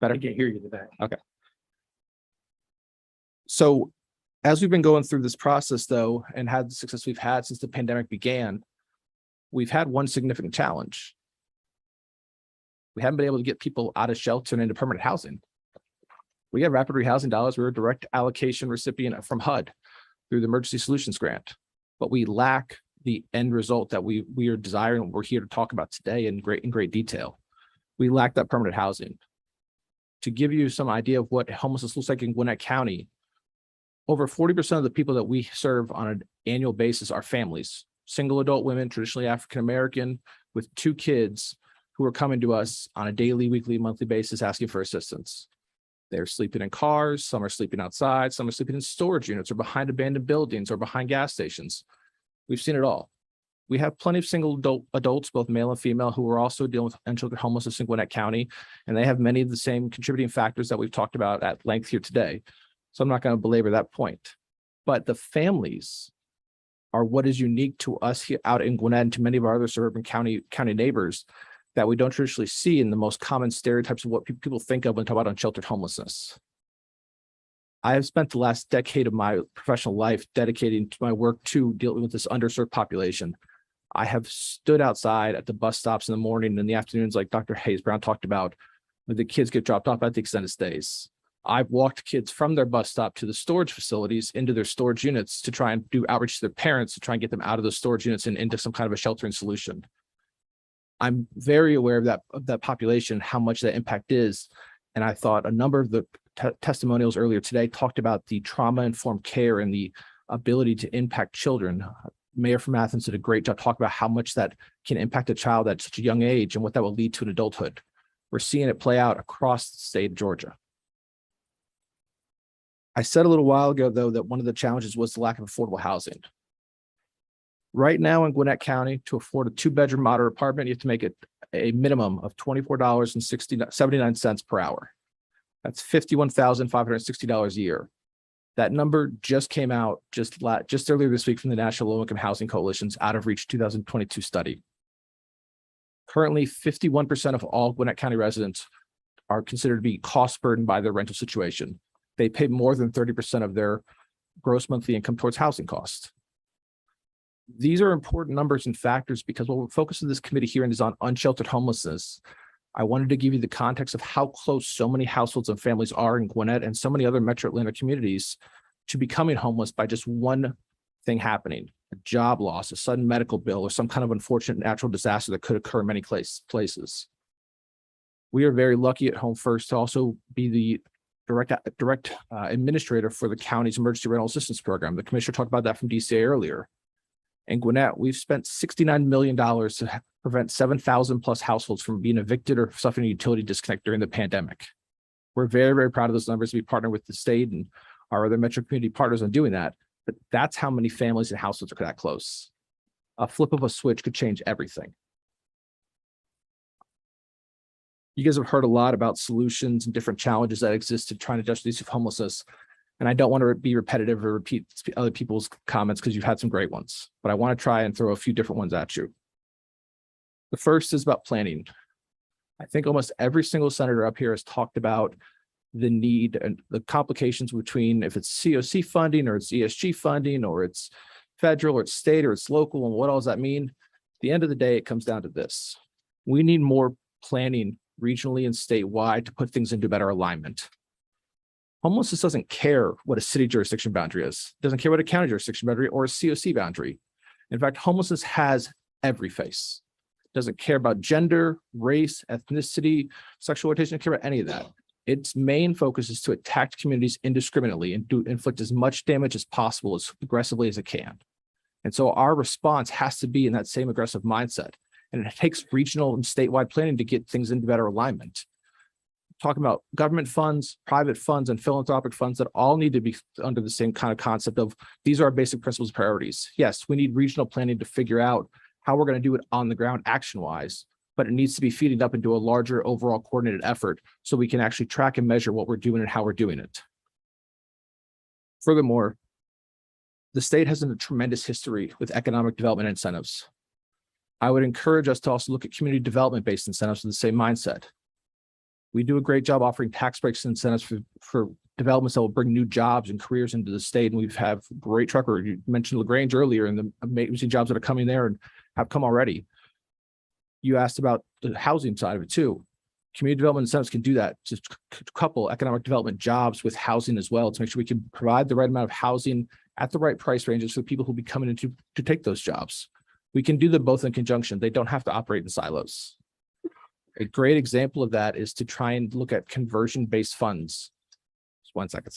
Better? I can't hear you in the back. Okay. So as we've been going through this process, though, and had the success we've had since the pandemic began, we've had one significant challenge. We haven't been able to get people out of shelter and into permanent housing. We have rapid rehousing dollars. We're a direct allocation recipient from HUD through the Emergency Solutions Grant, but we lack the end result that we are desiring. We're here to talk about today in great detail. We lack that permanent housing. To give you some idea of what homelessness looks like in Gwinnett County, over 40% of the people that we serve on an annual basis are families, single adult women, traditionally African-American, with 2 kids who are coming to us on a daily, weekly, monthly basis asking for assistance. They're sleeping in cars, some are sleeping outside, some are sleeping in storage units or behind abandoned buildings or behind gas stations. We've seen it all. We have plenty of single adults, both male and female, who are also dealing with unsheltered homelessness in Gwinnett County, and they have many of the same contributing factors that we've talked about at length here today. So I'm not going to belabor that point. But the families are what is unique to us here out in Gwinnett and to many of our other suburban county neighbors that we don't traditionally see in the most common stereotypes of what people think of when talk about unsheltered homelessness. I have spent the last decade of my professional life dedicating to my work to dealing with this underserved population. I have stood outside at the bus stops in the morning and in the afternoons, like Dr. Hayes Brown talked about, when the kids get dropped off at the extended stays. I've walked kids from their bus stop to the storage facilities into their storage units to try and do outreach to their parents to try and get them out of those storage units and into some kind of a sheltering solution. I'm very aware of that population, how much that impact is. And I thought a number of the testimonials earlier today talked about the trauma-informed care and the ability to impact children. Mayor from Athens did a great job talking about how much that can impact a child at such a young age and what that will lead to in adulthood. We're seeing it play out across the state of Georgia. I said a little while ago, though, that one of the challenges was the lack of affordable housing. Right now in Gwinnett County, to afford a 2-bedroom moderate apartment, you have to make it a minimum of $24.79 per hour. That's $51,560 a year. That number just came out just earlier this week from the National Low Income Housing Coalition's Out of Reach 2022 study. Currently, 51% of all Gwinnett County residents are considered to be cost burdened by their rental situation. They pay more than 30% of their gross monthly income towards housing costs. These are important numbers and factors because what we're focusing this committee here is on unsheltered homelessness. I wanted to give you the context of how close so many households and families are in Gwinnett and so many other Metro Atlanta communities to becoming homeless by just one thing happening, a job loss, a sudden medical bill, or some kind of unfortunate natural disaster that could occur in many places. We are very lucky at Home First to also be the direct administrator for the county's emergency rental assistance program. The commissioner talked about that from DCA earlier. In Gwinnett, we've spent $69 million to prevent 7,000 plus households from being evicted or suffering a utility disconnect during the pandemic. We're very, very proud of those numbers. We partner with the state and our other metro community partners on doing that. But that's how many families and households are that close. A flip of a switch could change everything. You guys have heard a lot about solutions and different challenges that exist to trying to address the issue of homelessness. And I don't want to be repetitive or repeat other people's comments because you've had some great ones, but I want to try and throw a few different ones at you. The first is about planning. I think almost every single senator up here has talked about the need and the complications between if it's COC funding or it's ESG funding or it's federal or it's state or it's local and what all does that mean? At the end of the day, it comes down to this. We need more planning regionally and statewide to put things into better alignment. Homelessness doesn't care what a city jurisdiction boundary is. It doesn't care what a county jurisdiction boundary or a COC boundary. In fact, homelessness has every face. It doesn't care about gender, race, ethnicity, sexual orientation, doesn't care about any of that. Its main focus is to attack communities indiscriminately and inflict as much damage as possible as aggressively as it can. And so our response has to be in that same aggressive mindset. And it takes regional and statewide planning to get things into better alignment. Talking about government funds, private funds, and philanthropic funds that all need to be under the same kind of concept of these are our basic principles and priorities. Yes, we need regional planning to figure out how we're going to do it on the ground action-wise, but it needs to be feeding up into a larger overall coordinated effort so we can actually track and measure what we're doing and how we're doing it. Furthermore, the state has a tremendous history with economic development incentives. I would encourage us to also look at community development-based incentives with the same mindset. We do a great job offering tax breaks and incentives for developments that will bring new jobs and careers into the state. And we've have great track record. You mentioned LaGrange earlier and the amazing jobs that are coming there and have come already. You asked about the housing side of it too. Community development incentives can do that. Just couple economic development jobs with housing as well to make sure we can provide the right amount of housing at the right price ranges for people who will be coming in to take those jobs. We can do them both in conjunction. They don't have to operate in silos. A great example of that is to try and look at conversion-based funds. Just 1 second.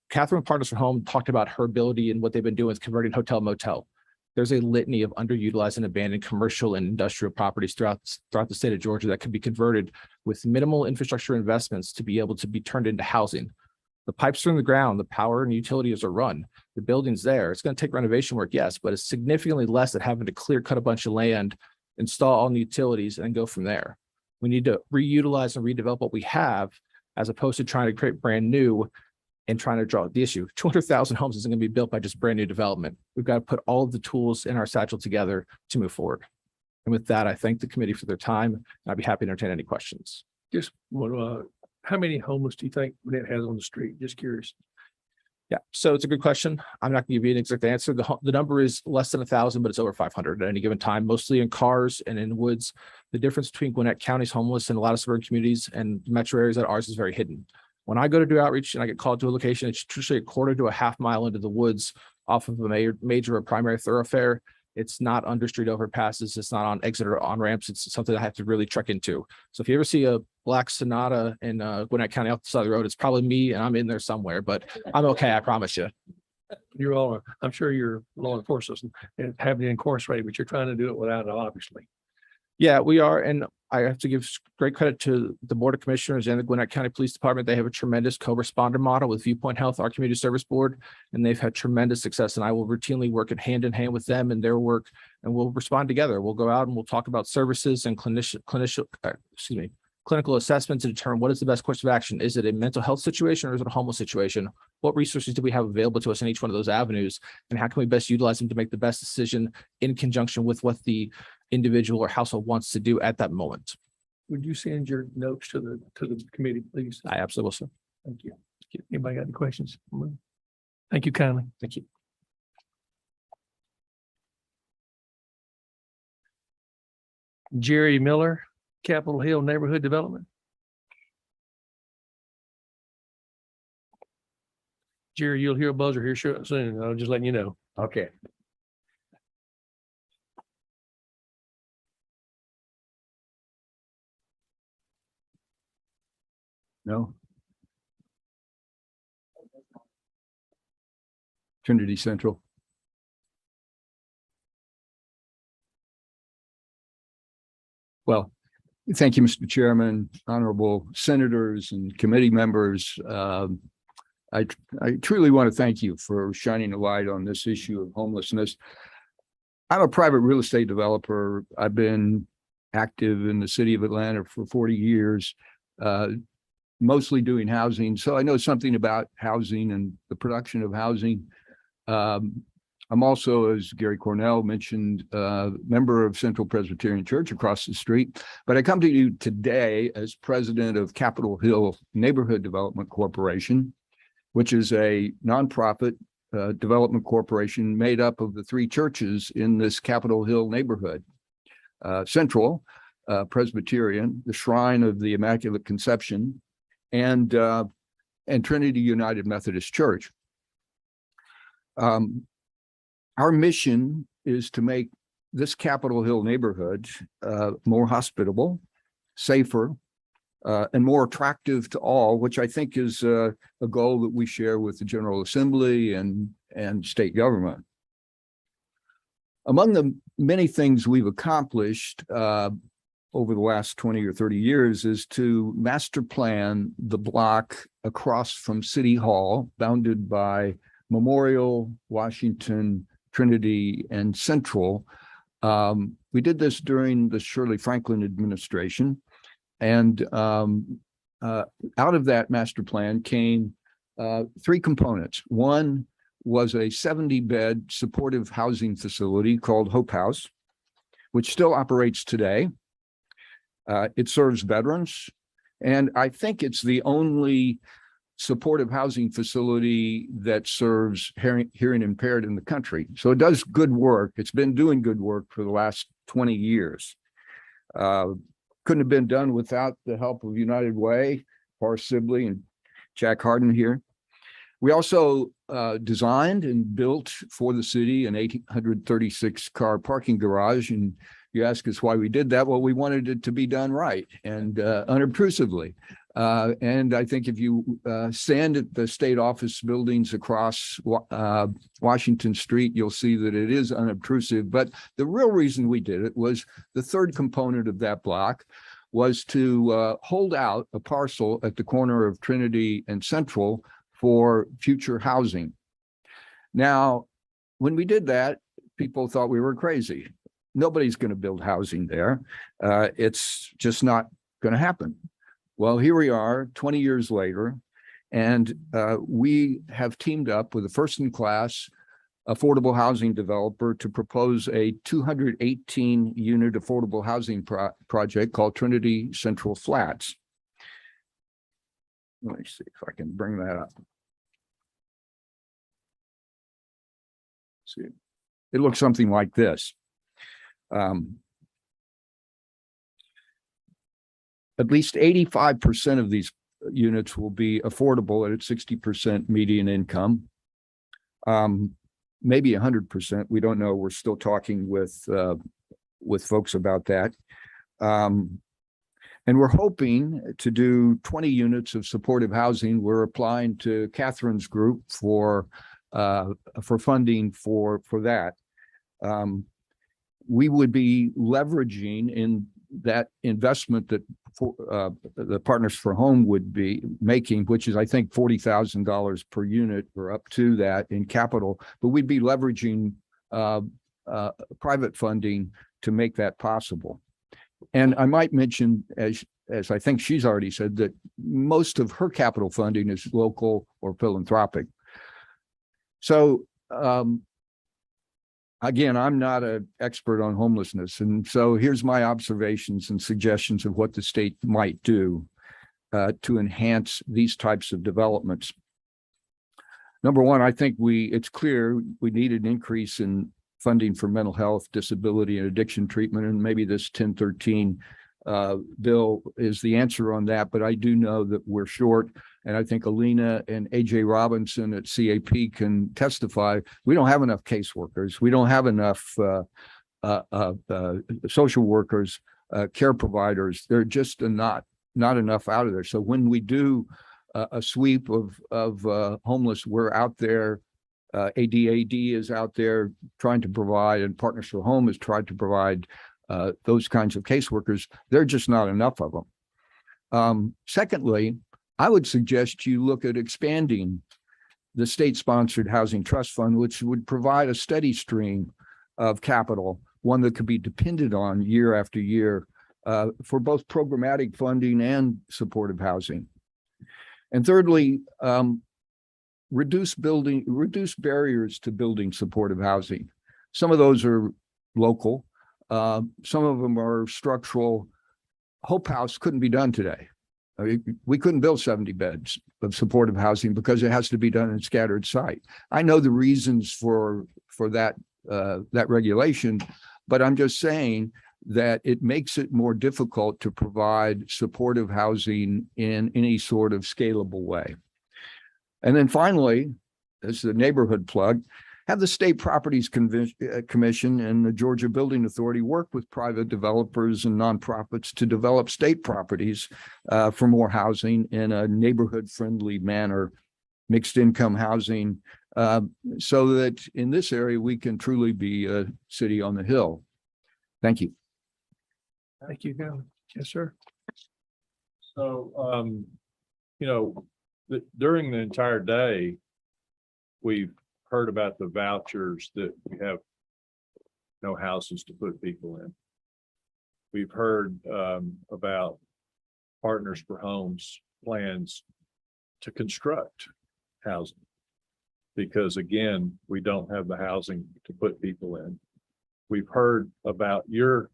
Catherine Partners for Home talked about her ability and what they've been doing with converting hotel motel. There's a litany of underutilized and abandoned commercial and industrial properties throughout the state of Georgia that could be converted with minimal infrastructure investments to be able to be turned into housing. The pipes are in the ground, the power and utilities are run, the building's there. It's going to take renovation work, yes, but it's significantly less than having to clear cut a bunch of land, install all the utilities, and go from there. We need to reutilize and redevelop what we have, as opposed to trying to create brand new and trying to draw the issue. 200,000 homes isn't going to be built by just brand new development. We've got to put all of the tools in our satchel together to move forward. And with that, I thank the committee for their time. And I'd be happy to entertain any questions. Just how many homeless do you think Gwinnett has on the street? Just curious. Yeah, so it's a good question. I'm not going to give you an exact answer. The number is less than 1,000, but it's over 500 at any given time, mostly in cars and in woods. The difference between Gwinnett County's homeless and a lot of suburban communities and metro areas that ours is very hidden. When I go to do outreach and I get called to a location, it's usually a quarter to a half mile into the woods off of a major or primary thoroughfare. It's not under street overpasses. It's not on exit or on ramps. It's something I have to really trek into. So if you ever see a black Sonata in Gwinnett County off the side of the road, it's probably me and I'm in there somewhere, but I'm okay. I promise you. You're all, I'm sure you're law enforcement and have the incarcerated, but you're trying to do it without it, obviously. Yeah, we are. And I have to give great credit to the Board of Commissioners and the Gwinnett County Police Department. They have a tremendous co-responder model with Viewpoint Health, our community service board, and they've had tremendous success. And I will routinely work hand in hand with them and their work, and we'll respond together. We'll go out and we'll talk about services and clinical assessment to determine what is the best course of action. Is it a mental health situation or is it a homeless situation? What resources do we have available to us in each one of those avenues? And how can we best utilize them to make the best decision in conjunction with what the individual or household wants to do at that moment? Would you send your notes to the committee, please? I absolutely will, sir. Thank you. Anybody got any questions? Thank you kindly. Thank you. Jerry Miller, Capitol Hill Neighborhood Development. Jerry, you'll hear a buzzer here soon. I'll just letting you know. Okay. No. Trinity Central. Well, thank you, Mr. Chairman, honorable senators and committee members. I truly want to thank you for shining a light on this issue of homelessness. I'm a private real estate developer. I've been active in the city of Atlanta for 40 years, mostly doing housing. So I know something about housing and the production of housing. I'm also, as Gary Cornell mentioned, member of Central Presbyterian Church across the street. But I come to you today as president of Capitol Hill Neighborhood Development Corporation, which is a nonprofit development corporation made up of the three churches in this Capitol Hill neighborhood. Central Presbyterian, the Shrine of the Immaculate Conception, and Trinity United Methodist Church. Our mission is to make this Capitol Hill neighborhood more hospitable, safer, and more attractive to all, which I think is a goal that we share with the General Assembly and state government. Among the many things we've accomplished over the last 20 or 30 years is to master plan the block across from City Hall, bounded by Memorial, Washington, Trinity, and Central. We did this during the Shirley Franklin administration. And out of that master plan came three components. One was a 70-bed supportive housing facility called Hope House, which still operates today. It serves veterans, and I think it's the only supportive housing facility that serves hearing impaired in the country. So it does good work. It's been doing good work for the last 20 years. Couldn't have been done without the help of United Way, Horace Sibley, and Jack Harden here. We also designed and built for the city an 836 car parking garage, and You ask us why we did that. Well, we wanted it to be done right and unobtrusively. And I think if you stand at the state office buildings across Washington Street, you'll see that it is unobtrusive. But the real reason we did it was the third component of that block was to hold out a parcel at the corner of Trinity and Central for future housing. Now, when we did that, people thought we were crazy. Nobody's going to build housing there. It's just not going to happen. Well, here we are 20 years later, and we have teamed up with a first-in-class affordable housing developer to propose a 218-unit affordable housing project called Trinity Central Flats. Let me see if I can bring that up. See, it looks something like this. At least 85% of these units will be affordable at 60% median income. Maybe 100%. We don't know. We're still talking with folks about that. And we're hoping to do 20 units of supportive housing. We're applying to Catherine's group for funding for that. We would be leveraging in that investment that the Partners for Home would be making, which is, I think, $40,000 per unit or up to that in capital, but we'd be leveraging private funding to make that possible. And I might mention, as I think she's already said, that most of her capital funding is local or philanthropic. So again, I'm not an expert on homelessness. And so here's my observations and suggestions of what the state might do to enhance these types of developments. Number one, I think it's clear we need an increase in funding for mental health, disability, and addiction treatment. And maybe this 1013 bill is the answer on that. But I do know that we're short. And I think Alina and AJ Robinson at CAP can testify. We don't have enough caseworkers. We don't have enough social workers, care providers. They're just not enough out of there. So when we do a sweep of homeless, we're out there. ADAD is out there trying to provide, and Partners for Home has tried to provide those kinds of caseworkers. There are just not enough of them. Secondly, I would suggest you look at expanding the state-sponsored housing trust fund, which would provide a steady stream of capital, one that could be depended on year after year for both programmatic funding and supportive housing. And thirdly, reduce barriers to building supportive housing. Some of those are local. Some of them are structural. Hope House couldn't be done today. I mean, we couldn't build 70 beds of supportive housing because it has to be done in scattered site. I know the reasons for that regulation, but I'm just saying that it makes it more difficult to provide supportive housing in any sort of scalable way. And then finally, as the neighborhood plug, have the State Properties Commission and the Georgia Building Authority work with private developers and nonprofits to develop state properties for more housing in a neighborhood-friendly manner, mixed income housing, so that in this area, we can truly be a city on the hill. Thank you. Thank you. Yes, sir. So, during the entire day, we've heard about the vouchers that we have no houses to put people in. We've heard about Partners for Homes plans to construct housing because, again, we don't have the housing to put people in. We've heard about your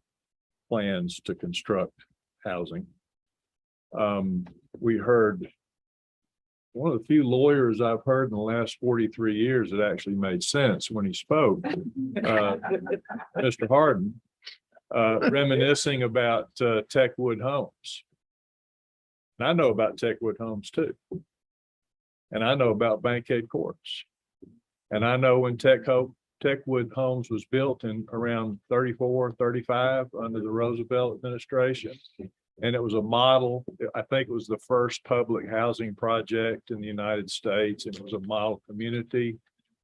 plans to construct housing. We heard one of the few lawyers I've heard in the last 43 years that actually made sense when he spoke, Mr. Harden, reminiscing about Techwood Homes. And I know about Techwood Homes too. And I know about Bankhead Courts. And I know when Tech Hope Techwood Homes was built in around 34, 35 under the Roosevelt administration. And it was a model, I think it was the first public housing project in the United States. And it was a model community.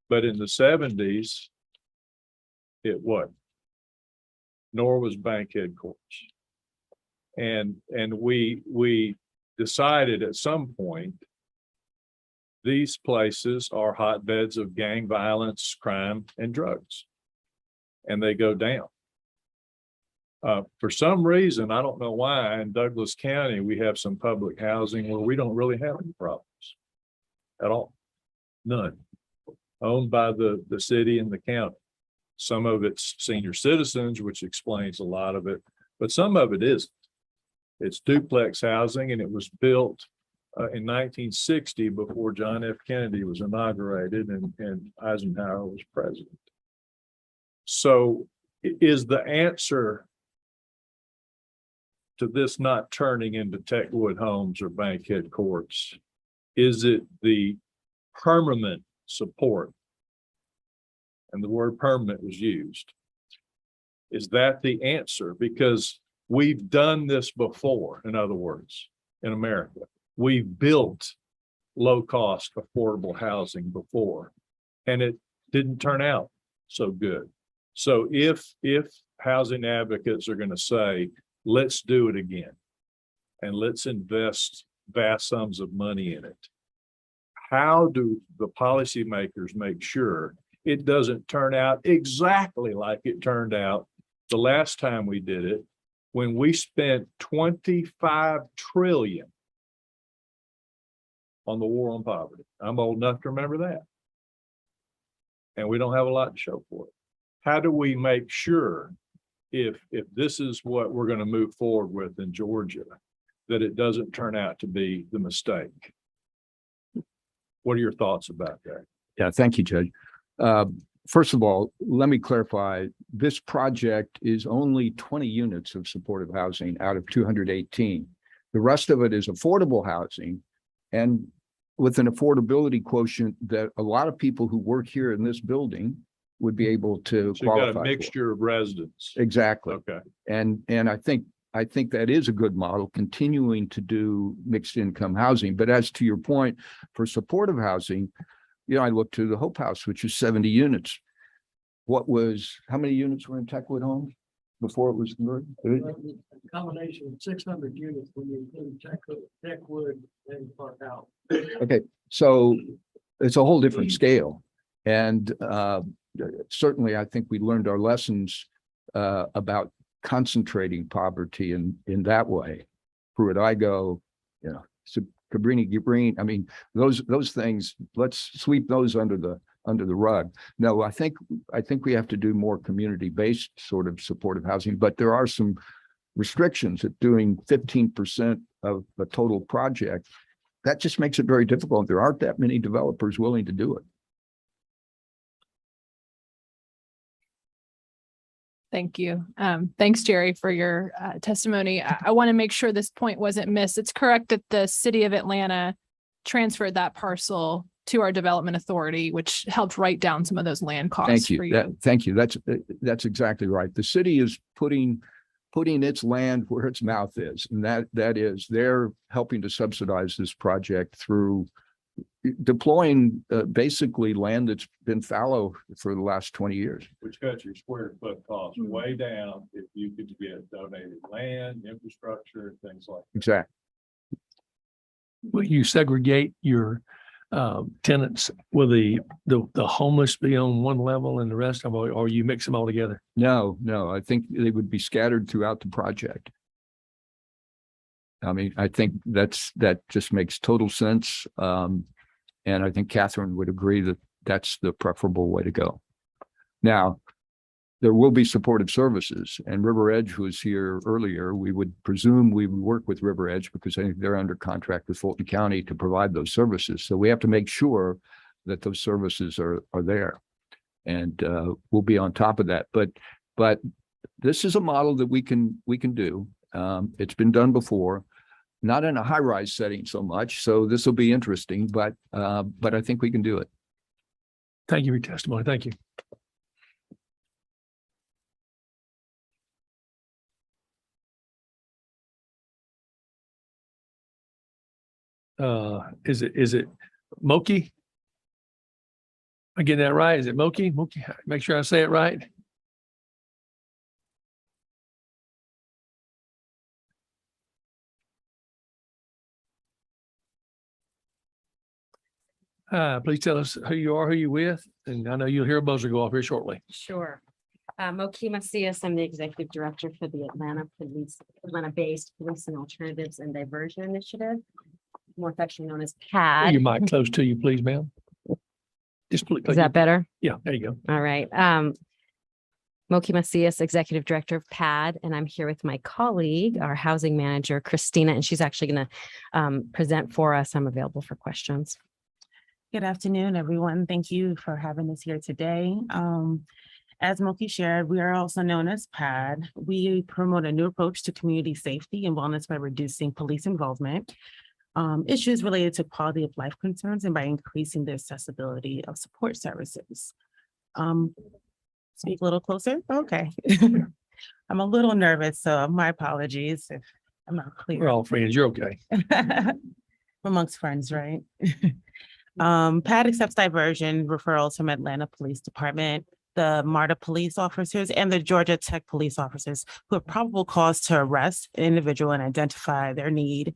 But in the 70s, it wasn't. Nor was bank headquarters. And we decided at some point, these places are hotbeds of gang violence, crime, and drugs. And they go down. For some reason, I don't know why, in Douglas County, we have some public housing where we don't really have any problems at all. None. Owned by the city and the county. Some of it's senior citizens, which explains a lot of it, but some of it isn't. It's duplex housing, and it was built in 1960 before John F. Kennedy was inaugurated and Eisenhower was president. So is the answer to this not turning into Techwood Homes or bank headquarters, is it the permanent support? And the word permanent was used. Is that the answer? Because we've done this before, in other words, in America. We've built low-cost, affordable housing before, and it didn't turn out so good. So if housing advocates are going to say, let's do it again, and let's invest vast sums of money in it, how do the policymakers make sure it doesn't turn out exactly like it turned out the last time we did it, when we spent $25 trillion on the war on poverty? I'm old enough to remember that. And we don't have a lot to show for it. How do we make sure, if this is what we're going to move forward with in Georgia, that it doesn't turn out to be the mistake? What are your thoughts about that? Yeah, thank you, Judge. First of all, let me clarify, this project is only 20 units of supportive housing out of 218. The rest of it is affordable housing, and with an affordability quotient that a lot of people who work here in this building would be able to So you've got qualify a mixture of residents. Exactly. Okay. And I think that is a good model, continuing to do mixed income housing. But as to your point, for supportive housing, I look to the Hope House, which is 70 units. How many units were in Techwood Homes before it was converted? A combination of 600 units when you include Techwood and Park Out. Okay, so it's a whole different scale. And certainly, I think we learned our lessons about concentrating poverty in that way. Pruitt-Igoe, Cabrini, I mean, those things, let's sweep those under the rug. No, I think we have to do more community-based sort of supportive housing, but there are some restrictions at doing 15% of a total project. That just makes it very difficult. There aren't that many developers willing to do it. Thank you. Thanks, Jerry, for your testimony. I want to make sure this point wasn't missed. It's correct that the city of Atlanta transferred that parcel to our development authority, which helped write down some of those land costs for you. Thank you. That's exactly right. The city is putting its land where its mouth is, and that is they're helping to subsidize this project through deploying basically land that's been fallow for the last 20 years. Which cuts your square foot cost way down if you could get donated land, infrastructure, things like that. Exactly. Will you segregate your tenants? Will the homeless be on one level and the rest of them, or you mix them all together? No, I think they would be scattered throughout the project. I mean, I think that just makes total sense. And I think Catherine would agree that that's the preferable way to go. Now, there will be supportive services, and River Edge was here earlier. We would presume we would work with River Edge because I think they're under contract with Fulton County to provide those services. So we have to make sure that those services are there, and we'll be on top of that. But this is a model that we can do. It's been done before. Not in a high-rise setting so much, so this will be interesting, but I think we can do it. Thank you for your testimony. Thank you. Is it Moki? I getting that right? Is it Moki? Moki, make sure I say it right. Please tell us who you are, who you with, and I know you'll hear a buzzer go off here shortly. Sure. Moki Macias, I'm the executive director for the Atlanta-based Police and Alternatives and Diversion Initiative, more affectionately known as Pull PAD. your mic close to you, please, ma'am. Just please. Is that better? Yeah, there you go. All right. Moki Macias, executive director of PAD, and I'm here with my colleague, our housing manager, Christina, and she's actually going to present for us. I'm available for questions. Good afternoon, everyone. Thank you for having us here today. As Moki shared, we are also known as PAD. We promote a new approach to community safety and wellness by reducing police involvement, issues related to quality of life concerns, and by increasing the accessibility of support services. Speak a little closer. Okay. I'm a little nervous, so my apologies if I'm not clear. We're all friends. You're okay. Amongst friends, right? PAD accepts diversion referrals from Atlanta Police Department, the MARTA police officers, and the Georgia Tech police officers who have probable cause to arrest an individual and identify their need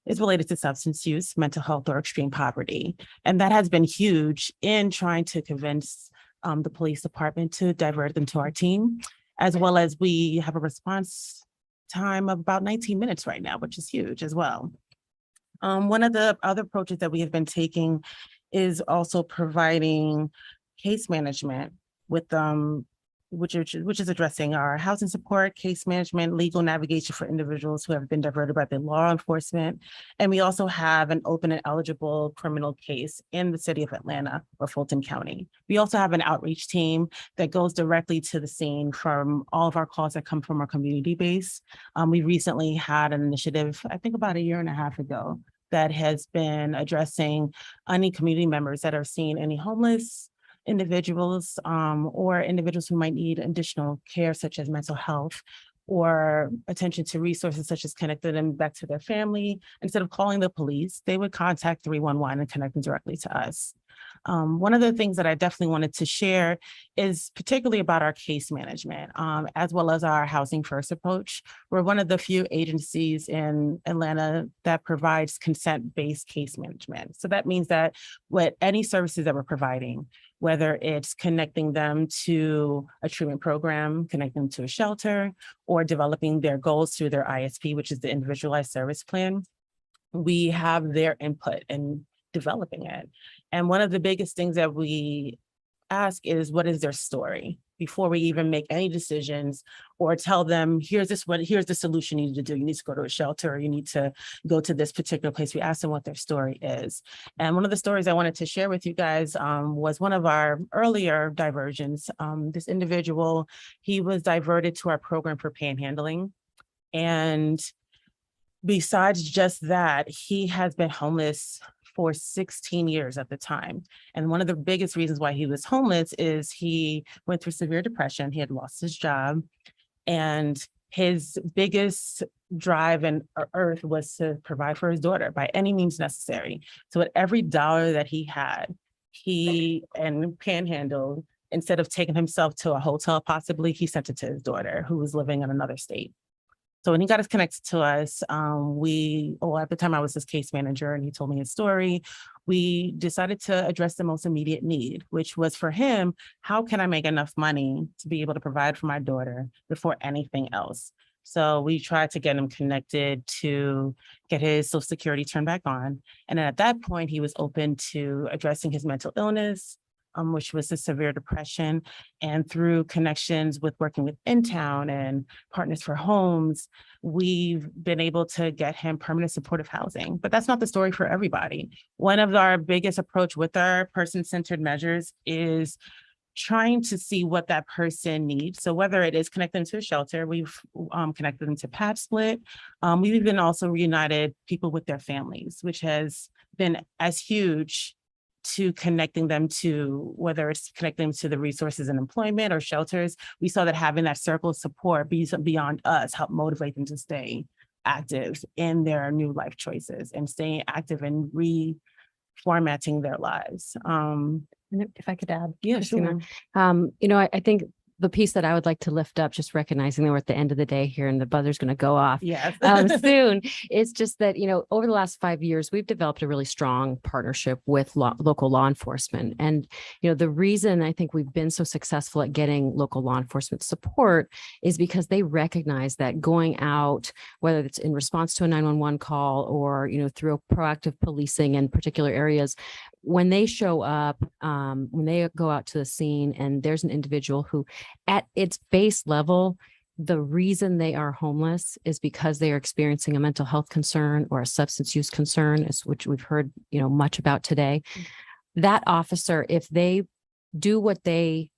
is related to substance use, mental health, or extreme poverty. And that has been huge in trying to convince the police department to divert them to our team, as well as we have a response time of about 19 minutes right now, which is huge as well. One of the other approaches that we have been taking is also providing case management with which is addressing our housing support, case management, legal navigation for individuals who have been diverted by the law enforcement. And we also have an open and eligible criminal case in the city of Atlanta or Fulton County. We also have an outreach team that goes directly to the scene from all of our calls that come from our community base. We recently had an initiative, I think about 1.5 years ago, that has been addressing any community members that are seeing any homeless individuals or individuals who might need additional care such as mental health or attention to resources such as connecting them back to their family. Instead of calling the police, they would contact 311 and connect them directly to us. One of the things that I definitely wanted to share is particularly about our case management, as well as our housing first approach. We're one of the few agencies in Atlanta that provides consent-based case management. So that means that with any services that we're providing, whether it's connecting them to a treatment program, connecting them to a shelter, or developing their goals through their ISP, which is the individualized service plan, we have their input in developing it. And one of the biggest things that we ask is, what is their story? Before we even make any decisions or tell them, here's the solution you need to do. You need to go to a shelter, or you need to go to this particular place. We ask them what their story is. And one of the stories I wanted to share with you guys was one of our earlier diversions. This individual, he was diverted to our program for panhandling. And besides just that, he has been homeless for 16 years at the time. And one of the biggest reasons why he was homeless is he went through severe depression. He had lost his job, and his biggest drive and earth was to provide for his daughter by any means necessary. So at every dollar that he had, he panhandled. Instead of taking himself to a hotel, possibly, he sent it to his daughter who was living in another state. So when he got us connected to us, at the time I was his case manager and he told me his story, we decided to address the most immediate need, which was for him, how can I make enough money to be able to provide for my daughter before anything else? So we tried to get him connected to get his Social Security turned back on. And then at that point, he was open to addressing his mental illness, which was a severe depression. And through connections with working with InTown and Partners for Homes, we've been able to get him permanent supportive housing. But that's not the story for everybody. One of our biggest approach with our person-centered measures is trying to see what that person needs. So whether it is connecting them to a shelter, we've connected them to Patch Split. We've even also reunited people with their families, which has been as huge to connecting them to, whether it's connecting them to the resources and employment or shelters. We saw that having that circle of support beyond us helped motivate them to stay active in their new life choices and staying active and reformatting their lives. And if I could add. Yeah, Christina, sure. You know, I think the piece that I would like to lift up, just recognizing that we're at the end of the day here and the buzzer's going to go off Yes. soon. It's just that, you know, over the last 5 years, we've developed a really strong partnership with local law enforcement. And, you know, the reason I think we've been so successful at getting local law enforcement support is because they recognize that going out, whether it's in response to a 911 call or, you know, through proactive policing in particular areas, when they show up, when they go out to the scene and there's an individual who at its base level, the reason they are homeless is because they are experiencing a mental health concern or a substance use concern, which we've heard, you know, much about today. That officer, if they do what they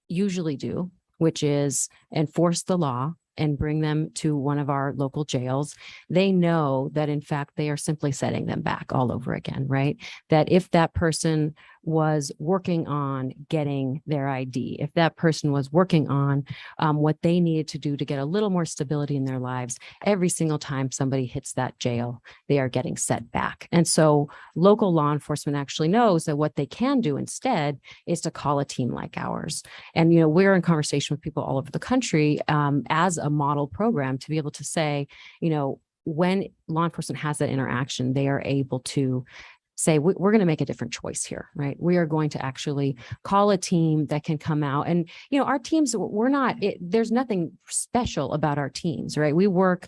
usually do, which is enforce the law and bring them to one of our local jails, they know that in fact, they are simply setting them back all over again, right? That if that person was working on getting their ID, if that person was working on what they needed to do to get a little more stability in their lives, every single time somebody hits that jail, they are getting set back. And so local law enforcement actually knows that what they can do instead is to call a team like ours. And, you know, we're in conversation with people all over the country as a model program to be able to say, you know, when law enforcement has that interaction, they are able to say, we're going to make a different choice here, right? We are going to actually call a team that can come out. And, you know, our teams, there's nothing special about our teams, right? We work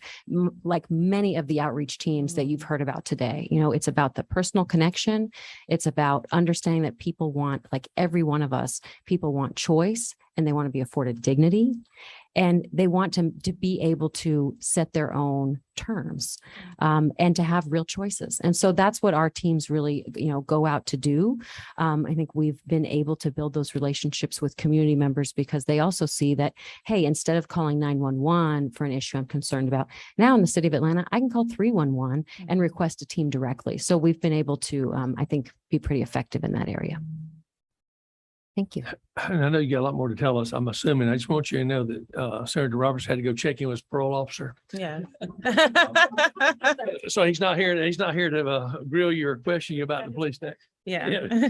like many of the outreach teams that you've heard about today. You know, it's about the personal connection. It's about understanding that people want, like every one of us, people want choice and they want to be afforded dignity. And they want to be able to set their own terms and to have real choices. And so that's what our teams really, you know, go out to do. I think we've been able to build those relationships with community members because they also see that, hey, instead of calling 911 for an issue I'm concerned about, now in the city of Atlanta, I can call 311 and request a team directly. So we've been able to, I think, be pretty effective in that area. Thank you. And I know you got a lot more to tell us. I'm assuming. I just want you to know that Senator Roberts had to go check in with his parole officer. Yeah. So he's not here. He's not here to grill you or question you about the police next. Yeah.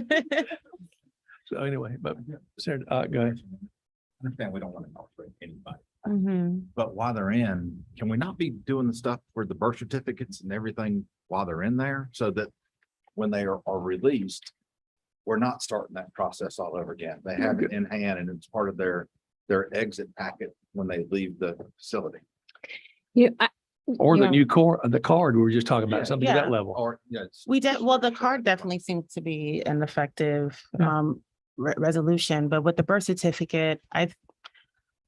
So anyway, but Senator, go ahead. I understand we don't want to incarcerate anybody, Mm-hmm. but while they're in, can we not be doing the stuff for the birth certificates and everything while they're in there so that when they are released, we're not starting that process all over again. They have it in hand and it's part of their exit packet when they leave the facility. Or the new the card we were just talking about, something at that level. Or yes. Well, the card definitely seems to be an effective resolution, but with the birth certificate,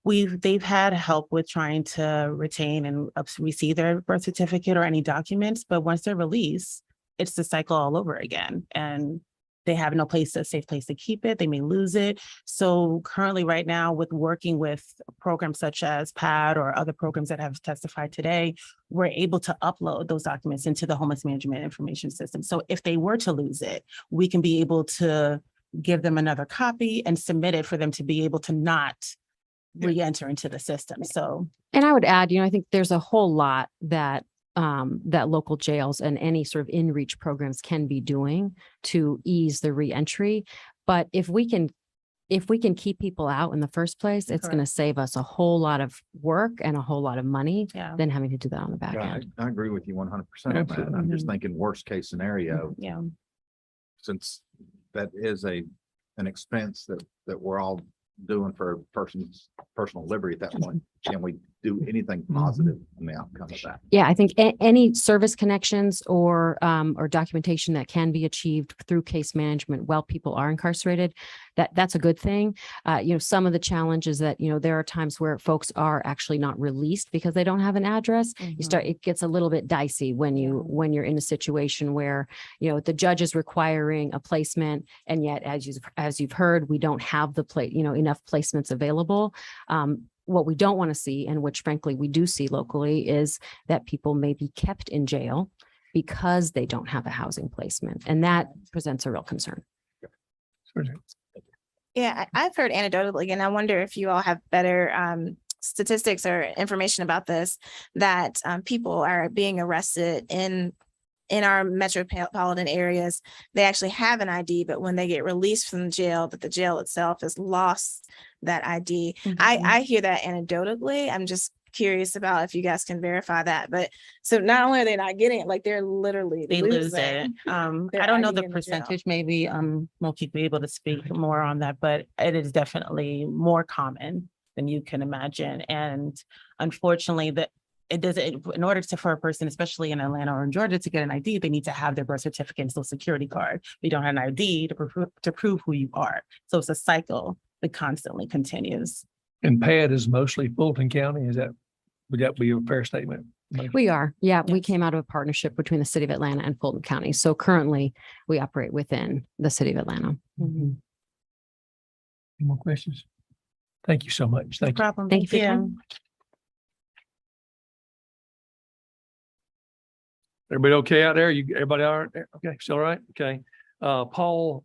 they've had help with trying to retain and receive their birth certificate or any documents, but once they're released, it's the cycle all over again. And they have no safe place to keep it. They may lose it. So currently right now with working with programs such as PAD or other programs that have testified today, we're able to upload those documents into the homeless management information system. So if they were to lose it, we can be able to give them another copy and submit it for them to be able to not re-enter into the system. So, and I would add, you know, I think there's a whole lot that local jails and any sort of in-reach programs can be doing to ease the reentry. But if we can keep people out in the first place, it's going to save us a whole lot of work and a whole lot of money than having to do that on the back end. I agree with you 100% on that. I'm just thinking worst case scenario. Yeah. Since that is an expense that we're all doing for a person's personal liberty at that point, can we do anything positive in the outcome of that? Yeah, I think any service connections or documentation that can be achieved through case management while people are incarcerated, that's a good thing. You know, some of the challenges that, you know, there are times where folks are actually not released because they don't have an address. It gets a little bit dicey when you're in a situation where, you know, the judge is requiring a placement, and yet as you've heard, we don't have enough placements available. What we don't want to see, and which frankly we do see locally, is that people may be kept in jail because they don't have a housing placement. And that presents a real concern. Yeah, I've heard anecdotally, and I wonder if you all have better statistics or information about this, that people are being arrested in our metropolitan areas. They actually have an ID, but when they get released from jail, that the jail itself has lost that ID. I hear that anecdotally. I'm just curious about if you guys can verify that. But so not only are they not getting it, like they're literally They lose losing it. their I don't know ID the in the jail. percentage, maybe, Moki be able to speak more on that, but it is definitely more common than you can imagine. And unfortunately, it doesn't, in order for a person, especially in Atlanta or in Georgia, to get an ID, they need to have their birth certificate and social security card. You don't have an ID to prove who you are. So it's a cycle that constantly continues. And PAD is mostly Fulton County. Would that be a fair statement? We are. Yeah, we Yes. came out of a partnership between the city of Atlanta and Fulton County. So currently we operate within the city of Atlanta. Any more questions? Thank you so much. No Thank you. problem. Thank you for your time. Everybody okay out there? Everybody all right there? Okay, still all right? Okay. Paul,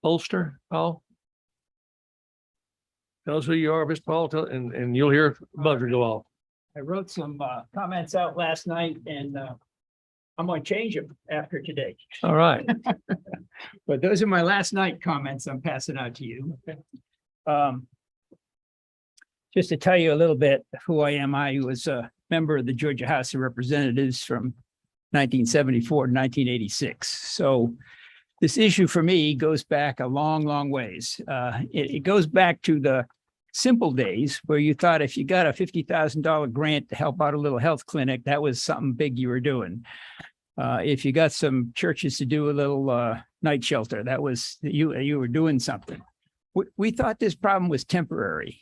Bolster, Paul? Tell us who you are, Mr. Paul, and you'll hear buzzer go off. I wrote some comments out last night and I'm going to change them after today. All right. But those are my last night comments I'm passing out to you. Just to tell you a little bit who I am, I was a member of the Georgia House of Representatives from 1974 to 1986. So this issue for me goes back a long, long ways. It goes back to the simple days where you thought if you got a $50,000 grant to help out a little health clinic, that was something big you were doing. If you got some churches to do a little night shelter, that was you were doing something. We thought this problem was temporary.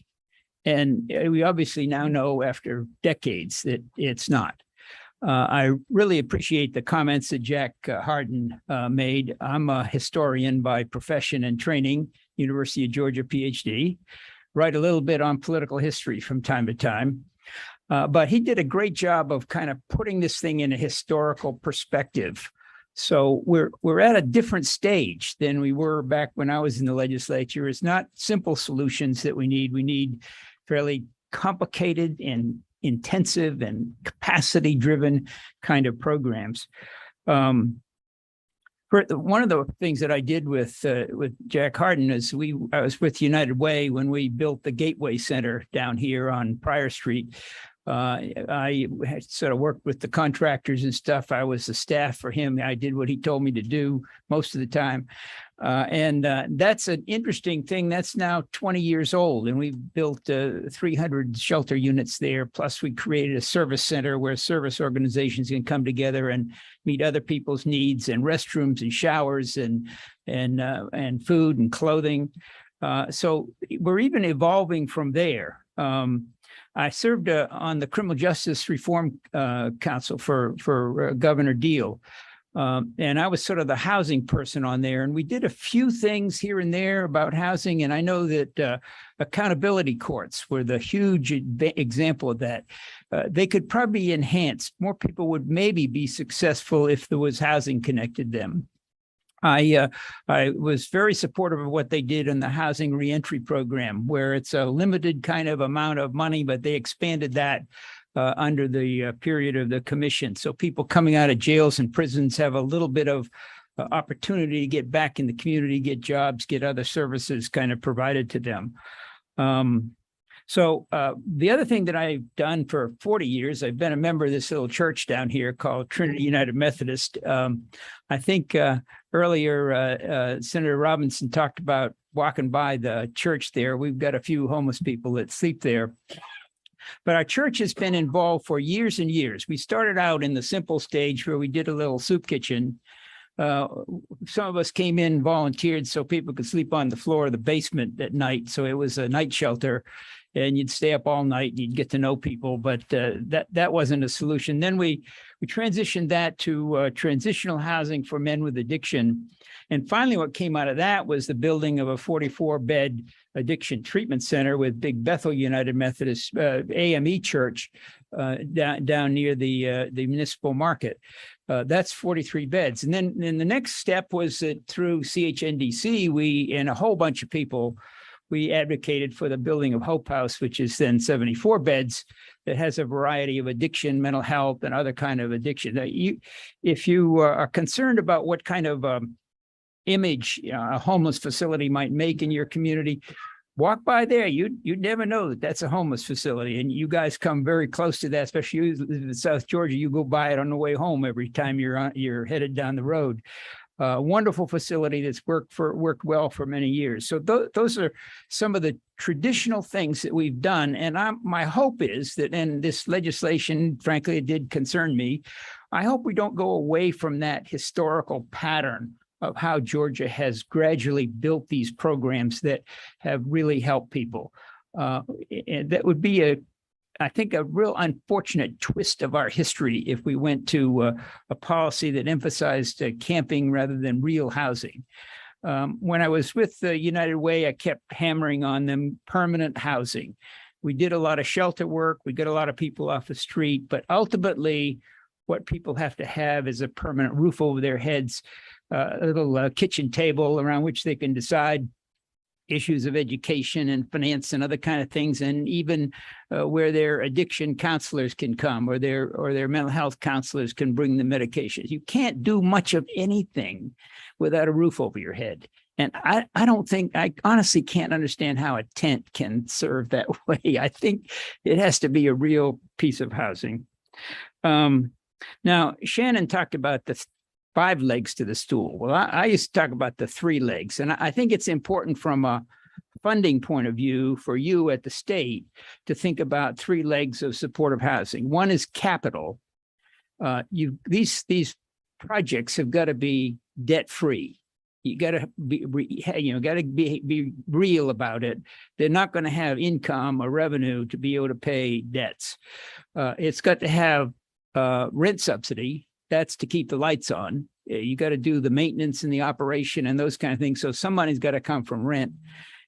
And we obviously now know after decades that it's not. I really appreciate the comments that Jack Harden made. I'm a historian by profession and training, University of Georgia PhD, write a little bit on political history from time to time. But he did a great job of kind of putting this thing in a historical perspective. So we're at a different stage than we were back when I was in the legislature. It's not simple solutions that we need. We need fairly complicated and intensive and capacity driven kind of programs. One of the things that I did with Jack Harden is I was with United Way when we built the Gateway Center down here on Pryor Street. I had sort of worked with the contractors and stuff. I was the staff for him. I did what he told me to do most of the time. And that's an interesting thing. That's now 20 years old. And we built 300 shelter units there. Plus we created a service center where service organizations can come together and meet other people's needs, and restrooms and showers and food and clothing. So we're even evolving from there. I served on the Criminal Justice Reform Council for Governor Deal. And I was sort of the housing person on there. And we did a few things here and there about housing. And I know that accountability courts were the huge example of that. They could probably be enhanced. More people would maybe be successful if there was housing connected to them. I was very supportive of what they did in the housing reentry program, where it's a limited kind of amount of money, but they expanded that under the period of the commission. So people coming out of jails and prisons have a little bit of opportunity to get back in the community, get jobs, get other services kind of provided to them. So the other thing that I've done for 40 years, I've been a member of this little church down here called Trinity United Methodist. I think earlier Senator Robinson talked about walking by the church there. We've got a few homeless people that sleep there. But our church has been involved for years and years. We started out in the simple stage where we did a little soup kitchen. Some of us came in, volunteered so people could sleep on the floor of the basement at night. So it was a night shelter, and you'd stay up all night and you'd get to know people, but that wasn't a solution. Then we transitioned that to transitional housing for men with addiction. And finally, what came out of that was the building of a 44-bed addiction treatment center with Big Bethel United Methodist AME Church down near the municipal market. That's 43 beds. And then the next step was that through CHNDC, we and a whole bunch of people we advocated for the building of Hope House, which is then 74 beds that has a variety of addiction, mental health, and other kind of addiction. Now, if you are concerned about what kind of image a homeless facility might make in your community, walk by there. You'd never know that that's a homeless facility. And you guys come very close to that, especially you live in South Georgia. You go by it on the way home every time you're headed down the road. Wonderful facility that's worked well for many years. So those are some of the traditional things that we've done. And my hope is that, and this legislation, frankly, it did concern me. I hope we don't go away from that historical pattern of how Georgia has gradually built these programs that have really helped people. And that would be I think, a real unfortunate twist of our history if we went to a policy that emphasized camping rather than real housing. When I was with the United Way, I kept hammering on them permanent housing. We did a lot of shelter work. We got a lot of people off the street, but ultimately what people have to have is a permanent roof over their heads, a little kitchen table around which they can decide issues of education and finance and other kind of things, and even where their addiction counselors can come, or their mental health counselors can bring the medications. You can't do much of anything without a roof over your head. And I honestly can't understand how a tent can serve that way. I think it has to be a real piece of housing. Now, Shannon talked about the 5 legs to the stool. Well, I used to talk about the 3 legs, and I think it's important from a funding point of view for you at the state to think about 3 legs of supportive housing. One is capital. These projects have got to be debt free. You got to be real about it. They're not going to have income or revenue to be able to pay debts. It's got to have rent subsidy. That's to keep the lights on. You got to do the maintenance and the operation and those kind of things. So some money's got to come from rent.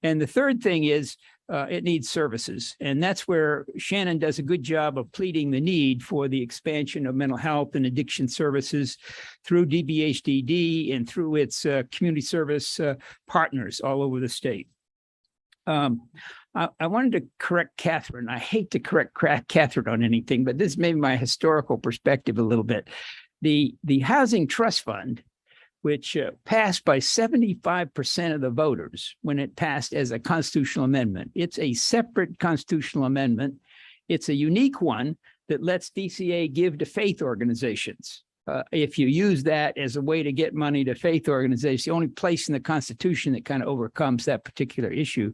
And the third thing is it needs services. And that's where Shannon does a good job of pleading the need for the expansion of mental health and addiction services through DBHDD and through its community service partners all over the state. I wanted to correct Catherine. I hate to correct Catherine on anything, but this made my historical perspective a little bit. The Housing Trust Fund, which passed by 75% of the voters when it passed as a constitutional amendment. It's a separate constitutional amendment. It's a unique one that lets DCA give to faith organizations. If you use that as a way to get money to faith organizations, the only place in the Constitution that kind of overcomes that particular issue,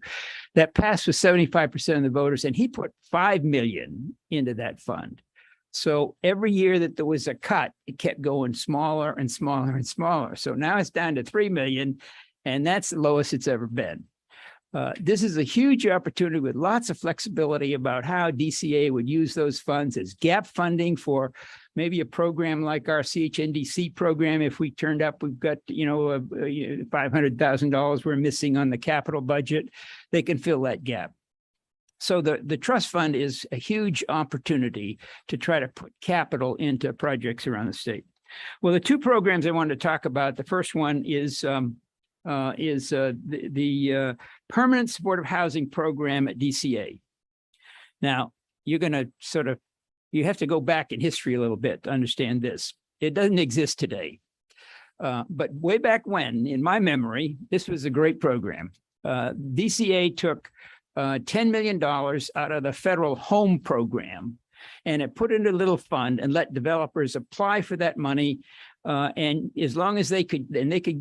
that passed with 75% of the voters, and he put $5 million into that fund. So every year that there was a cut, it kept going smaller and smaller and smaller. So now it's down to 3 million, and that's the lowest it's ever been. This is a huge opportunity with lots of flexibility about how DCA would use those funds as gap funding for maybe a program like our CHNDC program. If we turned up, we've got, $500,000 we're missing on the capital budget, they can fill that gap. So the trust fund is a huge opportunity to try to put capital into projects around the state. Well, the 2 programs I wanted to talk about, the first one is the Permanent Supportive Housing Program at DCA. Now, you're going to you have to go back in history a little bit to understand this. It doesn't exist today. But way back when, in my memory, this was a great program. DCA took $10 million out of the federal home program, and it put in a little fund and let developers apply for that money. And as long as they could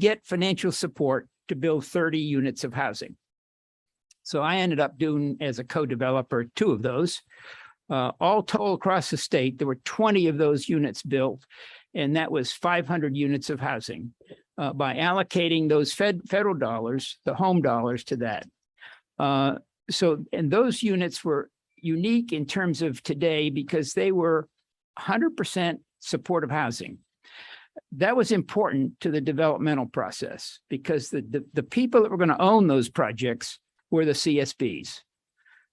get financial support to build 30 units of housing. So I ended up doing, as a co-developer, 2 of those. All told across the state, there were 20 of those units built, and that was 500 units of housing by allocating those federal dollars, the home dollars, to that. And those units were unique in terms of today because they were 100% supportive housing. That was important to the developmental process because the people that were going to own those projects were the CSBs.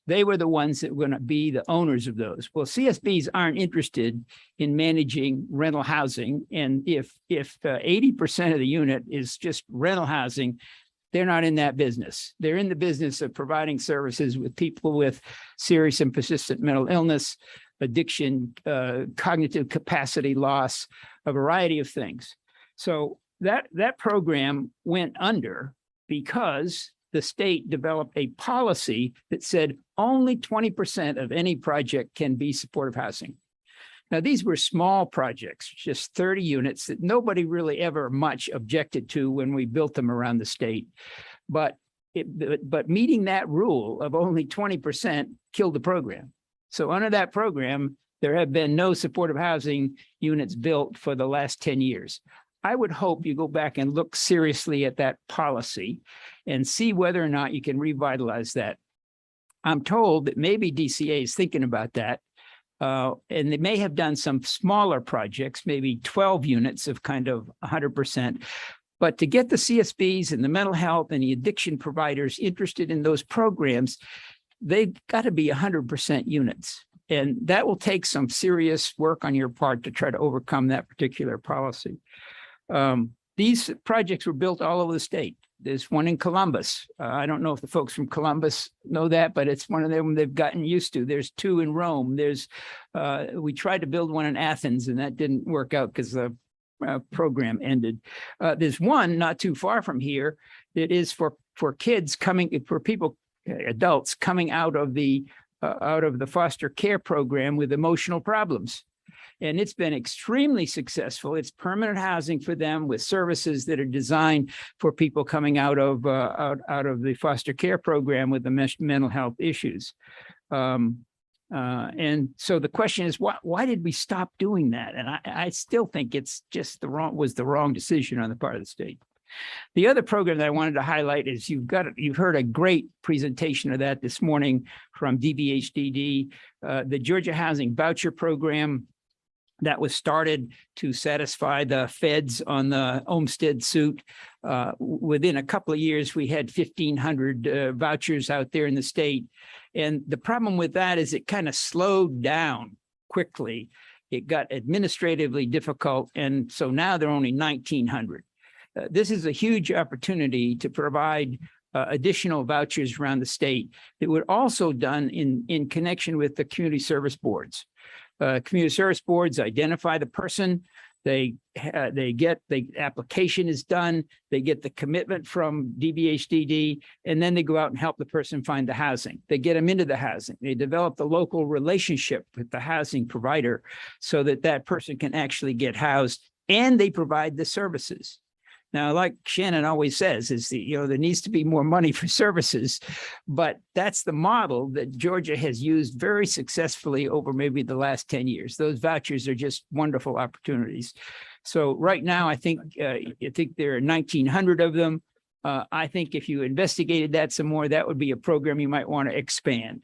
They were the ones that were going to be the owners of those. Well, CSBs aren't interested in managing rental housing. And if 80% of the unit is just rental housing, They're not in that business. They're in the business of providing services with people with serious and persistent mental illness, addiction, cognitive capacity loss, a variety of things. So that program went under because the state developed a policy that said only 20% of any project can be supportive housing. Now, these were small projects, just 30 units that nobody really ever much objected to when we built them around the state. But meeting that rule of only 20% killed the program. So under that program, there have been no supportive housing units built for the last 10 years. I would hope you go back and look seriously at that policy and see whether or not you can revitalize that. I'm told that maybe DCA is thinking about that. And they may have done some smaller projects, maybe 12 units of kind of 100%. But to get the CSBs and the mental health and the addiction providers interested in those programs, they've got to be 100% units. And that will take some serious work on your part to try to overcome that particular policy. These projects were built all over the state. There's one in Columbus. I don't know if the folks from Columbus know that, but it's one of them they've gotten used to. There's two in Rome. We tried to build one in Athens, and that didn't work out because the program ended. There's one not too far from here that is for kids adults coming out of the foster care program with emotional problems. And it's been extremely successful. It's permanent housing for them with services that are designed for people coming out of the foster care program with the mental health issues. And so the question is, why did we stop doing that? And I still think it's just the wrong decision on the part of the state. The other program that I wanted to highlight is you've heard a great presentation of that this morning from DBHDD, the Georgia Housing Voucher Program that was started to satisfy the feds on the Olmstead suit. Within a couple of years, we had 1,500 vouchers out there in the state. And the problem with that is it kind of slowed down quickly. It got administratively difficult. And so now there are only 1,900. This is a huge opportunity to provide additional vouchers around the state that were also done in connection with the community service boards. Community service boards identify the person, they get the application is done, they get the commitment from DBHDD, and then they go out and help the person find the housing. They get them into the housing. They develop the local relationship with the housing provider so that that person can actually get housed, and they provide the services. Now, like Shannon always says, there needs to be more money for services, but that's the model that Georgia has used very successfully over maybe the last 10 years. Those vouchers are just wonderful opportunities. So right now, I think there are 1,900 of them. I think if you investigated that some more, that would be a program you might want to expand.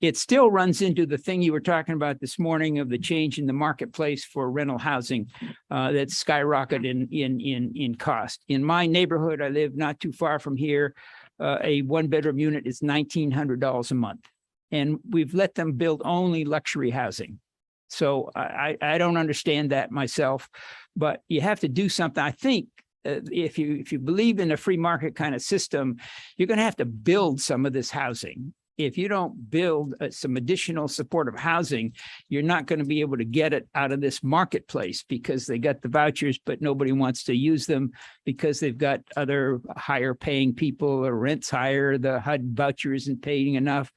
It still runs into the thing you were talking about this morning of the change in the marketplace for rental housing that's skyrocketed in cost. In my neighborhood, I live not too far from here. A one-bedroom unit is $1,900 a month, and we've let them build only luxury housing. So I don't understand that myself, but you have to do something. I think if you believe in a free market kind of system, you're going to have to build some of this housing. If you don't build some additional supportive housing, you're not going to be able to get it out of this marketplace because they got the vouchers, but nobody wants to use them because they've got other higher paying people or rent's higher, the HUD voucher isn't paying enough,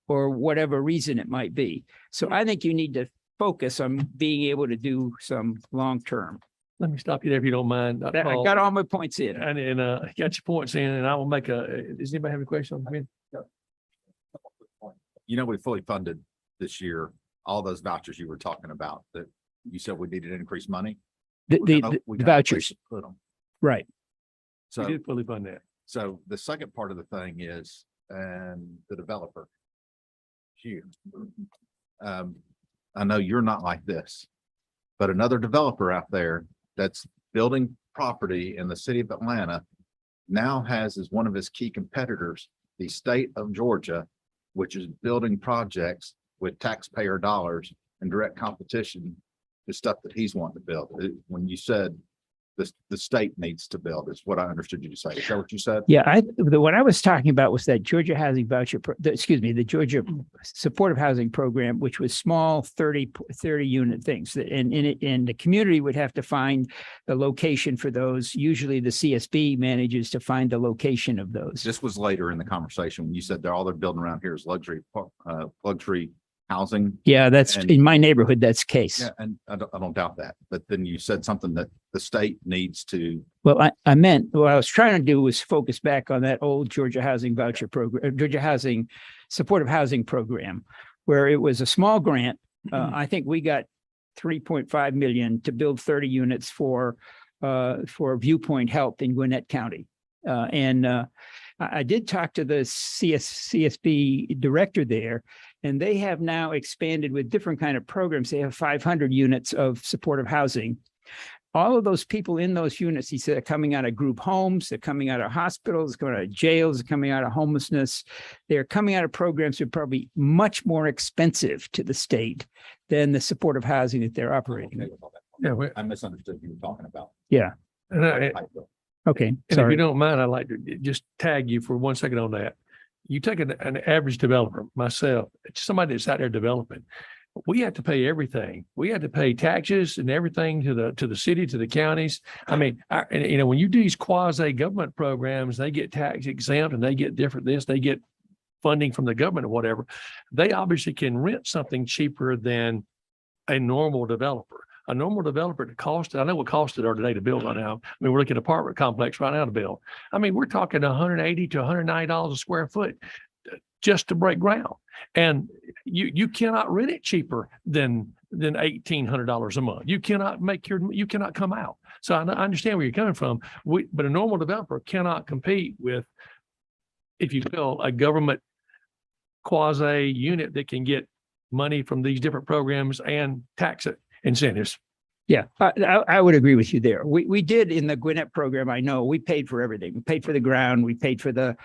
or whatever reason it might be. So I think you need to focus on being able to do some long-term. Let me stop you there if you don't mind. I got all my points in. And got your points in, and I will make does anybody have any questions? We fully funded this year, all those vouchers you were talking about that you said we needed increased money. The vouchers. Right. So we did fully fund that. So the second part of the thing is, and the developer, you, I know you're not like this, but another developer out there that's building property in the city of Atlanta now has as one of his key competitors, the state of Georgia, which is building projects with taxpayer dollars and direct competition to stuff that he's wanting to build. When you said the state needs to build, is what I understood you to say. Is that what you said? Yeah, what I was talking about was that Georgia Housing Voucher, the Georgia Supportive Housing Program, which was small 30 unit things. And the community would have to find the location for those. Usually the CSB manages to find the location of those. This was later in the conversation when you said all they're building around here is luxury housing. Yeah, that's And- in my neighborhood, that's the case. Yeah, and I don't doubt that. But then you said something that the state needs to. Well, I meant, what I was trying to do was focus back on that old Georgia Housing Voucher Program, Georgia Housing Supportive Housing Program, where it was a small grant. I think we got 3.5 million to build 30 units for Viewpoint Health in Gwinnett County. I did talk to the CSB director there, and they have now expanded with different kind of programs. They have 500 units of supportive housing. All of those people in those units, he said, are coming out of group homes, they're coming out of hospitals, coming out of jails, coming out of homelessness. They're coming out of programs that are probably much more expensive to the state than the supportive housing that they're operating. Yeah, I misunderstood what you were talking about. Yeah. and Okay. if you Sorry. don't mind, I'd like to just tag you for 1 second on that. You take an average developer, myself, somebody that's out there developing. We have to pay everything. We have to pay taxes and everything to the city, to the counties. I mean, when you do these quasi government programs, they get tax exempt and they get different this, they get funding from the government or whatever. They obviously can rent something cheaper than a normal developer. A normal developer to cost, I know what cost it are today to build right now. I mean, we're looking at apartment complex right now to build. I mean, we're talking $180 to $190 a square foot just to break ground. And you cannot rent it cheaper than $1,800 a month. You cannot come out. So I understand where you're coming from. But a normal developer cannot compete with, if you will, a government quasi unit that can get money from these different programs and tax incentives. Yeah, I would agree with you there. We did in the Gwinnett program. I know we paid for everything. We paid for the ground. We paid for the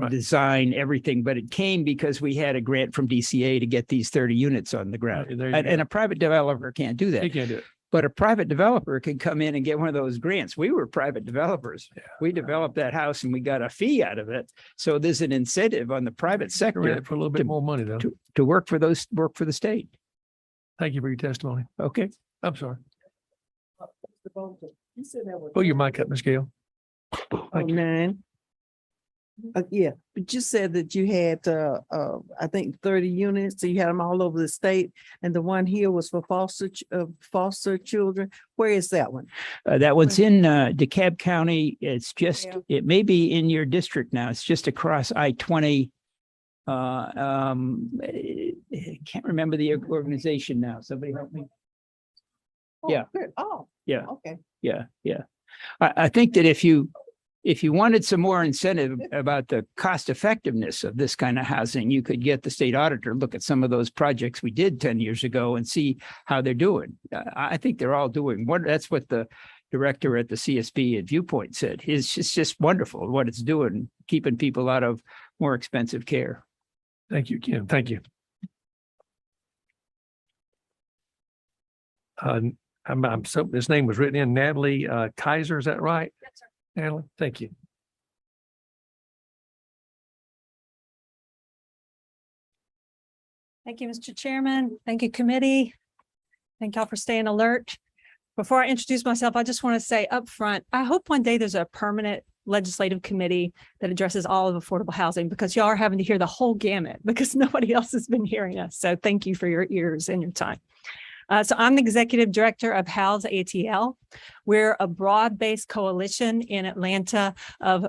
design, everything. But it came because we had a grant from DCA to get these 30 units on the ground. There you And a private developer can't do that. He can't do it. But a private developer can come in and get one of those grants. We were private developers. Yeah. We developed that house and we got a fee out of it. So there's an incentive on the private Rent sector it for a little bit more money though. to work for the state. Thank you for your testimony. Okay. I'm sorry. Pull your mic up, Ms. Gail. Thank you. Nine. Yeah, but you said that you had, I think 30 units, so you had them all over the state. And the one here was for foster children. Where is that one? That one's in DeKalb County. It's just, it may be in your district now. It's just across I-20. I can't remember the organization now. Somebody help me. Oh, Yeah. good. Oh, Yeah, okay. yeah. I think that if you wanted some more incentive about the cost effectiveness of this kind of housing, you could get the state auditor, look at some of those projects we did 10 years ago and see how they're doing. I think they're all doing that's what the director at the CSB at Viewpoint said. It's just wonderful what it's doing, keeping people out of more expensive care. Thank you, Kim. Thank you. I'm so, this name was written in Natalie Kaiser, is that right? Yes, sir. Natalie, thank you. Thank you, Mr. Chairman. Thank you, committee. Thank y'all for staying alert. Before I introduce myself, I just want to say up front, I hope one day there's a permanent legislative committee that addresses all of affordable housing, because y'all are having to hear the whole gamut because nobody else has been hearing us. So thank you for your ears and your time. So I'm the executive director of House ATL. We're a broad-based coalition in Atlanta of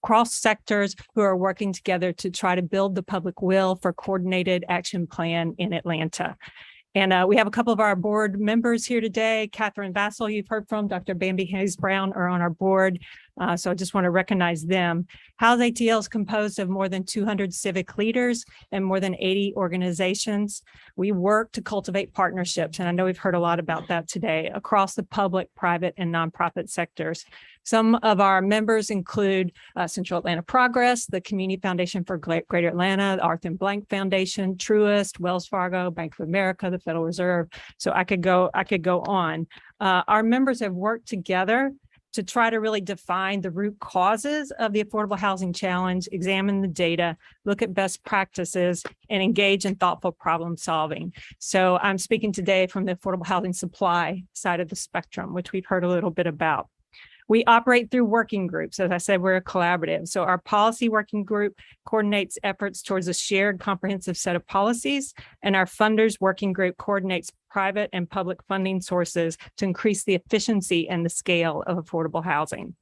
cross sectors who are working together to try to build the public will for coordinated action plan in Atlanta. And we have a couple of our board members here today. Catherine Vassell, you've heard from, Dr. Bambi Hayes Brown are on our board. So I just want to recognize them. House ATL is composed of more than 200 civic leaders and more than 80 organizations. We work to cultivate partnerships, and I know we've heard a lot about that today, across the public, private, and nonprofit sectors. Some of our members include Central Atlanta Progress, the Community Foundation for Greater Atlanta, the Arthur and Blank Foundation, Truist, Wells Fargo, Bank of America, the Federal Reserve. So I could go on. Our members have worked together to try to really define the root causes of the affordable housing challenge, examine the data, look at best practices, and engage in thoughtful problem solving. So I'm speaking today from the affordable housing supply side of the spectrum, which we've heard a little bit about. We operate through working groups. As I said, we're a collaborative. So our policy working group coordinates efforts towards a shared comprehensive set of policies, and our funders working group coordinates private and public funding sources to increase the efficiency and the scale of affordable housing.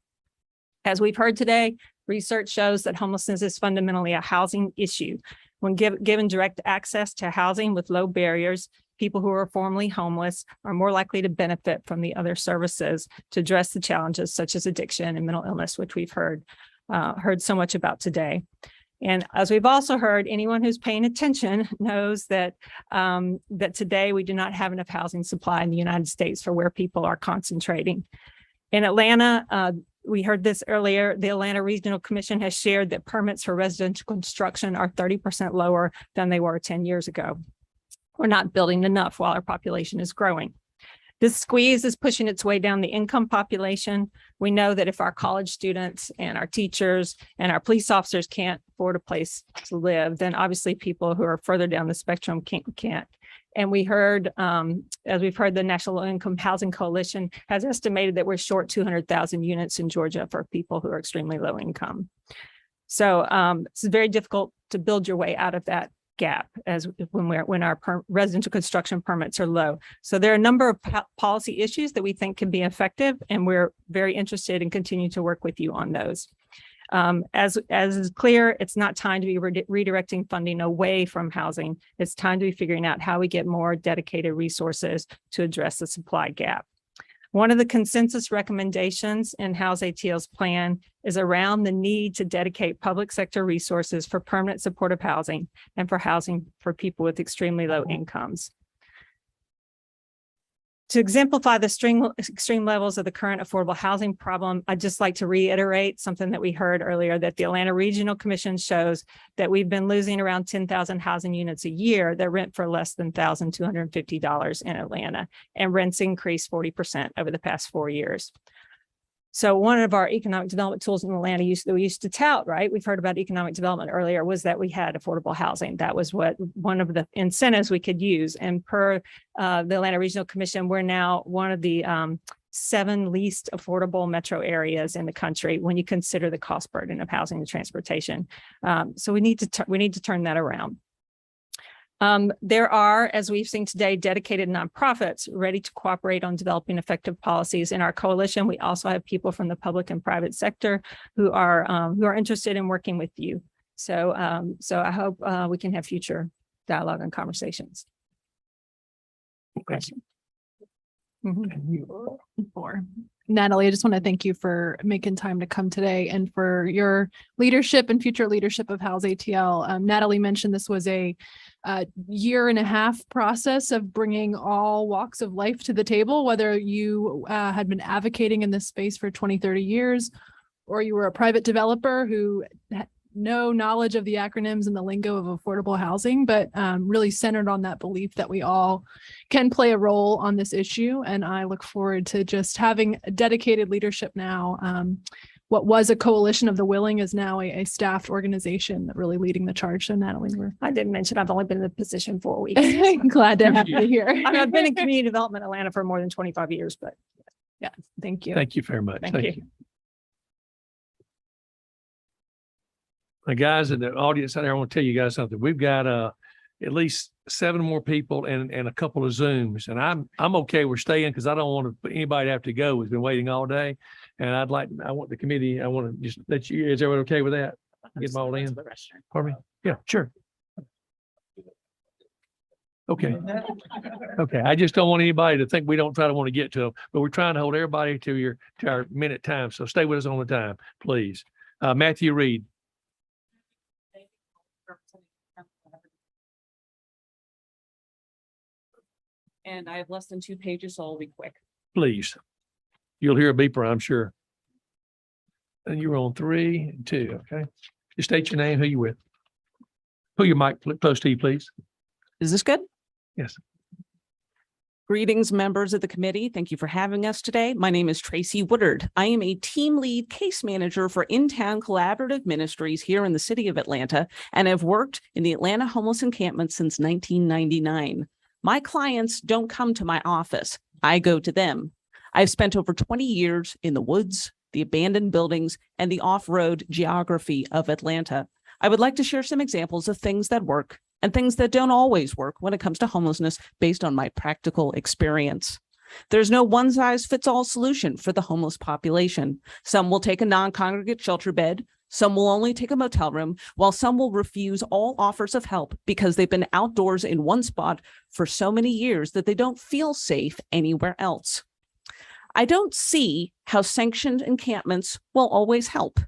As we've heard today, research shows that homelessness is fundamentally a housing issue. When given direct access to housing with low barriers, people who are formerly homeless are more likely to benefit from the other services to address the challenges such as addiction and mental illness, which we've heard so much about today. And as we've also heard, anyone who's paying attention knows that that today we do not have enough housing supply in the United States for where people are concentrating. In Atlanta, we heard this earlier, the Atlanta Regional Commission has shared that permits for residential construction are 30% lower than they were 10 years ago. We're not building enough while our population is growing. This squeeze is pushing its way down the income population. We know that if our college students and our teachers and our police officers can't afford a place to live, then obviously people who are further down the spectrum can't. And we heard, as we've heard, the National Low Income Housing Coalition has estimated that we're short 200,000 units in Georgia for people who are extremely low income. So it's very difficult to build your way out of that gap as when our residential construction permits are low. So there are a number of policy issues that we think can be effective, and we're very interested in continuing to work with you on those. As is clear, it's not time to be redirecting funding away from housing. It's time to be figuring out how we get more dedicated resources to address the supply gap. One of the consensus recommendations in House ATL's plan is around the need to dedicate public sector resources for permanent supportive housing and for housing for people with extremely low incomes. To exemplify the extreme levels of the current affordable housing problem, I'd just like to reiterate something that we heard earlier, that the Atlanta Regional Commission shows that we've been losing around 10,000 housing units a year that rent for less than $1,250 in Atlanta, and rents increased 40% over the past 4 years. So one of our economic development tools in Atlanta that we used to tout, right? We've heard about economic development earlier, was that we had affordable housing. That was one of the incentives we could use. And per the Atlanta Regional Commission, we're now one of the 7 least affordable metro areas in the country when you consider the cost burden of housing and transportation. So we need to turn that around. There are, as we've seen today, dedicated nonprofits ready to cooperate on developing effective policies. In our coalition, we also have people from the public and private sector who are interested in working with you. So I hope we can have future dialogue and conversations. Question. Natalie, I just want to thank you for making time to come today and for your leadership and future leadership of House ATL. Natalie mentioned this was a 1.5-year process of bringing all walks of life to the table, whether you had been advocating in this space for 20, 30 years, or you were a private developer who had no knowledge of the acronyms and the lingo of affordable housing, but really centered on that belief that we all can play a role on this issue. And I look forward to just having dedicated leadership now. What was a coalition of the willing is now a staffed organization that really leading the charge. So Natalie, I didn't mention I've only been in the position 4 weeks. glad to have you here. I've been in community development Atlanta for more than 25 years, but yeah, thank you. Thank you very much. Thank you. The guys in the audience out there, I want to tell you guys something. We've got at least 7 more people and a couple of Zooms, and I'm okay with staying because I don't want anybody to have to go. We've been waiting all day, and I want the committee. I want to just let you. Is everyone okay with that? Get them all in. Pardon me? Yeah, sure. Okay. Okay. I just don't want anybody to think we don't try to want to get to them, but we're trying to hold everybody to our minute time. So stay with us on the time, please. Matthew Reed. And I have less than 2 pages, so I'll be quick. Please. You'll hear a beeper, I'm sure. And you're on 3 and 2, okay? Just state your name, who you with. Pull your mic close to you, please. Is this good? Yes. Greetings, members of the committee. Thank you for having us today. My name is Tracy Woodard. I am a team lead case manager for In-Town Collaborative Ministries here in the city of Atlanta and have worked in the Atlanta homeless encampment since 1999. My clients don't come to my office. I go to them. I've spent over 20 years in the woods, the abandoned buildings, and the off-road geography of Atlanta. I would like to share some examples of things that work and things that don't always work when it comes to homelessness based on my practical experience. There's no one-size-fits-all solution for the homeless population. Some will take a non-congregate shelter bed, some will only take a motel room, while some will refuse all offers of help because they've been outdoors in one spot for so many years that they don't feel safe anywhere else. I don't see how sanctioned encampments will always help.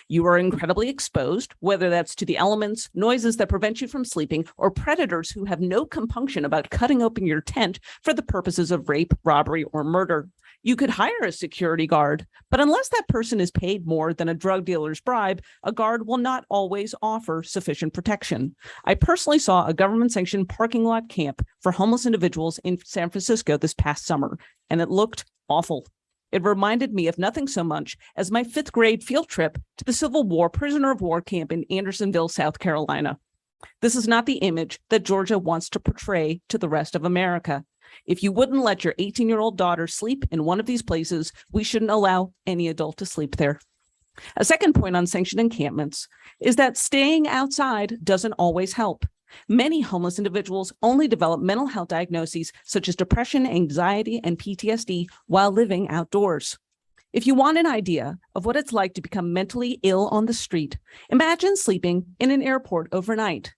You are incredibly exposed, whether that's to the elements, noises that prevent you from sleeping, or predators who have no compunction about cutting open your tent for the purposes of rape, robbery, or murder. You could hire a security guard, but unless that person is paid more than a drug dealer's bribe, a guard will not always offer sufficient protection. I personally saw a government-sanctioned parking lot camp for homeless individuals in San Francisco this past summer, and it looked awful. It reminded me of nothing so much as my 5th grade field trip to the Civil War prisoner of war camp in Andersonville, South Carolina. This is not the image that Georgia wants to portray to the rest of America. If you wouldn't let your 18-year-old daughter sleep in one of these places, we shouldn't allow any adult to sleep there. A second point on sanctioned encampments is that staying outside doesn't always help. Many homeless individuals only develop mental health diagnoses such as depression, anxiety, and PTSD while living outdoors. If you want an idea of what it's like to become mentally ill on the street, imagine sleeping in an airport overnight.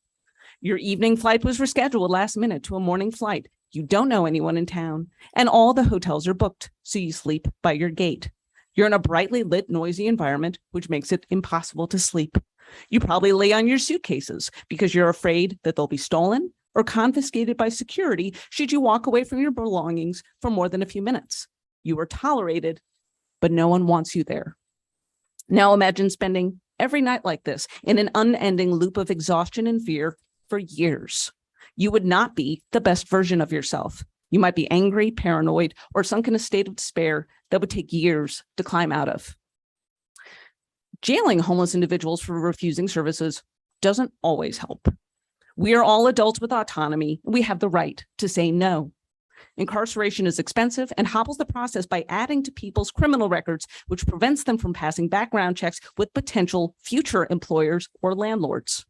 Your evening flight was rescheduled last minute to a morning flight. You don't know anyone in town, and all the hotels are booked, so you sleep by your gate. You're in a brightly lit, noisy environment, which makes it impossible to sleep. You probably lay on your suitcases because you're afraid that they'll be stolen or confiscated by security should you walk away from your belongings for more than a few minutes. You are tolerated, but no one wants you there. Now imagine spending every night like this in an unending loop of exhaustion and fear for years. You would not be the best version of yourself. You might be angry, paranoid, or sunk in a state of despair that would take years to climb out of. Jailing homeless individuals for refusing services doesn't always help. We are all adults with autonomy. We have the right to say no. Incarceration is expensive and hobbles the process by adding to people's criminal records, which prevents them from passing background checks with potential future employers or landlords.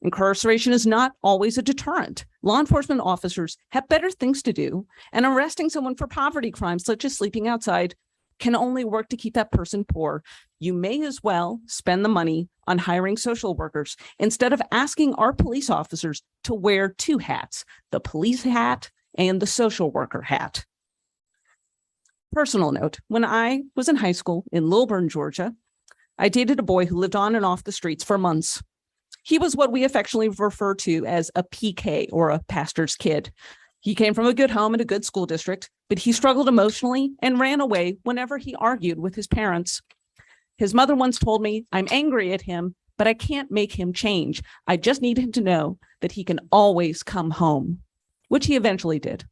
Incarceration is not always a deterrent. Law enforcement officers have better things to do, and arresting someone for poverty crimes such as sleeping outside can only work to keep that person poor. You may as well spend the money on hiring social workers instead of asking our police officers to wear 2 hats, the police hat and the social worker hat. Personal note, when I was in high school in Lilburn, Georgia, I dated a boy who lived on and off the streets for months. He was what we affectionately refer to as a PK, or a pastor's kid. He came from a good home and a good school district, but he struggled emotionally and ran away whenever he argued with his parents. His mother once told me, "I'm angry at him, but I can't make him change. I just need him to know that he can always come home," which he eventually did.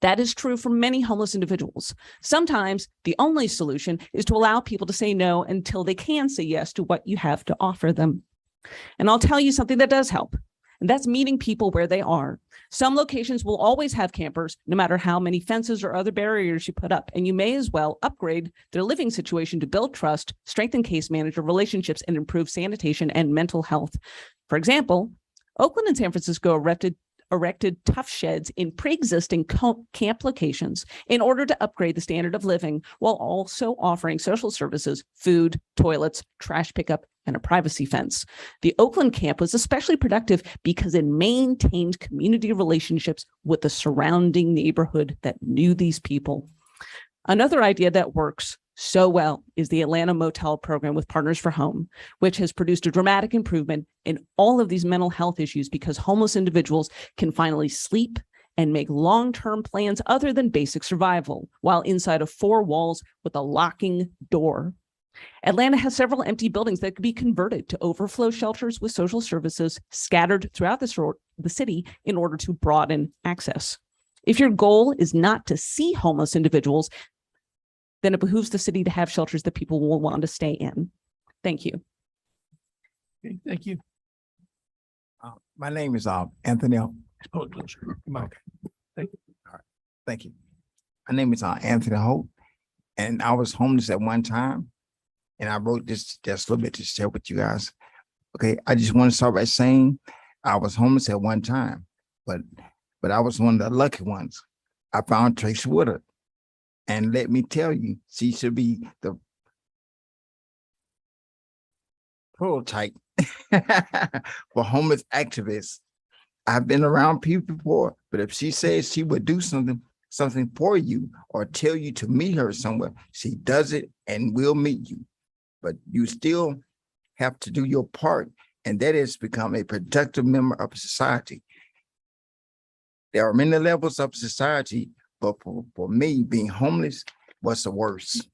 That is true for many homeless individuals. Sometimes the only solution is to allow people to say no until they can say yes to what you have to offer them. And I'll tell you something that does help, and that's meeting people where they are. Some locations will always have campers, no matter how many fences or other barriers you put up, and you may as well upgrade their living situation to build trust, strengthen case manager relationships, and improve sanitation and mental health. For example, Oakland and San Francisco erected tough sheds in pre-existing camp locations in order to upgrade the standard of living while also offering social services, food, toilets, trash pickup, and a privacy fence. The Oakland camp was especially productive because it maintained community relationships with the surrounding neighborhood that knew these people. Another idea that works so well is the Atlanta Motel program with Partners for Home, which has produced a dramatic improvement in all of these mental health issues because homeless individuals can finally sleep and make long-term plans other than basic survival while inside of 4 walls with a locking door. Atlanta has several empty buildings that could be converted to overflow shelters with social services scattered throughout the city in order to broaden access. If your goal is not to see homeless individuals, then it behooves the city to have shelters that people will want to stay in. Thank you. Okay, thank you. My name is Anthony. Pull it closer. Come on. Thank you. Thank you. My name is Anthony Holt, and I was homeless at one time. And I wrote this just a little bit to share with you guys. Okay, I just want to start by saying I was homeless at one time, but I was one of the lucky ones. I found Tracy Woodard. And let me tell you, she should be the prototype for homeless activists. I've been around people before, but if she says she would do something for you or tell you to meet her somewhere, she does it and will meet you. But you still have to do your part, and that is become a productive member of society. There are many levels of society, but for me, being homeless was the worst.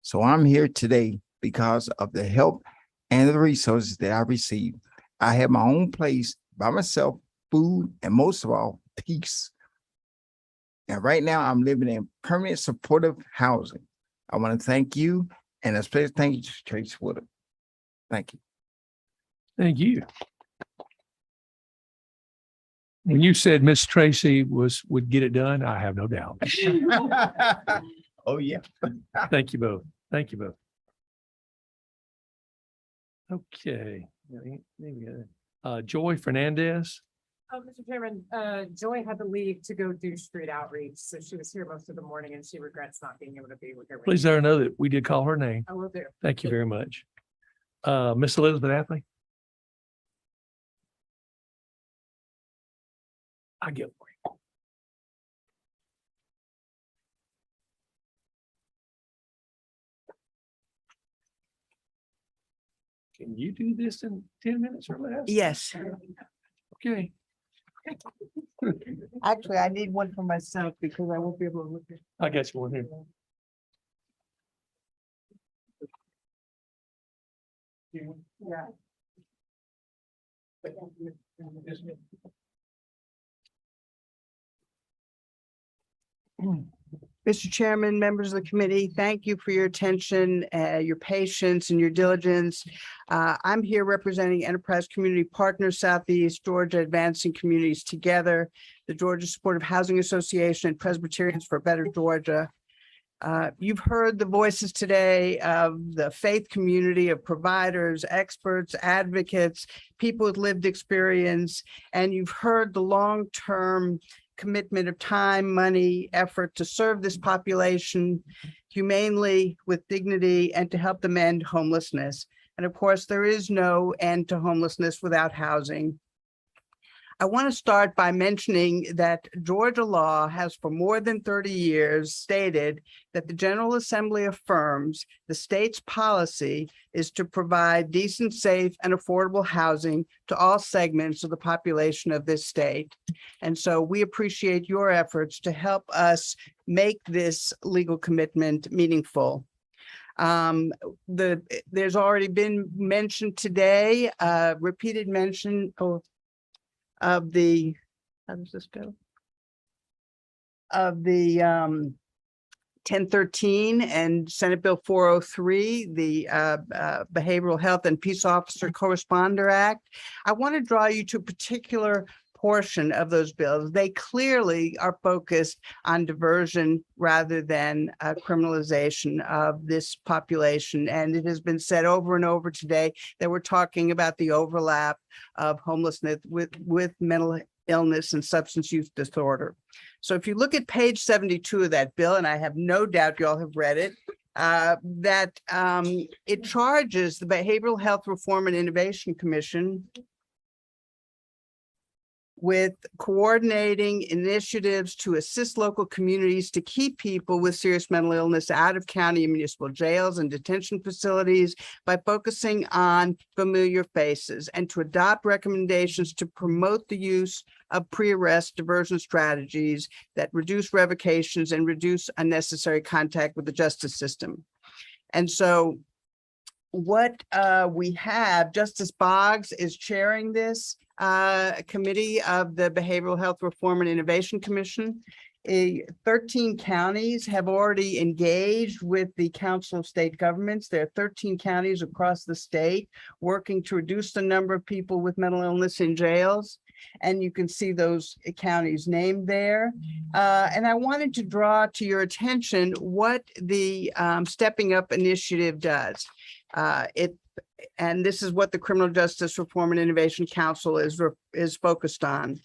So I'm here today because of the help and the resources that I received. I have my own place by myself, food, and most of all, peace. And right now I'm living in permanent supportive housing. I want to thank you, and especially thank you to Tracy Woodard. Thank you. Thank you. When you said Miss Tracy would get it done, I have no doubt. Oh, yeah. Thank you both. Thank you both. Okay. Joy Fernandez. Oh, Mr. Chairman, Joy had to leave to go do street outreach, so she was here most of the morning and she regrets not being able to be with her. Please let her know that we did call her name. I will do. Thank you very much. Miss Elizabeth Athley. I get it. Can you do this in 10 minutes or less? Yes. Okay. Actually, I need one for myself because I won't be able to look at. I got you one here. Yeah. Mr. Chairman, members of the committee, thank you for your attention, your patience and your diligence. I'm here representing Enterprise Community Partners Southeast Georgia, Advancing Communities Together, the Georgia Supportive Housing Association, and Presbyterians for a Better Georgia. You've heard the voices today of the faith community of providers, experts, advocates, people with lived experience, and you've heard the long-term commitment of time, money, effort to serve this population humanely, with dignity, and to help them end homelessness. And of course, there is no end to homelessness without housing. I want to start by mentioning that Georgia law has for more than 30 years stated that the General Assembly affirms the state's policy is to provide decent, safe, and affordable housing to all segments of the population of this state. And so we appreciate your efforts to help us make this legal commitment meaningful. There's already been mentioned today, repeated mention of the, how does this go? Of the 1013 and Senate Bill 403, the Behavioral Health and Peace Officer Corresponder Act. I want to draw you to a particular portion of those bills. They clearly are focused on diversion rather than criminalization of this population. And it has been said over and over today that we're talking about the overlap of homelessness with mental illness and substance use disorder. So if you look at page 72 of that bill, and I have no doubt you all have read it, that it charges the Behavioral Health Reform and Innovation Commission with coordinating initiatives to assist local communities to keep people with serious mental illness out of county and municipal jails and detention facilities by focusing on familiar faces, and to adopt recommendations to promote the use of pre-arrest diversion strategies that reduce revocations and reduce unnecessary contact with the justice system. And so what we have, Justice Boggs is chairing this committee of the Behavioral Health Reform and Innovation Commission. 13 counties have already engaged with the Council of State Governments. There are 13 counties across the state working to reduce the number of people with mental illness in jails. And you can see those counties named there. And I wanted to draw to your attention what the Stepping Up initiative does. And this is what the Criminal Justice Reform and Innovation Council is focused on.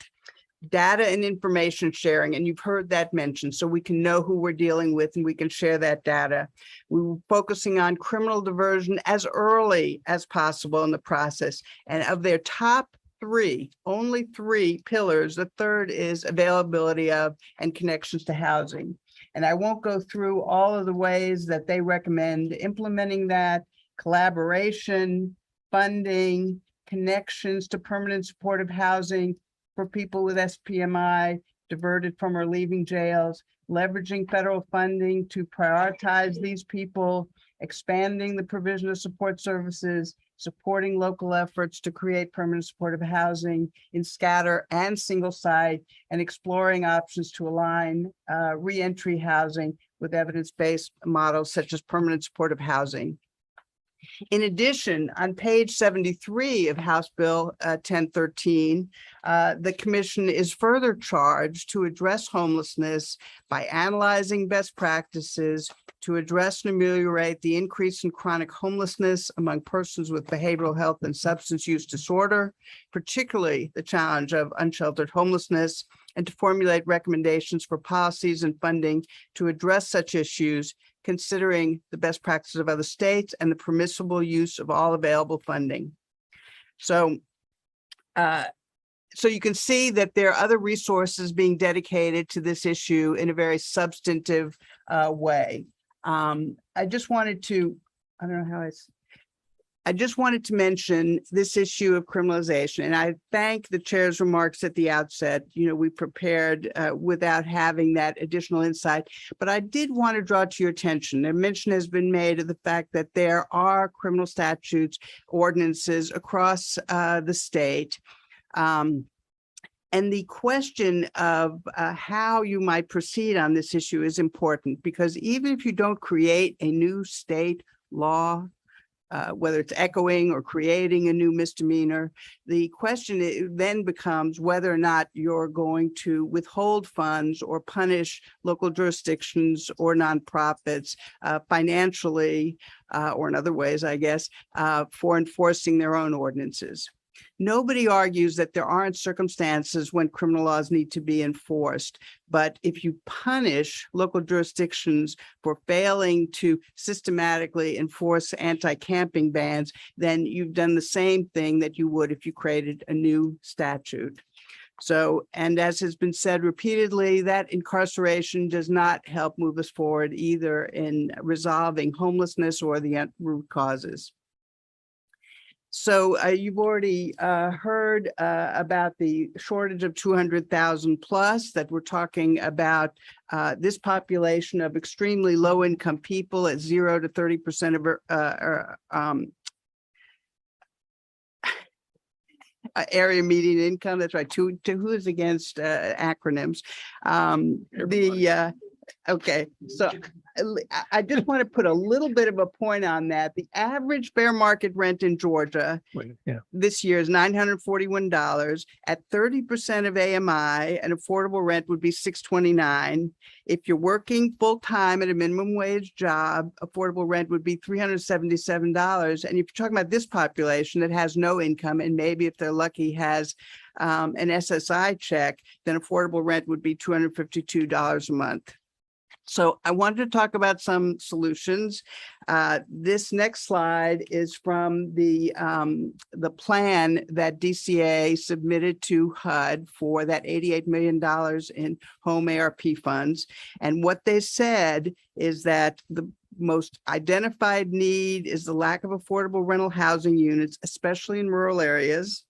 Data and information sharing, and you've heard that mentioned, so we can know who we're dealing with and we can share that data. We were focusing on criminal diversion as early as possible in the process. And of their top three, only three pillars, the third is availability of and connections to housing. And I won't go through all of the ways that they recommend implementing that: collaboration, funding, connections to permanent supportive housing for people with SPMI diverted from or leaving jails, leveraging federal funding to prioritize these people, expanding the provision of support services, supporting local efforts to create permanent supportive housing in scatter and single site, and exploring options to align reentry housing with evidence-based models such as permanent supportive housing. In addition, on page 73 of House Bill 1013, the commission is further charged to address homelessness by analyzing best practices to address and ameliorate the increase in chronic homelessness among persons with behavioral health and substance use disorder, particularly the challenge of unsheltered homelessness, and to formulate recommendations for policies and funding to address such issues, considering the best practices of other states and the permissible use of all available funding. So you can see that there are other resources being dedicated to this issue in a very substantive way. I just wanted to, I just wanted to mention this issue of criminalization, and I thank the chair's remarks at the outset. You know, we prepared without having that additional insight, but I did want to draw to your attention. A mention has been made of the fact that there are criminal statutes, ordinances across the state. And the question of how you might proceed on this issue is important, because even if you don't create a new state law, whether it's echoing or creating a new misdemeanor, the question then becomes whether or not you're going to withhold funds or punish local jurisdictions or nonprofits financially or in other ways, I guess, for enforcing their own ordinances. Nobody argues that there aren't circumstances when criminal laws need to be enforced, but if you punish local jurisdictions for failing to systematically enforce anti-camping bans, then you've done the same thing that you would if you created a new statute. So, and as has been said repeatedly, that incarceration does not help move us forward either in resolving homelessness or the root causes. So you've already heard about the shortage of 200,000 plus, that we're talking about this population of extremely low income people at 0 to 30% of area median income. That's right. To who is against acronyms? Okay, so I just want to put a little bit of a point on that. The average fair market rent in Georgia this year is $941. At 30% of AMI, an affordable rent would be $629. If you're working full time at a minimum wage job, affordable rent would be $377. And if you're talking about this population that has no income, and maybe if they're lucky has an SSI check, then affordable rent would be $252 a month. So I wanted to talk about some solutions. This next slide is from the plan that DCA submitted to HUD for that $88 million in home ARP funds. And what they said is that the most identified need is the lack of affordable rental housing units, especially in rural areas.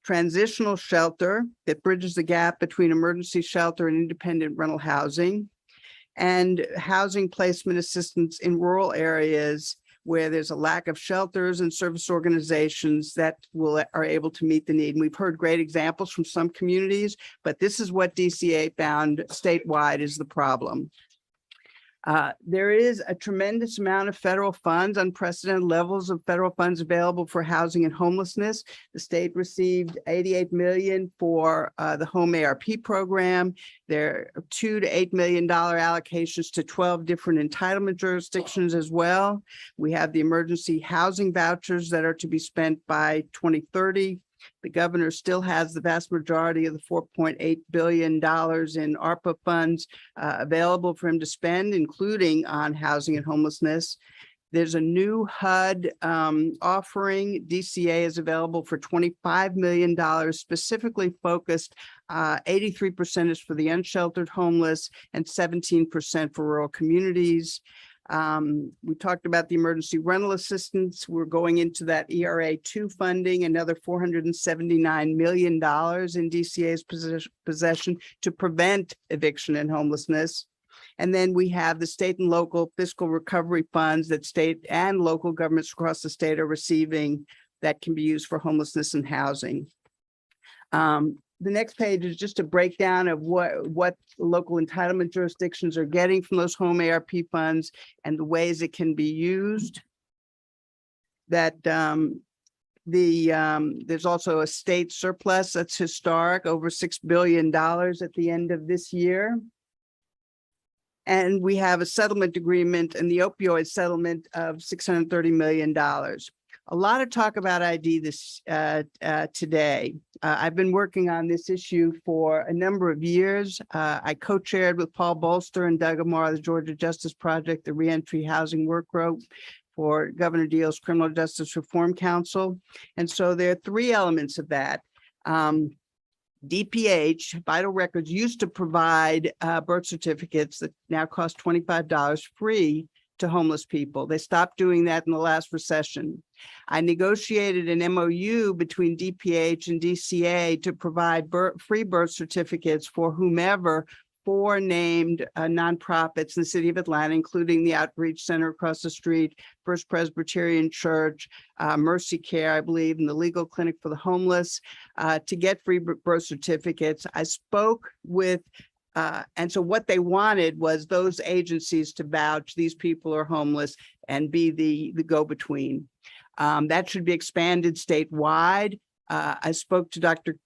Transitional shelter that bridges the gap between emergency shelter and independent rental housing. And housing placement assistance in rural areas where there's a lack of shelters and service organizations that are able to meet the need. And we've heard great examples from some communities, but this is what DCA found statewide is the problem. There is a tremendous amount of federal funds, unprecedented levels of federal funds available for housing and homelessness. The state received 88 million for the home ARP program. There are $2 to $8 million allocations to 12 different entitlement jurisdictions as well. We have the emergency housing vouchers that are to be spent by 2030. The governor still has the vast majority of the $4.8 billion in ARPA funds available for him to spend, including on housing and homelessness. There's a new HUD offering. DCA is available for $25 million, specifically focused. 83% is for the unsheltered homeless and 17% for rural communities. We talked about the emergency rental assistance. We're going into that ERA2 funding, another $479 million in DCA's possession to prevent eviction and homelessness. And then we have the state and local fiscal recovery funds that state and local governments across the state are receiving that can be used for homelessness and housing. The next page is just a breakdown of what local entitlement jurisdictions are getting from those home ARP funds and the ways it can be used. That there's also a state surplus that's historic, over $6 billion at the end of this year. And we have a settlement agreement and the opioid settlement of $630 million. A lot of talk about ID this today. I've been working on this issue for a number of years. I co-chaired with Paul Bolster and Doug Amar, the Georgia Justice Project, the Reentry Housing Work Group for Governor Deal's Criminal Justice Reform Council. And so there are three elements of that. DPH, Vital Records, used to provide birth certificates that now cost $25 free to homeless people. They stopped doing that in the last recession. I negotiated an MOU between DPH and DCA to provide free birth certificates for whomever, four named nonprofits in the city of Atlanta, including the Outreach Center across the street, First Presbyterian Church, Mercy Care, I believe, and the Legal Clinic for the Homeless, to get free birth certificates. I spoke with and so what they wanted was those agencies to vouch these people are homeless and be the go-between. That should be expanded statewide. I spoke to Dr.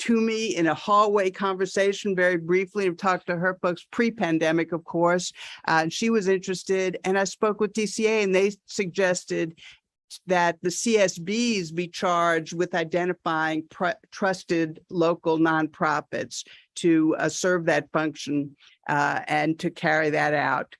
Toomey in a hallway conversation very briefly. I've talked to her folks pre-pandemic, of course, and she was interested. And I spoke with DCA and they suggested that the CSBs be charged with identifying trusted local nonprofits to serve that function and to carry that out.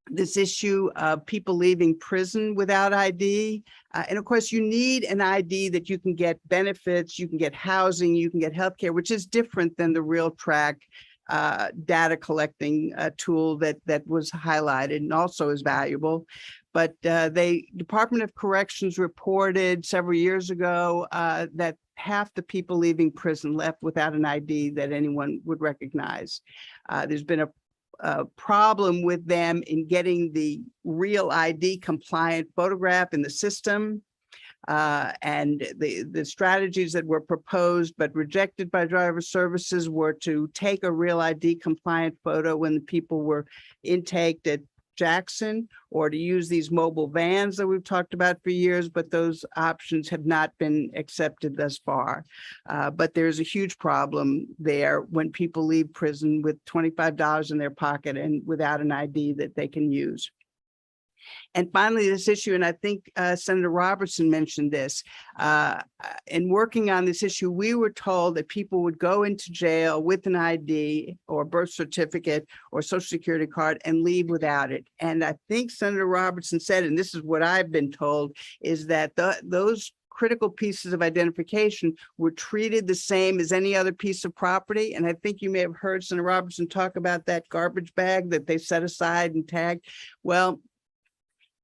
This issue of people leaving prison without ID. And of course, you need an ID that you can get benefits, you can get housing, you can get healthcare, which is different than the Real Track data collecting tool that was highlighted and also is valuable. But Department of Corrections reported several years ago that half the people leaving prison left without an ID that anyone would recognize. There's been a problem with them in getting the real ID compliant photograph in the system. And the strategies that were proposed but rejected by driver services were to take a real ID compliant photo when the people were intaked at Jackson, or to use these mobile vans that we've talked about for years, but those options have not been accepted thus far. But there's a huge problem there when people leave prison with $25 in their pocket and without an ID that they can use. And finally, this issue, and I think Senator Robertson mentioned this, in working on this issue, we were told that people would go into jail with an ID or birth certificate or social security card and leave without it. And I think Senator Robertson said, and this is what I've been told, is that those critical pieces of identification were treated the same as any other piece of property. And I think you may have heard Senator Robertson talk about that garbage bag that they set aside and tagged. Well,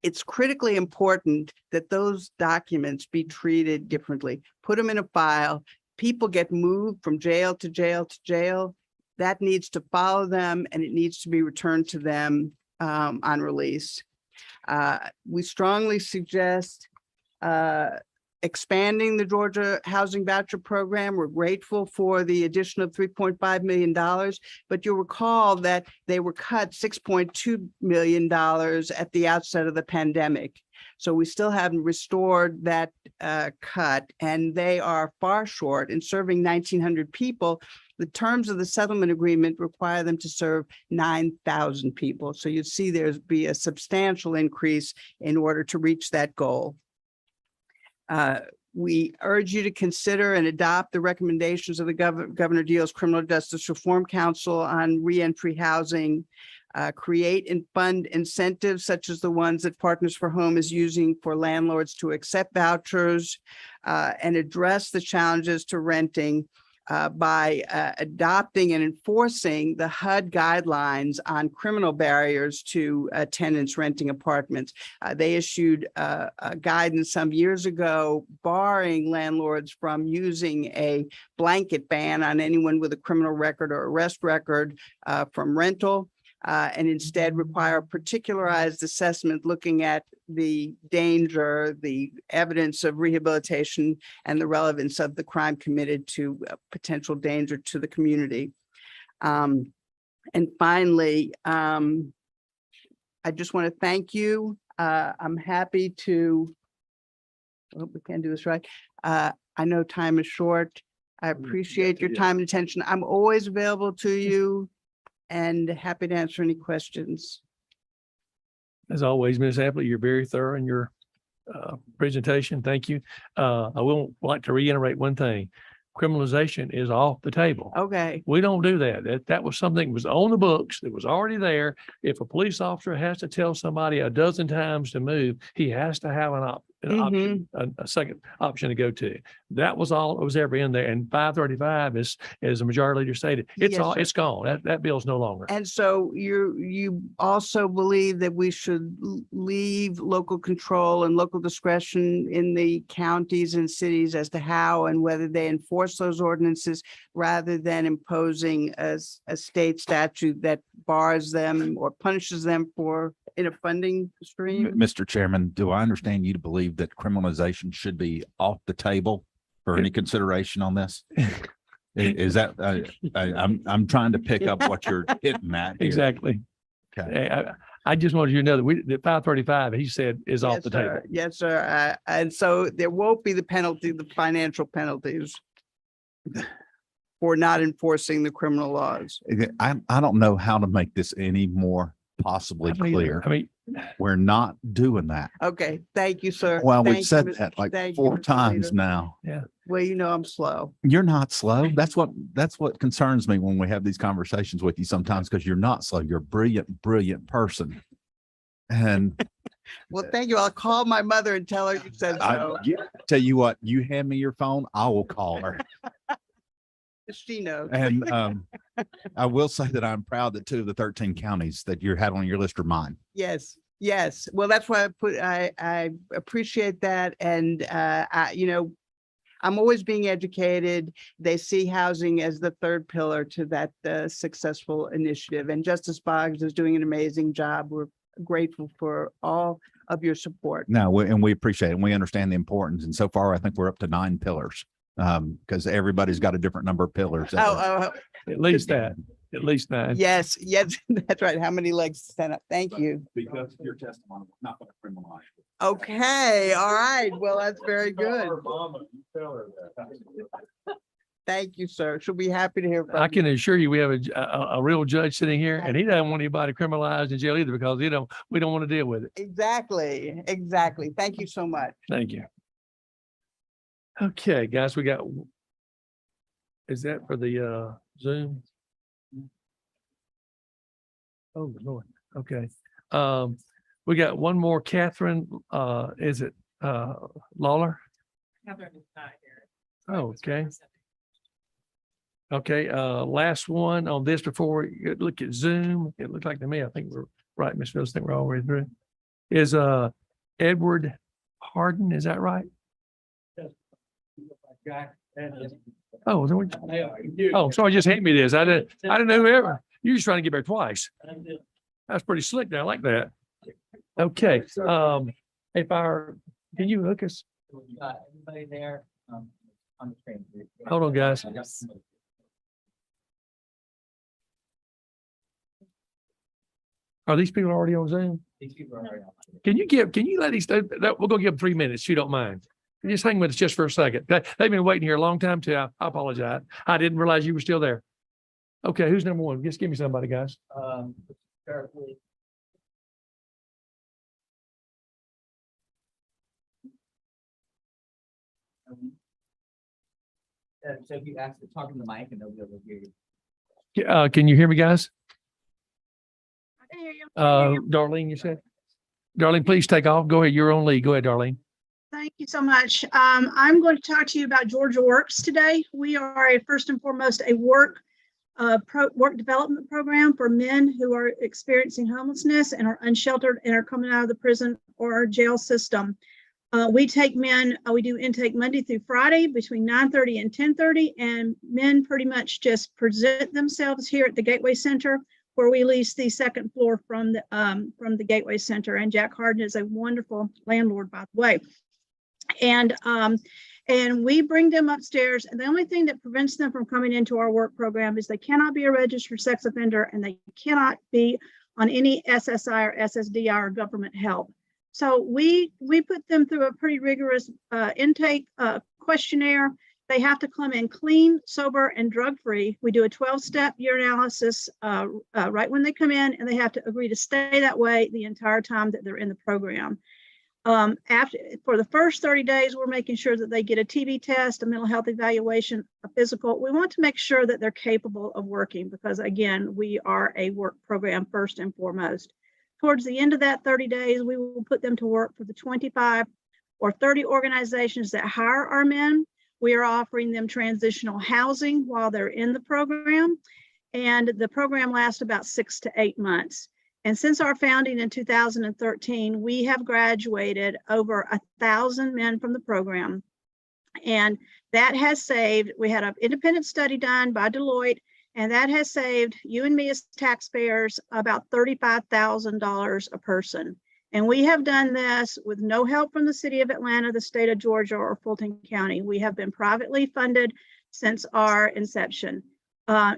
it's critically important that those documents be treated differently. Put them in a file. People get moved from jail to jail to jail. That needs to follow them and it needs to be returned to them on release. We strongly suggest expanding the Georgia Housing Voucher Program. We're grateful for the addition of $3.5 million, but you'll recall that they were cut $6.2 million at the outset of the pandemic. So we still haven't restored that cut, and they are far short in serving 1,900 people. The terms of the settlement agreement require them to serve 9,000 people. So you see there's be a substantial increase in order to reach that goal. We urge you to consider and adopt the recommendations of the Governor Deal's Criminal Justice Reform Council on reentry housing. Create and fund incentives such as the ones that Partners for Home is using for landlords to accept vouchers, and address the challenges to renting by adopting and enforcing the HUD guidelines on criminal barriers to tenants renting apartments. They issued guidance some years ago barring landlords from using a blanket ban on anyone with a criminal record or arrest record from rental. And instead require a particularized assessment looking at the danger, the evidence of rehabilitation, and the relevance of the crime committed to potential danger to the community. And finally, I just want to thank you. I'm happy to, I hope we can do this right. I know time is short. I appreciate your time and attention. I'm always available to you, and happy to answer any questions. As always, Ms. Apley, you're very thorough in your presentation. Thank you. I will like to reiterate one thing. Criminalization is off the table. Okay. We don't do that. That was something that was on the books that was already there. If a police officer has to tell somebody a dozen times to move, he has to have an option, a second option to go to. That was all that was ever in there. And 535 is, as the majority leader stated, it's Yes, all, sir. it's gone. That bill's no longer. And so you also believe that we should leave local control and local discretion in the counties and cities as to how and whether they enforce those ordinances rather than imposing a state statute that bars them or punishes them for in a funding stream? Mr. Chairman, do I understand you to believe that criminalization should be off the table for any consideration on this? Is that, I'm trying to pick up what you're hitting at here. Exactly. Okay. I just wanted you to know that the 535, he said, is off the table. Yes, sir. And so there won't be the penalty, the financial penalties for not enforcing the criminal laws. I don't know how to make this any more possibly clear. I mean, we're not doing that. Okay, thank you, sir. Well, Thank we've said you, that like thank you, 4 Mr. times Leader. now. Yeah. Well, you know, I'm slow. You're not slow. That's what concerns me when we have these conversations with you sometimes, because you're not slow. You're a brilliant person. And Well, thank you. I'll call my mother and tell her you said so. tell you what, you hand me your phone, I will call her. She knows. And I will say that I'm proud that 2 of the 13 counties that you had on your list are mine. Yes, yes. Well, that's why I appreciate that. And I'm always being educated. They see housing as the third pillar to that successful initiative. And Justice Boggs is doing an amazing job. We're grateful for all of your support. No, and we appreciate it. And we understand the importance. And so far, I think we're up to 9 pillars. Because everybody's got a different number of pillars. Oh, at least 9. yes, yes, that's right. How many legs to stand up? Thank you. Because your testimony was not going to criminalize. Okay, all right. Well, that's very good. Thank you, sir. She'll be happy to hear from I you. can assure you, we have a real judge sitting here, and he doesn't want anybody criminalized in jail either, because we don't want to deal with it. Exactly, exactly. Thank you so much. Thank you. Okay, guys, is that for the Zoom? Oh, Lord. Okay. We got one more, Catherine, is it Lawler? Catherine is not here. Oh, okay. Okay, last one on this before we look at Zoom. It looked like to me, I think we're right, Ms. Phillips, I think we're all the way through. Is Edward Harden, is that right? Oh, sorry, just hand me this. I didn't know whoever. You're just trying to get back twice. That's pretty slick there. I like that. Okay, if our, can you hook us? Everybody there, on the screen. Hold on, guys. Are these people already on Zoom? These people are already on. Can you let these, we're gonna give them 3 minutes, if you don't mind. Just hang with us just for a second. They've been waiting here a long time too. I apologize. I didn't realize you were still there. Okay, who's number one? Just give me somebody, guys. Start with- So if you ask to talk in the mic and they'll be able to hear you. Can you hear me, guys? I can hear you. Darlene, you said? Darlene, please take off. Go ahead. You're on lead. Go ahead, Darlene. Thank you so much. I'm going to talk to you about Georgia Works today. We are first and foremost a work development program for men who are experiencing homelessness and are unsheltered and are coming out of the prison or our jail system. We take men, we do intake Monday through Friday between 9:30 and 10:30, and men pretty much just present themselves here at the Gateway Center, where we lease the second floor from the Gateway Center. And Jack Harden is a wonderful landlord, by the way. And we bring them upstairs, and the only thing that prevents them from coming into our work program is they cannot be a registered sex offender, and they cannot be on any SSI or SSDI or government help. So we put them through a pretty rigorous intake questionnaire. They have to come in clean, sober, and drug-free. We do a 12-step urinalysis right when they come in, and they have to agree to stay that way the entire time that they're in the program. For the first 30 days, we're making sure that they get a TB test, a mental health evaluation, a physical. We want to make sure that they're capable of working because, again, we are a work program first and foremost. Towards the end of that 30 days, we will put them to work for the 25 or 30 organizations that hire our men. We are offering them transitional housing while they're in the program, and the program lasts about 6 to 8 months. And since our founding in 2013, we have graduated over 1,000 men from the program. And that has saved, we had an independent study done by Deloitte, and that has saved you and me as taxpayers about $35,000 a person. And we have done this with no help from the city of Atlanta, the state of Georgia, or Fulton County. We have been privately funded since our inception.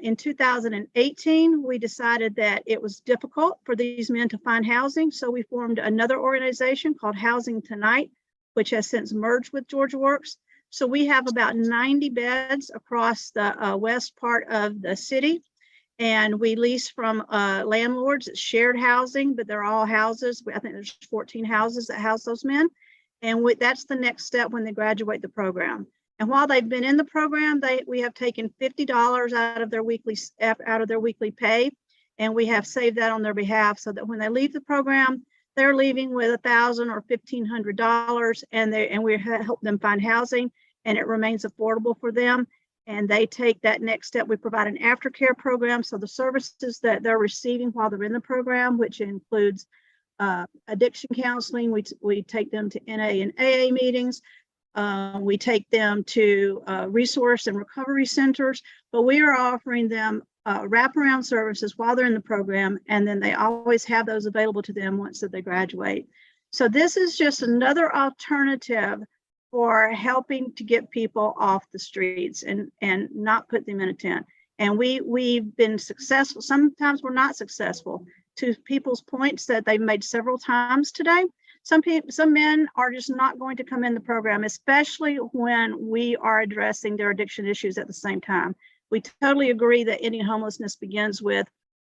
In 2018, we decided that it was difficult for these men to find housing. So we formed another organization called Housing Tonight, which has since merged with Georgia Works. So we have about 90 beds across the west part of the city. And we lease from landlords. It's shared housing, but they're all houses. I think there's 14 houses that house those men. And that's the next step when they graduate the program. And while they've been in the program, we have taken $50 out of their weekly pay, and we have saved that on their behalf so that when they leave the program, they're leaving with $1,000 or $1,500, and we help them find housing, and it remains affordable for them. And they take that next step. We provide an aftercare program, so the services that they're receiving while they're in the program, which includes addiction counseling, we take them to NA and AA meetings. We take them to resource and recovery centers, but we are offering them wraparound services while they're in the program, and then they always have those available to them once that they graduate. So this is just another alternative for helping to get people off the streets and not put them in a tent. And we've been successful. Sometimes we're not successful. To people's points that they've made several times today, some men are just not going to come in the program, especially when we are addressing their addiction issues at the same time. We totally agree that ending homelessness begins with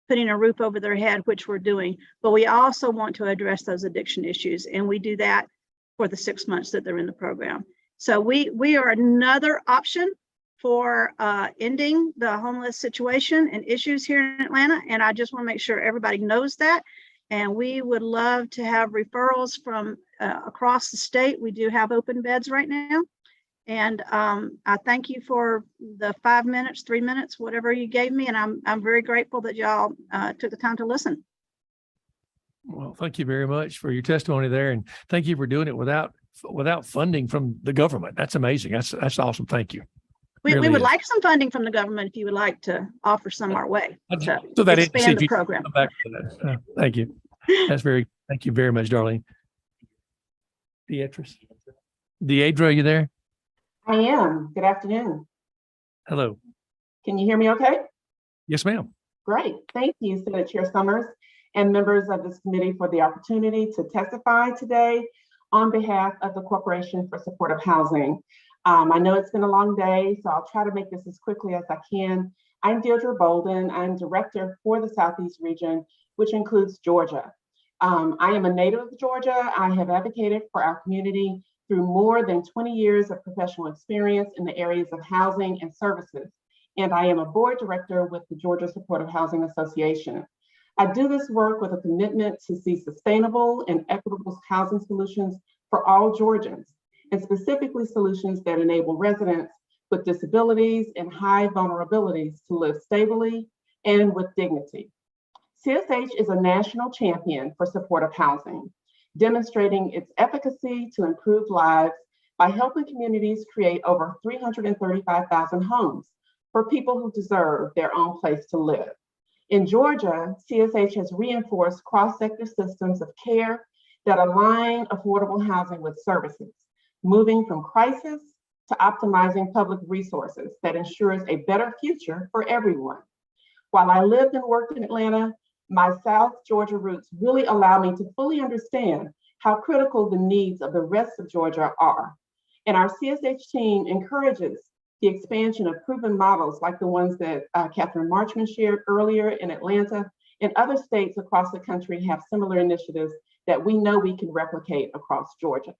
putting a roof over their head, which we're doing, but we also want to address those addiction issues, and we do that for the 6 months that they're in the program. So we are another option for ending the homeless situation and issues here in Atlanta, and I just want to make sure everybody knows that. And we would love to have referrals from across the state. We do have open beds right now. And I thank you for the 5 minutes, 3 minutes, whatever you gave me. And I'm very grateful that y'all took the time to listen. Well, thank you very much for your testimony there. And thank you for doing it without funding from the government. That's amazing. That's awesome. Thank you. We would like some funding from the government if you would like to offer some our way to so that expand the program. Thank you. That's very Thank you very much, Darlene. Deidre, are you there? I am. Good afternoon. Hello. Can you hear me okay? Yes, ma'am. Great. Thank you, Senate Chair Summers and members of this committee for the opportunity to testify today on behalf of the Corporation for Supportive Housing. I know it's been a long day, so I'll try to make this as quickly as I can. I'm Deirdre Bolden. I'm director for the Southeast region, which includes Georgia. I am a native of Georgia. I have advocated for our community through more than 20 years of professional experience in the areas of housing and services. And I am a board director with the Georgia Supportive Housing Association. I do this work with a commitment to see sustainable and equitable housing solutions for all Georgians, and specifically solutions that enable residents with disabilities and high vulnerabilities to live stably and with dignity. CSH is a national champion for supportive housing, demonstrating its efficacy to improve lives by helping communities create over 335,000 homes for people who deserve their own place to live. In Georgia, CSH has reinforced cross-sector systems of care that align affordable housing with services, moving from crisis to optimizing public resources that ensures a better future for everyone. While I lived and worked in Atlanta, my South Georgia roots really allow me to fully understand how critical the needs of the rest of Georgia are. And our CSH team encourages the expansion of proven models like the ones that Catherine Marchman shared earlier in Atlanta, and other states across the country have similar initiatives that we know we can replicate across Georgia.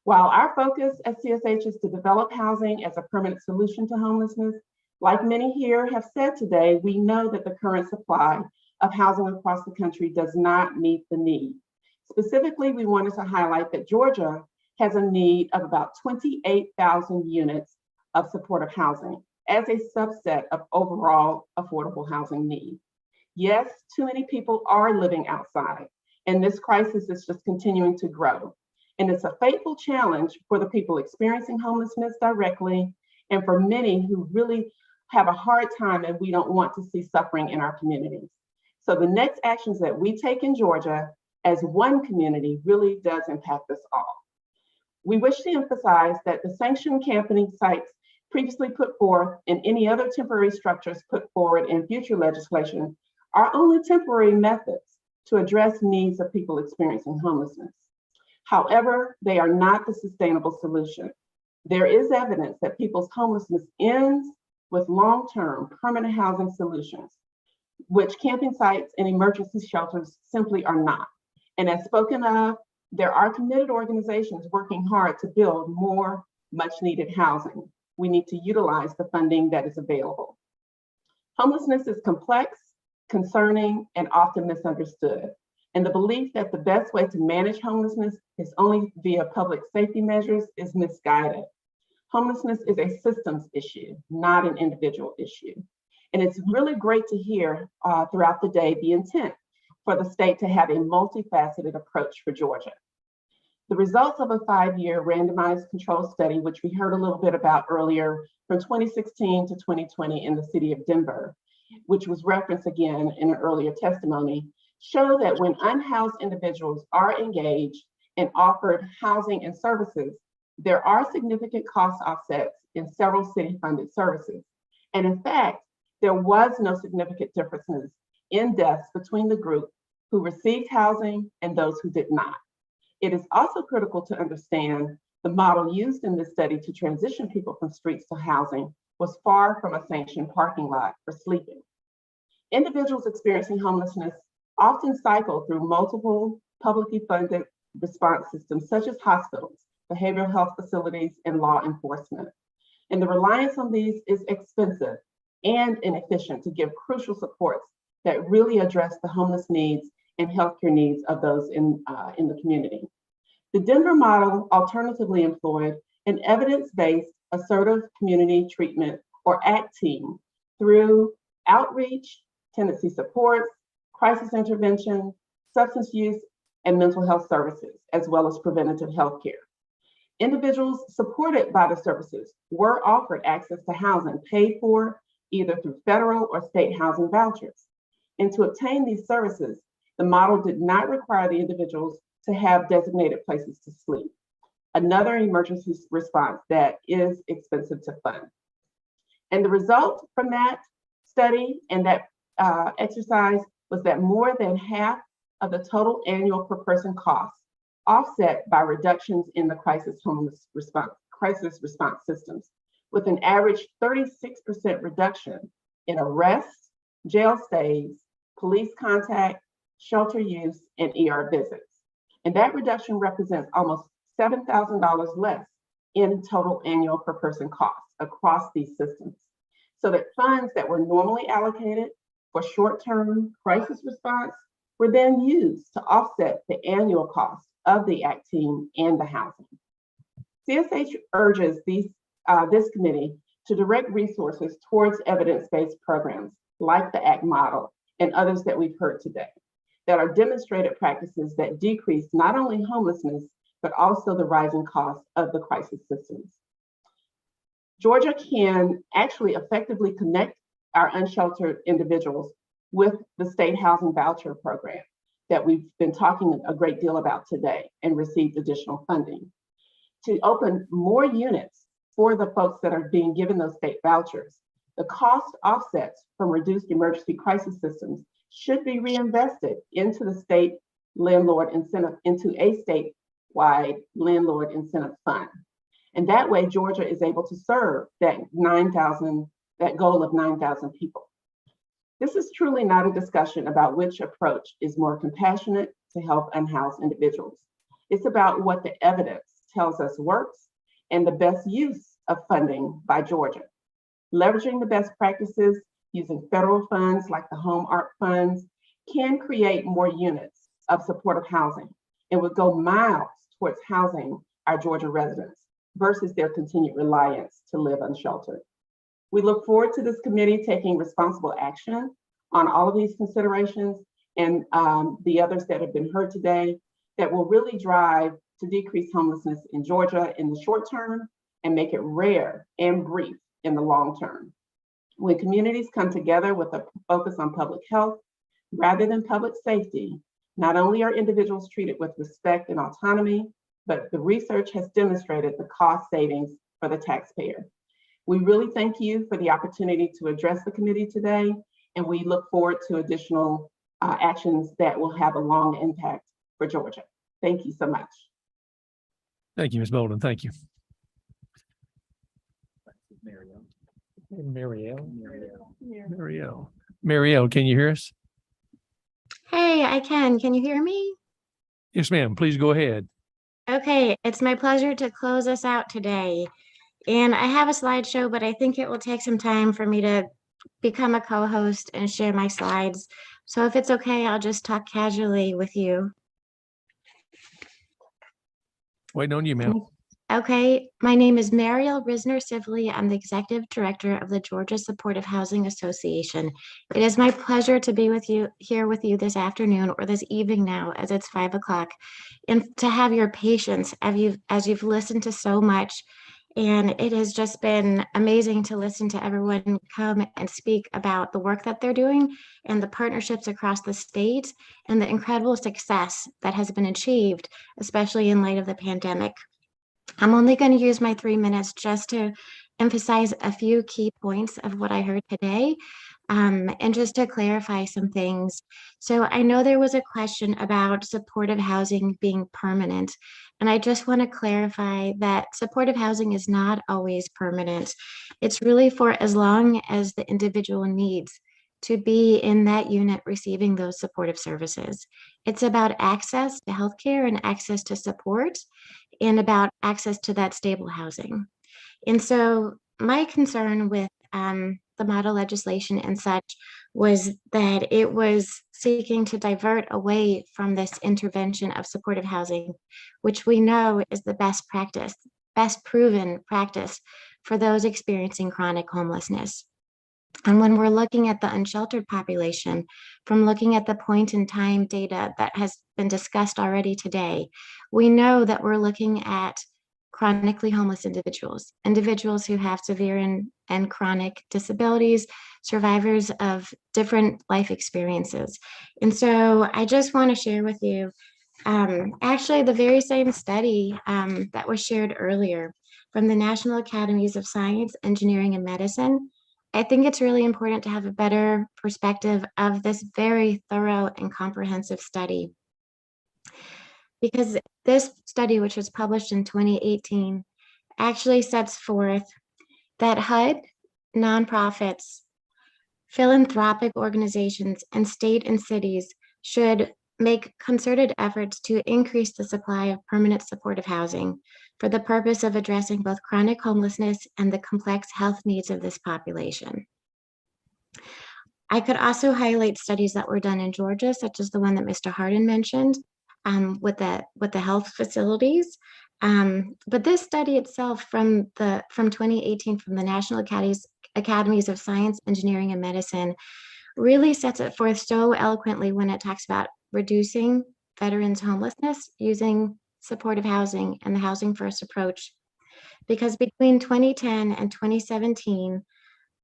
While our focus at CSH is to develop housing as a permanent solution to homelessness, like many here have said today, we know that the current supply of housing across the country does not meet the need. Specifically, we wanted to highlight that Georgia has a need of about 28,000 units of supportive housing as a subset of overall affordable housing need. Yes, too many people are living outside, and this crisis is just continuing to grow. And it's a fateful challenge for the people experiencing homelessness directly, and for many who really have a hard time and we don't want to see suffering in our communities. So the next actions that we take in Georgia as one community really does impact us all. We wish to emphasize that the sanctioned camping sites previously put forth and any other temporary structures put forward in future legislation are only temporary methods to address needs of people experiencing homelessness. However, they are not the sustainable solution. There is evidence that people's homelessness ends with long-term permanent housing solutions, which camping sites and emergency shelters simply are not. And as spoken of, there are committed organizations working hard to build more much-needed housing. We need to utilize the funding that is available. Homelessness is complex, concerning, and often misunderstood. And the belief that the best way to manage homelessness is only via public safety measures is misguided. Homelessness is a systems issue, not an individual issue. And it's really great to hear throughout the day the intent for the state to have a multifaceted approach for Georgia. The results of a 5-year randomized control study, which we heard a little bit about earlier, from 2016 to 2020 in the city of Denver, which was referenced again in an earlier testimony, show that when unhoused individuals are engaged and offered housing and services, there are significant cost offsets in several city-funded services. And in fact, there was no significant differences in deaths between the group who received housing and those who did not. It is also critical to understand the model used in this study to transition people from streets to housing was far from a sanctioned parking lot for sleeping. Individuals experiencing homelessness often cycle through multiple publicly funded response systems such as hospitals, behavioral health facilities, and law enforcement. And the reliance on these is expensive and inefficient to give crucial supports that really address the homeless needs and healthcare needs of those in the community. The Denver model alternatively employed an evidence-based assertive community treatment or ACT team through outreach, tenancy supports, crisis intervention, substance use, and mental health services, as well as preventative health care. Individuals supported by the services were offered access to housing paid for either through federal or state housing vouchers. And to obtain these services, the model did not require the individuals to have designated places to sleep. Another emergency response that is expensive to fund. And the result from that study and that exercise was that more than half of the total annual per person cost offset by reductions in the crisis response systems, with an average 36% reduction in arrests, jail stays, police contact, shelter use, and ER visits. And that reduction represents almost $7,000 less in total annual per person costs across these systems. So that funds that were normally allocated for short-term crisis response were then used to offset the annual cost of the ACT team and the housing. CSH urges this committee to direct resources towards evidence-based programs like the ACT model and others that we've heard today that are demonstrated practices that decrease not only homelessness, but also the rising costs of the crisis systems. Georgia can actually effectively connect our unsheltered individuals with the state housing voucher program that we've been talking a great deal about today and received additional funding to open more units for the folks that are being given those state vouchers. The cost offsets from reduced emergency crisis systems should be reinvested into the state landlord incentive, into a statewide landlord incentive fund. And that way, Georgia is able to serve that goal of 9,000 people. This is truly not a discussion about which approach is more compassionate to help unhoused individuals. It's about what the evidence tells us works and the best use of funding by Georgia. Leveraging the best practices using federal funds like the Home Art Funds can create more units of supportive housing and would go miles towards housing our Georgia residents versus their continued reliance to live unsheltered. We look forward to this committee taking responsible action on all of these considerations and the others that have been heard today that will really drive to decrease homelessness in Georgia in the short term and make it rare and brief in the long term. When communities come together with a focus on public health rather than public safety, not only are individuals treated with respect and autonomy, but the research has demonstrated the cost savings for the taxpayer. We really thank you for the opportunity to address the committee today, and we look forward to additional actions that will have a long impact for Georgia. Thank you so much. Thank you, Ms. Bolden. Thank you. Marielle, can you hear us? Hey, I can. Can you hear me? Yes, ma'am. Please go ahead. Okay, it's my pleasure to close us out today. And I have a slideshow, but I think it will take some time for me to become a co-host and share my slides. So if it's okay, I'll just talk casually with you. Waiting on you, ma'am. Okay, my name is Mariel Risner-Sivley. I'm the Executive Director of the Georgia Supportive Housing Association. It is my pleasure to be with you here with you this afternoon or this evening now, as it's 5 o'clock, and to have your patience as you've listened to so much. And it has just been amazing to listen to everyone come and speak about the work that they're doing and the partnerships across the state and the incredible success that has been achieved, especially in light of the pandemic. I'm only going to use my 3 minutes just to emphasize a few key points of what I heard today, and just to clarify some things. So I know there was a question about supportive housing being permanent, and I just want to clarify that supportive housing is not always permanent. It's really for as long as the individual needs to be in that unit receiving those supportive services. It's about access to healthcare and access to support, and about access to that stable housing. And so my concern with the model legislation and such was that it was seeking to divert away from this intervention of supportive housing, which we know is the best practice, best proven practice for those experiencing chronic homelessness. And when we're looking at the unsheltered population, from looking at the point in time data that has been discussed already today, we know that we're looking at chronically homeless individuals, individuals who have severe and chronic disabilities, survivors of different life experiences. And so I just want to share with you, actually the very same study that was shared earlier from the National Academies of Science, Engineering, and Medicine. I think it's really important to have a better perspective of this very thorough and comprehensive study, because this study, which was published in 2018, actually sets forth that HUD, nonprofits, philanthropic organizations, and state and cities should make concerted efforts to increase the supply of permanent supportive housing for the purpose of addressing both chronic homelessness and the complex health needs of this population. I could also highlight studies that were done in Georgia, such as the one that Mr. Hardin mentioned, with the health facilities. But this study itself from 2018 from the National Academies of Science, Engineering, and Medicine really sets it forth so eloquently when it talks about reducing veterans' homelessness using supportive housing and the housing first approach. Because between 2010 and 2017,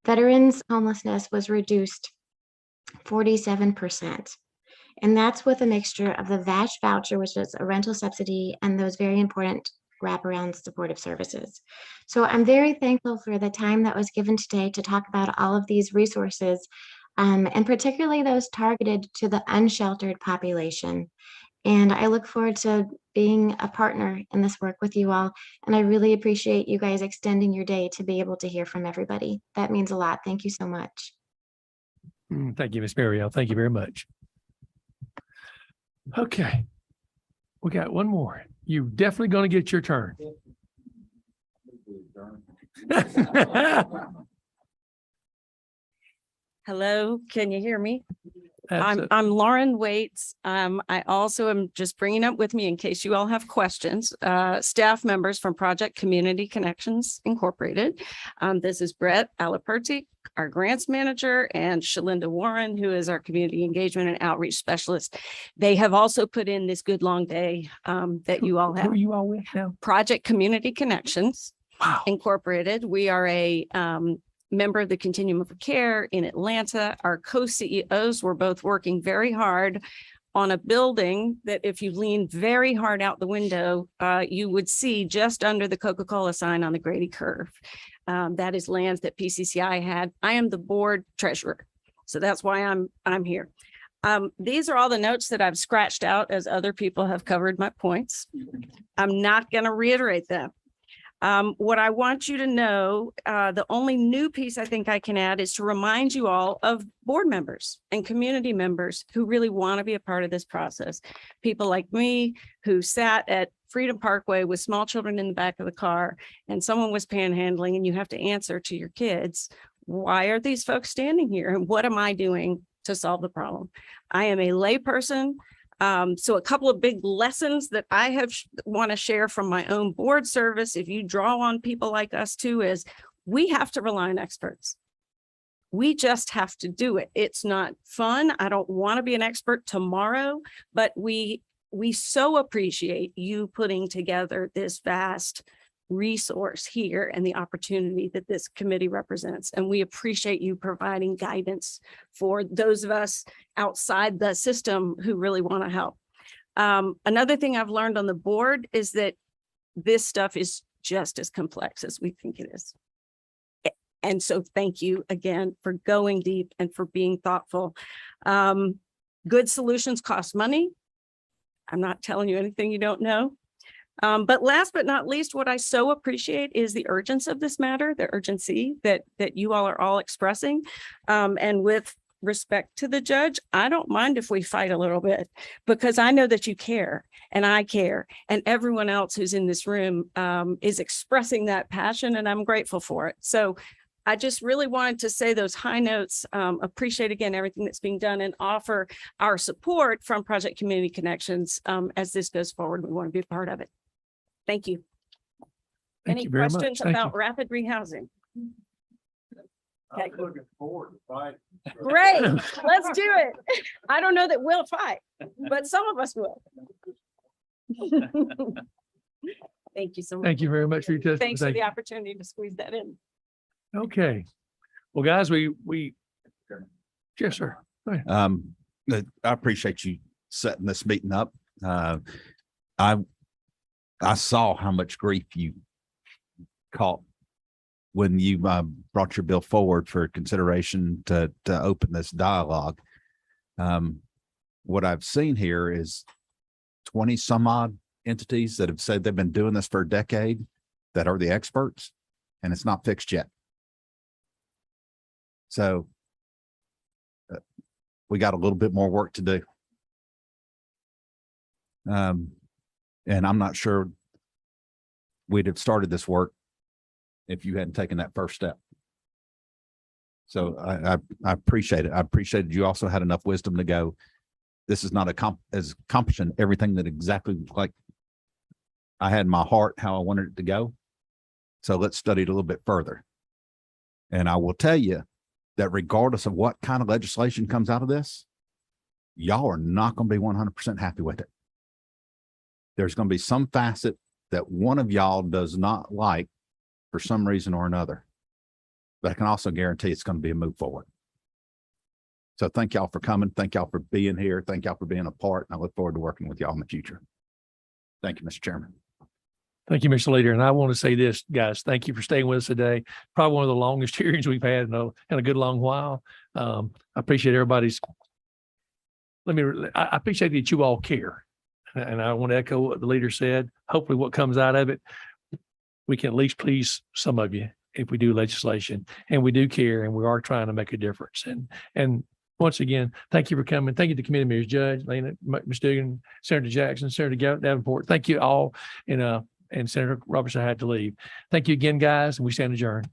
veterans' homelessness was reduced 47%. And that's with a mixture of the VASH voucher, which is a rental subsidy, and those very important wraparound supportive services. So I'm very thankful for the time that was given today to talk about all of these resources, and particularly those targeted to the unsheltered population. And I look forward to being a partner in this work with you all. And I really appreciate you guys extending your day to be able to hear from everybody. That means a lot. Thank you so much. Thank you, Ms. Marielle. Thank you very much. Okay. We got one more. You're definitely going to get your turn. Hello, can you hear me? Absolutely. I'm Lauren Waits. I also am just bringing up with me in case you all have questions, staff members from Project Community Connections Incorporated. This is Brett Alaperti, our grants manager, and Shalinda Warren, who is our community engagement and outreach specialist. They have also put in this good long day that you all have. Who are you all with now? Project Community Connections Wow. Incorporated. We are a member of the Continuum of Care in Atlanta. Our co-CEOs were both working very hard on a building that if you lean very hard out the window, you would see just under the Coca-Cola sign on the Grady curve. That is lands that PCCI had. I am the board treasurer, so that's why I'm here. These are all the notes that I've scratched out as other people have covered my points. I'm not going to reiterate them. What I want you to know, the only new piece I think I can add is to remind you all of board members and community members who really want to be a part of this process. People like me who sat at Freedom Parkway with small children in the back of the car and someone was panhandling and you have to answer to your kids, why are these folks standing here and what am I doing to solve the problem? I am a layperson. So a couple of big lessons that I have want to share from my own board service, if you draw on people like us too, is we have to rely on experts. We just have to do it. It's not fun. I don't want to be an expert tomorrow, but we so appreciate you putting together this vast resource here and the opportunity that this committee represents. And we appreciate you providing guidance for those of us outside the system who really want to help. Another thing I've learned on the board is that this stuff is just as complex as we think it is. And so thank you again for going deep and for being thoughtful. Good solutions cost money. I'm not telling you anything you don't know. But last but not least, what I so appreciate is the urgency of this matter, the urgency that you all are all expressing. And with respect to the judge, I don't mind if we fight a little bit because I know that you care and I care and everyone else who's in this room is expressing that passion and I'm grateful for it. So I just really wanted to say those high notes, appreciate again everything that's being done and offer our support from Project Community Connections as this goes forward. We want to be a part of it. Thank you. Thank Any you very much. questions Thank about you. rapid rehousing? Okay. I'm looking forward to fighting. Great, let's do it. I don't know that we'll fight, but some of us will. Thank you so much. Thank you very much for your testimony. Thanks for Thank the you. opportunity to squeeze that in. Okay. Well, guys, we, yes, sir. Go ahead. I appreciate you setting this meeting up. I saw how much grief you caught when you brought your bill forward for consideration to open this dialogue. What I've seen here is 20 some odd entities that have said they've been doing this for a decade that are the experts, and it's not fixed yet. So we got a little bit more work to do. And I'm not sure we'd have started this work if you hadn't taken that first step. So I appreciate it. I appreciated you also had enough wisdom to go, this is not as accomplishing everything that exactly like I had in my heart, how I wanted it to go. So let's study it a little bit further. And I will tell you that regardless of what kind of legislation comes out of this, y'all are not going to be 100% happy with it. There's going to be some facet that one of y'all does not like for some reason or another. But I can also guarantee it's going to be a move forward. So thank y'all for coming. Thank y'all for being here. Thank y'all for being a part. And I look forward to working with y'all in the future. Thank you, Mr. Chairman. Thank you, Mr. Leader. And I want to say this, guys, thank you for staying with us today. Probably one of the longest hearings we've had in a good long while. I appreciate everybody's, I appreciate that you all care. And I want to echo what the leader said. Hopefully what comes out of it, we can at least please some of you if we do legislation, and we do care, and we are trying to make a difference. And once again, thank you for coming. Thank you to committee members, Judge, Lena, Ms. Dugan, Senator Jackson, Senator Davenport. Thank you all. And Senator Robertson had to leave. Thank you again, guys, and we stand adjourned.